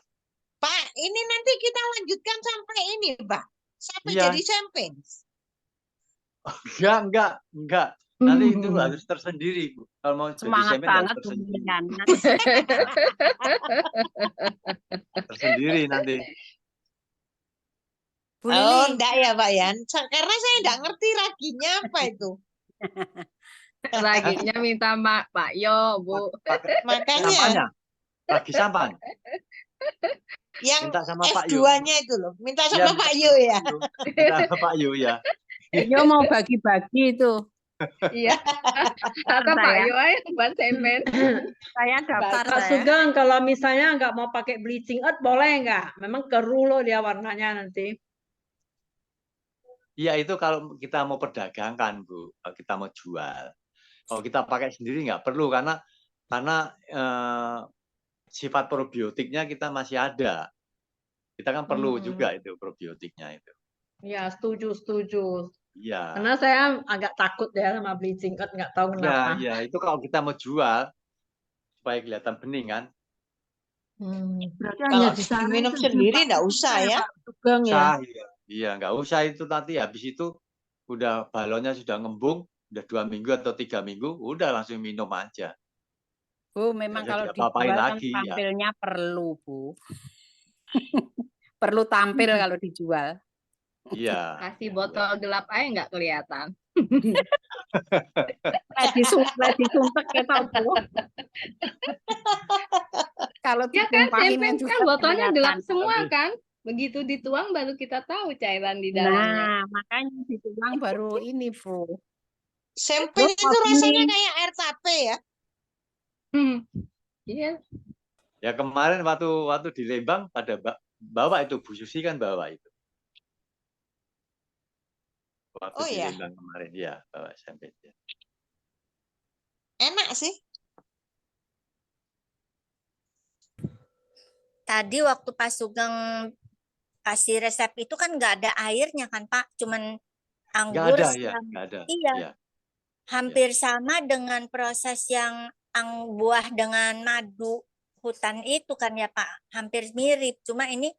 Pak, ini nanti kita lanjutkan sampai ini, Pak. Sampai Iya. jadi champagne. Enggak. Nanti itu harus tersendiri, Bu. Kalau mau jadi Semangat semen banget harus tersendiri. pemilihan. Tersendiri nanti. Oh, enggak ya, Pak Yan. Karena saya enggak ngerti raginya apa itu. Raginya minta Pak Yo, Bu. Makanya. Sampahnya. Ragi sampan. Yang Minta sama Pak Yo. F2-nya itu loh. Minta sama Pak Yo ya. Minta sama Pak Yo ya. Yo mau bagi-bagi itu. Iya. Kata Pak Yo aja buat semen. Saya daftar Pak Sugeng, kalau misalnya nggak mau pakai bleaching earth boleh nggak? Memang keruh loh dia warnanya nanti. Iya itu kalau kita mau perdagangkan, Bu. Kalau kita mau jual. Kalau kita pakai sendiri nggak perlu karena sifat probiotiknya kita masih ada. Kita kan perlu juga itu probiotiknya itu. Ya, setuju. Iya. Karena saya agak takut ya sama bleaching earth, nggak tahu kenapa. Iya, itu kalau kita mau jual supaya kelihatan bening kan. Berarti Kalau hanya bisa minum sendiri enggak usah ya. Sugeng ya. Iya, nggak usah itu nanti habis itu udah balonnya sudah ngembung, udah 2 minggu atau 3 minggu, udah langsung minum aja. Bu, memang Nggak kalau usah diapa-apain dijual kan lagi, ya. tampilnya perlu, Bu. Perlu tampil kalau dijual. Iya. Kasih botol gelap aja nggak kelihatan. disuntek kita Bu. Kalau Ya kan, ditumpahinnya champagne kan juga botolnya gelap kelihatan. semua kan? Begitu dituang baru kita tahu cairan di dalamnya. Nah, makanya dituang baru ini, Bu. Champagne itu rasanya kayak air tape ya. Iya. Ya kemarin waktu di Lembang pada bawa itu, Bu Susi kan bawa itu. Waktu Oh di ya, Lembang kemarin, ya bawa champagne. Ya. enak sih. Tadi waktu Pak Sugeng kasih resep itu kan nggak ada airnya kan Pak, cuman anggur Nggak ada, ya, sama nggak ada. iya, Ya. hampir sama dengan proses yang buah dengan madu hutan itu kan ya Pak, hampir mirip, cuma ini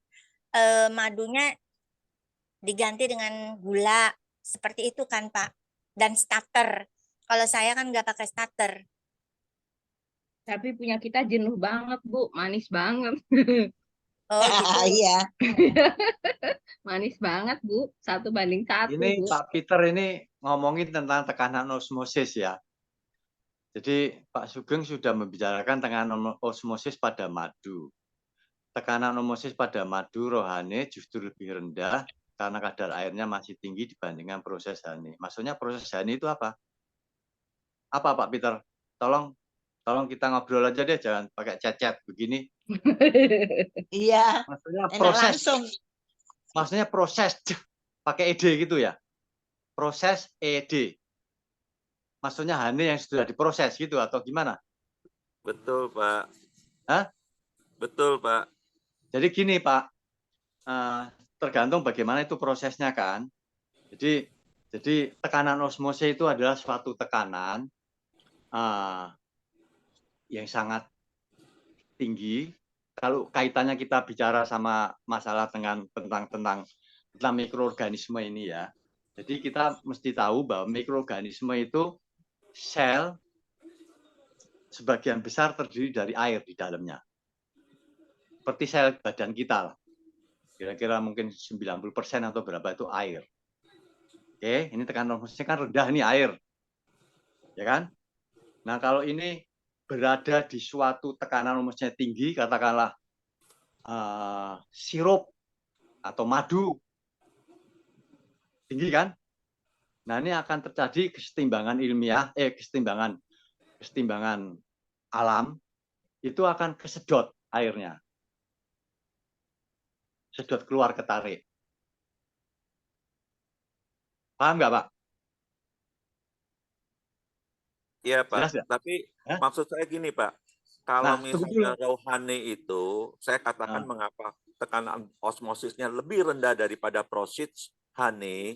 madunya diganti dengan gula seperti itu kan Pak, dan starter. Kalau saya kan nggak pakai starter. Tapi punya kita jenuh banget, Bu. Manis banget. Oh gitu. Iya. Manis banget, Bu. 1:1, Ini Bu. Pak Peter ini ngomongin tentang tekanan osmosis ya. Jadi Pak Sugeng sudah membicarakan tekanan osmosis pada madu. Tekanan osmosis pada madu rohani justru lebih rendah karena kadar airnya masih tinggi dibandingkan proses hani. Maksudnya proses hani itu apa? Apa Pak Peter? Tolong kita ngobrol aja deh, jangan pakai chat-chat begini. Iya. Maksudnya Enak proses. langsung. Maksudnya proses pakai ed gitu ya. Proses ed. Maksudnya hani yang sudah diproses gitu atau gimana? Betul, Pak. Hah? Betul, Pak. Jadi gini, Pak. Tergantung bagaimana itu prosesnya kan. Jadi tekanan osmosis itu adalah suatu tekanan yang sangat tinggi. Kalau kaitannya kita bicara sama masalah tentang mikroorganisme ini ya. Jadi kita mesti tahu bahwa mikroorganisme itu sel sebagian besar terdiri dari air di dalamnya. Seperti sel badan kita lah. Kira-kira mungkin 90% atau berapa itu air. Oke, ini tekanan osmosisnya kan rendah nih air. Ya kan? Nah, kalau ini berada di suatu tekanan osmosisnya tinggi, katakanlah sirup atau madu. Tinggi kan? Nah, ini akan terjadi kesetimbangan ilmiah, kesetimbangan alam, itu akan kesedot airnya. Sedot keluar, ketarik. Paham nggak, Pak? Iya, Pak. Jelas nggak? Tapi maksud saya gini, Pak. Kalau Nah, misalnya rohani itu, saya katakan mengapa tekanan osmosisnya lebih rendah daripada proses hani.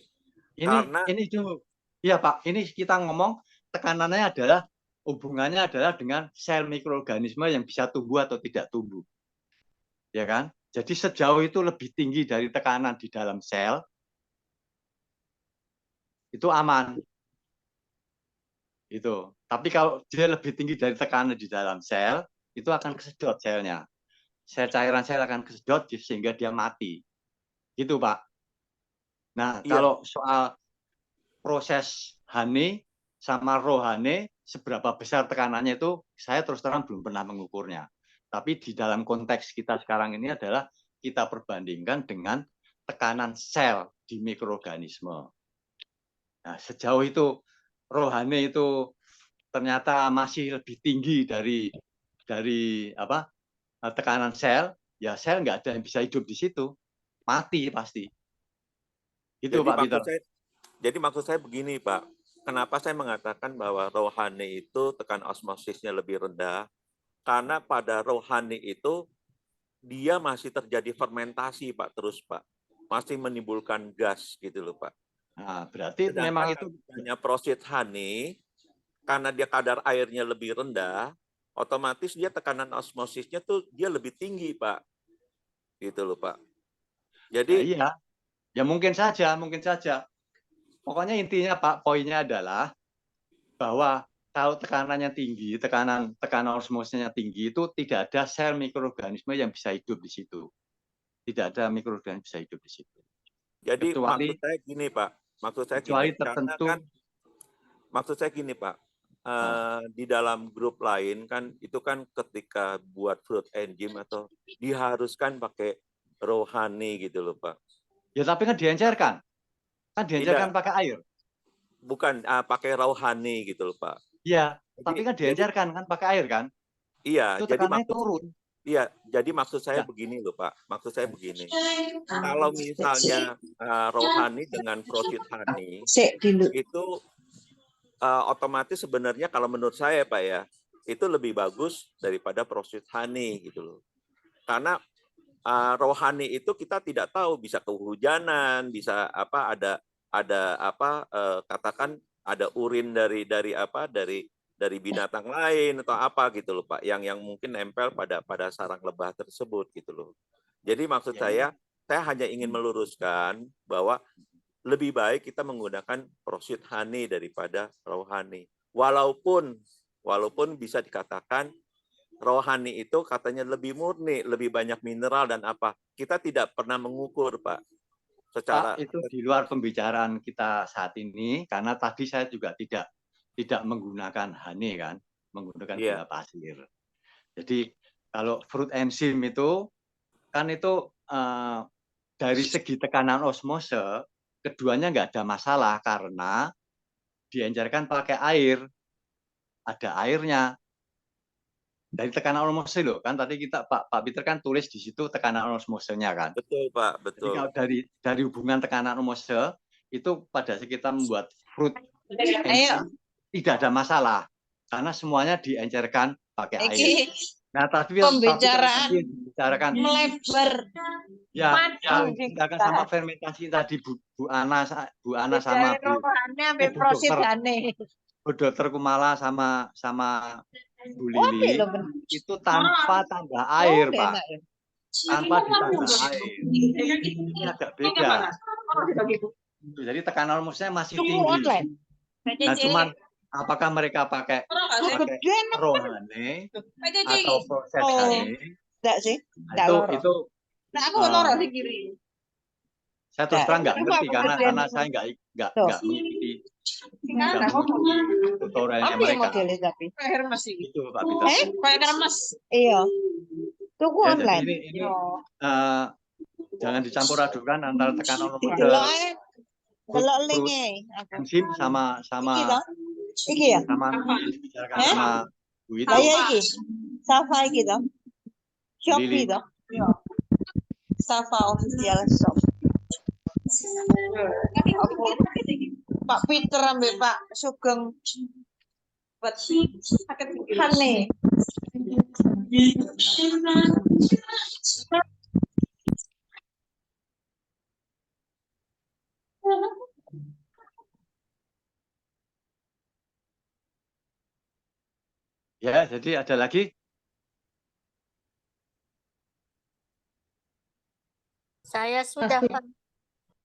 Ini dulu. Iya, Pak. Ini kita ngomong tekanannya adalah hubungannya adalah dengan sel mikroorganisme yang bisa tumbuh atau tidak tumbuh. Ya kan? Jadi sejauh itu lebih tinggi dari tekanan di dalam sel, itu aman. Gitu. Tapi kalau dia lebih tinggi dari tekanan di dalam sel, itu akan kesedot selnya. Cairan sel akan kesedot sehingga dia mati. Gitu, Pak. Nah, kalau soal proses hani sama rohani, seberapa besar tekanannya itu, saya terus terang belum pernah mengukurnya. Tapi di dalam konteks kita sekarang ini adalah kita perbandingkan dengan tekanan sel di mikroorganisme. Nah, sejauh itu rohani itu ternyata masih lebih tinggi dari tekanan sel, ya sel nggak ada yang bisa hidup di situ, mati pasti. Itu Pak Peter. Jadi maksud saya begini, Pak. Kenapa saya mengatakan bahwa rohani itu tekanan osmosisnya lebih rendah? Karena pada rohani itu dia masih terjadi fermentasi, Pak, terus, Pak. Masih menimbulkan gas gitu loh, Pak. Nah, berarti sedangkan memang itu hanya proses hani, karena dia kadar airnya lebih rendah, otomatis dia tekanan osmosisnya tuh dia lebih tinggi, Pak. Gitu loh, Pak. Jadi ya mungkin saja. Pokoknya intinya Pak, poinnya adalah bahwa kalau tekanannya tinggi, tekanan osmosisnya tinggi, itu tidak ada sel mikroorganisme yang bisa hidup di situ. Tidak ada mikroorganisme bisa hidup di situ. Jadi kecuali maksud saya gini, Pak. Maksud saya kecuali gini, tertentu. karena kan maksud saya gini Pak, di dalam grup lain kan itu kan ketika buat fruit engine atau diharuskan pakai rohani gitu loh Pak. Ya tapi kan diencerkan. Kan diencerkan Tidak. pakai air. Bukan pakai rohani gitu loh Pak. Iya, tapi kan diencerkan kan pakai air kan? Iya, Itu jadi tekanannya turun. Iya, jadi maksud saya Ya. begini loh Pak. Maksud saya begini. Kalau misalnya rohani dengan prosit honey itu otomatis sebenarnya kalau menurut saya Pak ya, itu lebih bagus daripada prosit honey gitu loh. Karena rohani itu kita tidak tahu, bisa kehujanan, bisa apa, ada apa, katakan ada urin dari binatang lain atau apa gitu loh Pak, yang mungkin nempel pada sarang lebah tersebut gitu loh. Jadi maksud saya hanya ingin meluruskan bahwa lebih baik kita menggunakan prosit honey daripada rohani. Walaupun bisa dikatakan rohani itu katanya lebih murni, lebih banyak mineral dan apa. Kita tidak pernah mengukur, Pak. Secara Pak, itu di luar pembicaraan kita saat ini, karena tadi saya juga tidak menggunakan honey kan, menggunakan gula pasir. Jadi kalau fruit enzyme itu kan itu dari segi tekanan osmose keduanya nggak ada masalah karena diencerkan pakai air, ada airnya. Dari tekanan osmose loh kan tadi Pak Peter kan tulis di situ tekanan osmosenya kan. Betul Pak, betul. Jadi kalau dari hubungan tekanan osmose itu pada saat kita membuat fruit tidak ada masalah karena semuanya diencerkan pakai air. Nah tapi pembicaraan dibicarakan melebar. Ya, tindakan sama fermentasi tadi Bu Ana sama Bu Dokter Kumala sama Bu Lili itu tanpa tambah air, Pak. Tanpa ditambah air. Ini agak beda. Jadi tekanan osmosnya masih tinggi. Nah, cuman apakah mereka pakai rohani atau proses honey? Enggak sih. Itu Nah, aku loro di kiri. saya terus terang nggak ngerti karena saya nggak mengikuti tutorialnya mereka. Itu Pak Peter. Iya. Tuku Ya, online. jadi ini jangan dicampur adukan antara tekanan Delok linke. enzim sama Iki ya? sama Bu itu. Ayo iki. Safa iki to. Shopee to. Safa official shop. Pak Peter ambil Pak Sugeng buat honey. Ya, jadi ada lagi? Saya sudah, Pak.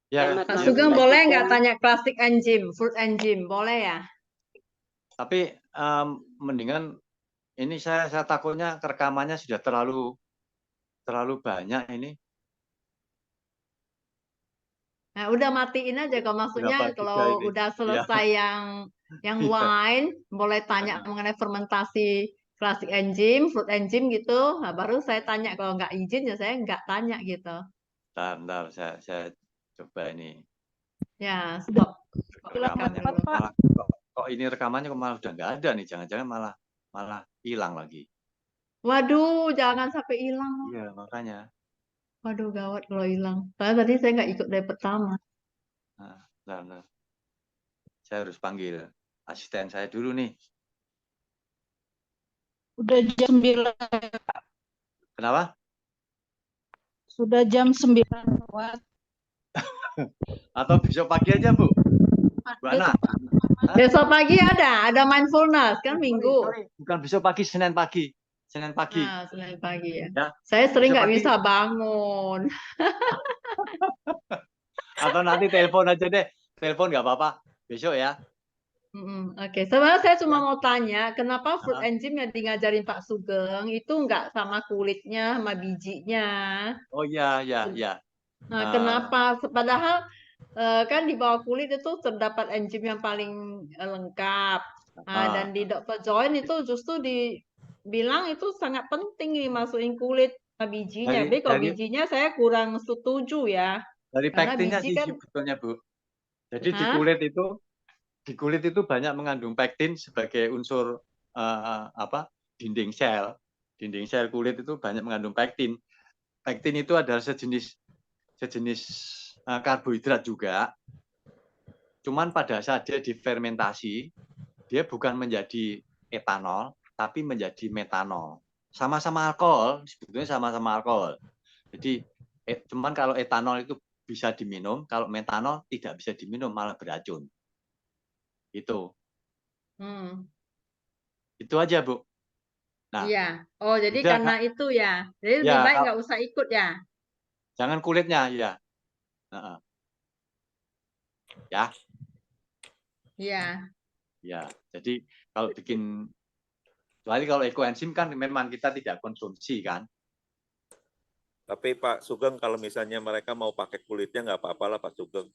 Ya, Pak Sugeng boleh nggak tanya classic enzyme, fruit enzyme, boleh ya? tapi mendingan ini saya takutnya rekamannya sudah terlalu banyak ini. Nah, udah matiin aja kalau maksudnya Berapa kalau juga ini? udah selesai yang wine, boleh tanya mengenai fermentasi classic enzyme, fruit enzyme gitu. Nah, baru saya tanya, kalau nggak izin ya saya nggak tanya gitu. Bentar, saya coba ini. Ya, stop. Rekamannya kok ini rekamannya kok malah udah nggak ada nih, jangan-jangan malah hilang lagi. Waduh, jangan sampai hilang. Iya, makanya. Waduh, gawat kalau hilang. Padahal tadi saya nggak ikut dari pertama. Nah, bentar. Saya harus panggil asisten saya dulu nih. Udah jam 9. Kenapa? Sudah jam 9 lewat. Atau besok pagi aja, Bu? Bu Ana? Besok pagi ada mindfulness kan minggu. Bukan besok pagi, Senin pagi. Senin pagi. Nah, Senin pagi ya. Ya. Saya sering Besok nggak pagi. bisa bangun. Atau nanti telepon aja deh. Telepon nggak apa-apa. Besok ya. Oke, sebenarnya saya cuma mau tanya, kenapa fruit enzyme yang ngajarin Pak Sugeng itu nggak sama kulitnya, sama bijinya? Oh iya. Nah, kenapa? Padahal kan di bawah kulit itu terdapat enzim yang paling lengkap. Nah, dan di Dr. Join itu justru dibilang itu sangat penting nih masukin kulit bijinya. Tapi kalau bijinya saya kurang setuju ya. Dari Karena pektinnya biji sih kan sebetulnya, Bu. Jadi di Hah? kulit itu banyak mengandung pektin sebagai unsur dinding sel. Dinding sel kulit itu banyak mengandung pektin. Pektin itu adalah sejenis karbohidrat juga. Cuman pada saat dia difermentasi, dia bukan menjadi etanol, tapi menjadi metanol. Sama-sama alkohol, sebetulnya sama-sama alkohol. Jadi, cuman kalau etanol itu bisa diminum, kalau metanol tidak bisa diminum, malah beracun. Itu. Itu aja, Bu. Nah, Iya. Oh, jadi udah, karena Kak. itu ya. Jadi lebih Ya, baik nggak usah ikut ya. jangan kulitnya, ya. Ya. Iya. Ya, jadi kalau kecuali kalau ekoenzim kan memang kita tidak konsumsi kan. Tapi Pak Sugeng kalau misalnya mereka mau pakai kulitnya nggak apa-apa lah Pak Sugeng.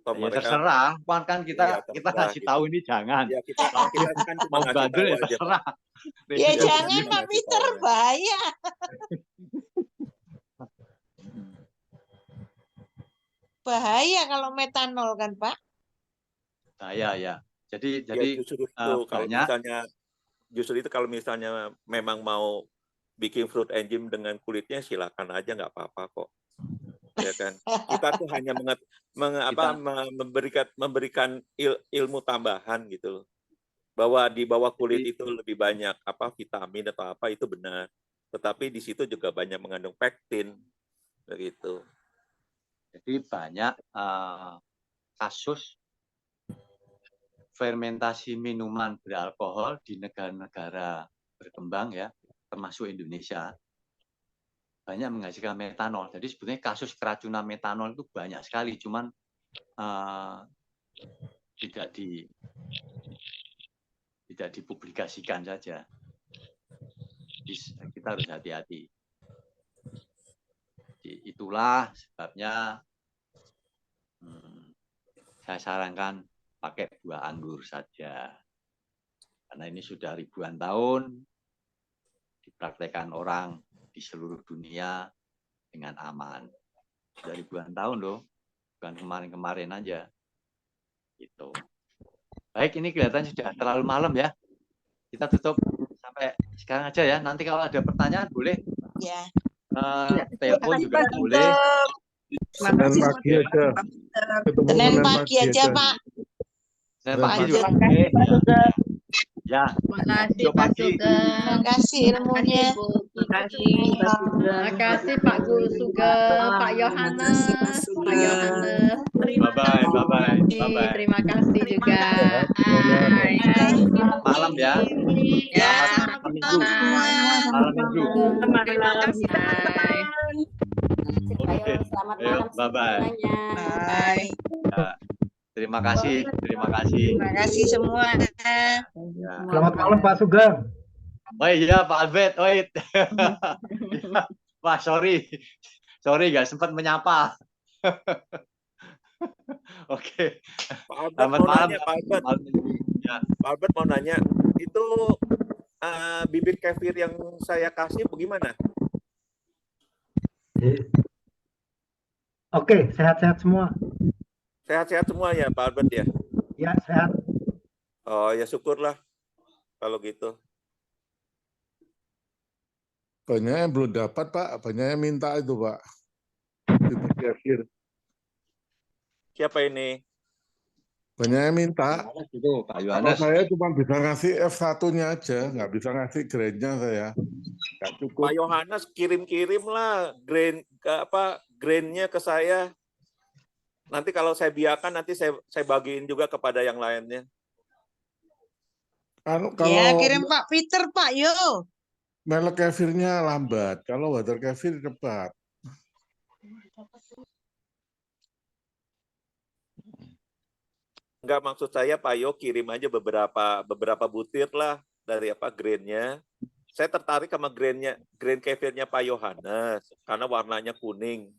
Ya terserah, kan kita kasih gitu. tahu ini jangan. Ya, kita kan cuma mau ngasih bandel tahu ya aja, terserah. Ya jangan Pak Peter, bahaya. Bahaya kalau metanol kan Pak. Bahaya ya. Jadi justru itu kalau misalnya kalau misalnya memang mau bikin fruit enzim dengan kulitnya silakan aja, nggak apa-apa kok. Ya kan? Kita tuh hanya memberikan ilmu tambahan gitu loh. Bahwa di bawah kulit itu lebih banyak vitamin atau apa itu benar. Tetapi di situ juga banyak mengandung pektin begitu. Jadi banyak kasus fermentasi minuman beralkohol di negara-negara berkembang ya, termasuk Indonesia, banyak menghasilkan metanol. Jadi sebetulnya kasus keracunan metanol itu banyak sekali, cuman tidak dipublikasikan saja. Jadi kita harus hati-hati. Itulah sebabnya saya sarankan pakai buah anggur saja. Karena ini sudah ribuan tahun dipraktekkan orang di seluruh dunia dengan aman. Sudah ribuan tahun loh, bukan kemarin-kemarin aja. Gitu. Baik, ini kelihatan sudah terlalu malam ya. Kita tutup sampai sekarang aja ya. Nanti kalau ada pertanyaan boleh. Ya. Telepon juga boleh. Senin pagi aja. Senin pagi aja, Pak. Senin pagi juga. Ya. Makasih Pak Sugeng. Makasih ilmunya. Makasih Pak Guru Sugeng, Pak Yohanes, Pak Yohanes. Bye-bye. Terima kasih juga. Malam ya. Ya. Terima kasih teman-teman. Selamat malam semuanya. Bye. Ya. Terima kasih. Terima kasih semua. Ya. Selamat malam Pak Sugeng. Oh iya Pak Albert. Oh iya. Wah sorry nggak sempat menyapa. Oke. Pak Albert mau nanya, Pak Albert mau nanya, itu bibit kefir yang saya kasih bagaimana? Oke, sehat-sehat semua. Sehat-sehat semua ya Pak Albert ya? Ya, sehat. Oh ya syukurlah kalau gitu. Banyak yang belum dapat Pak, banyak yang minta itu Pak. Bibit kefir. Siapa ini? Banyak yang minta. Itu Pak Kalau Yohanes. saya cuma bisa ngasih F1-nya aja, nggak bisa ngasih grade-nya saya. Nggak cukup. Pak Yohanes kirim-kirim lah grain-nya ke saya. Nanti kalau saya biarkan nanti saya bagiin juga kepada yang lainnya. Kalau Ya, kirim Pak Peter, Pak, yo. merek kefirnya lambat, kalau water kefir cepat. Enggak, maksud saya Pak Yo kirim aja beberapa butir lah dari grain-nya. Saya tertarik sama grain kefirnya Pak Yohanes karena warnanya kuning.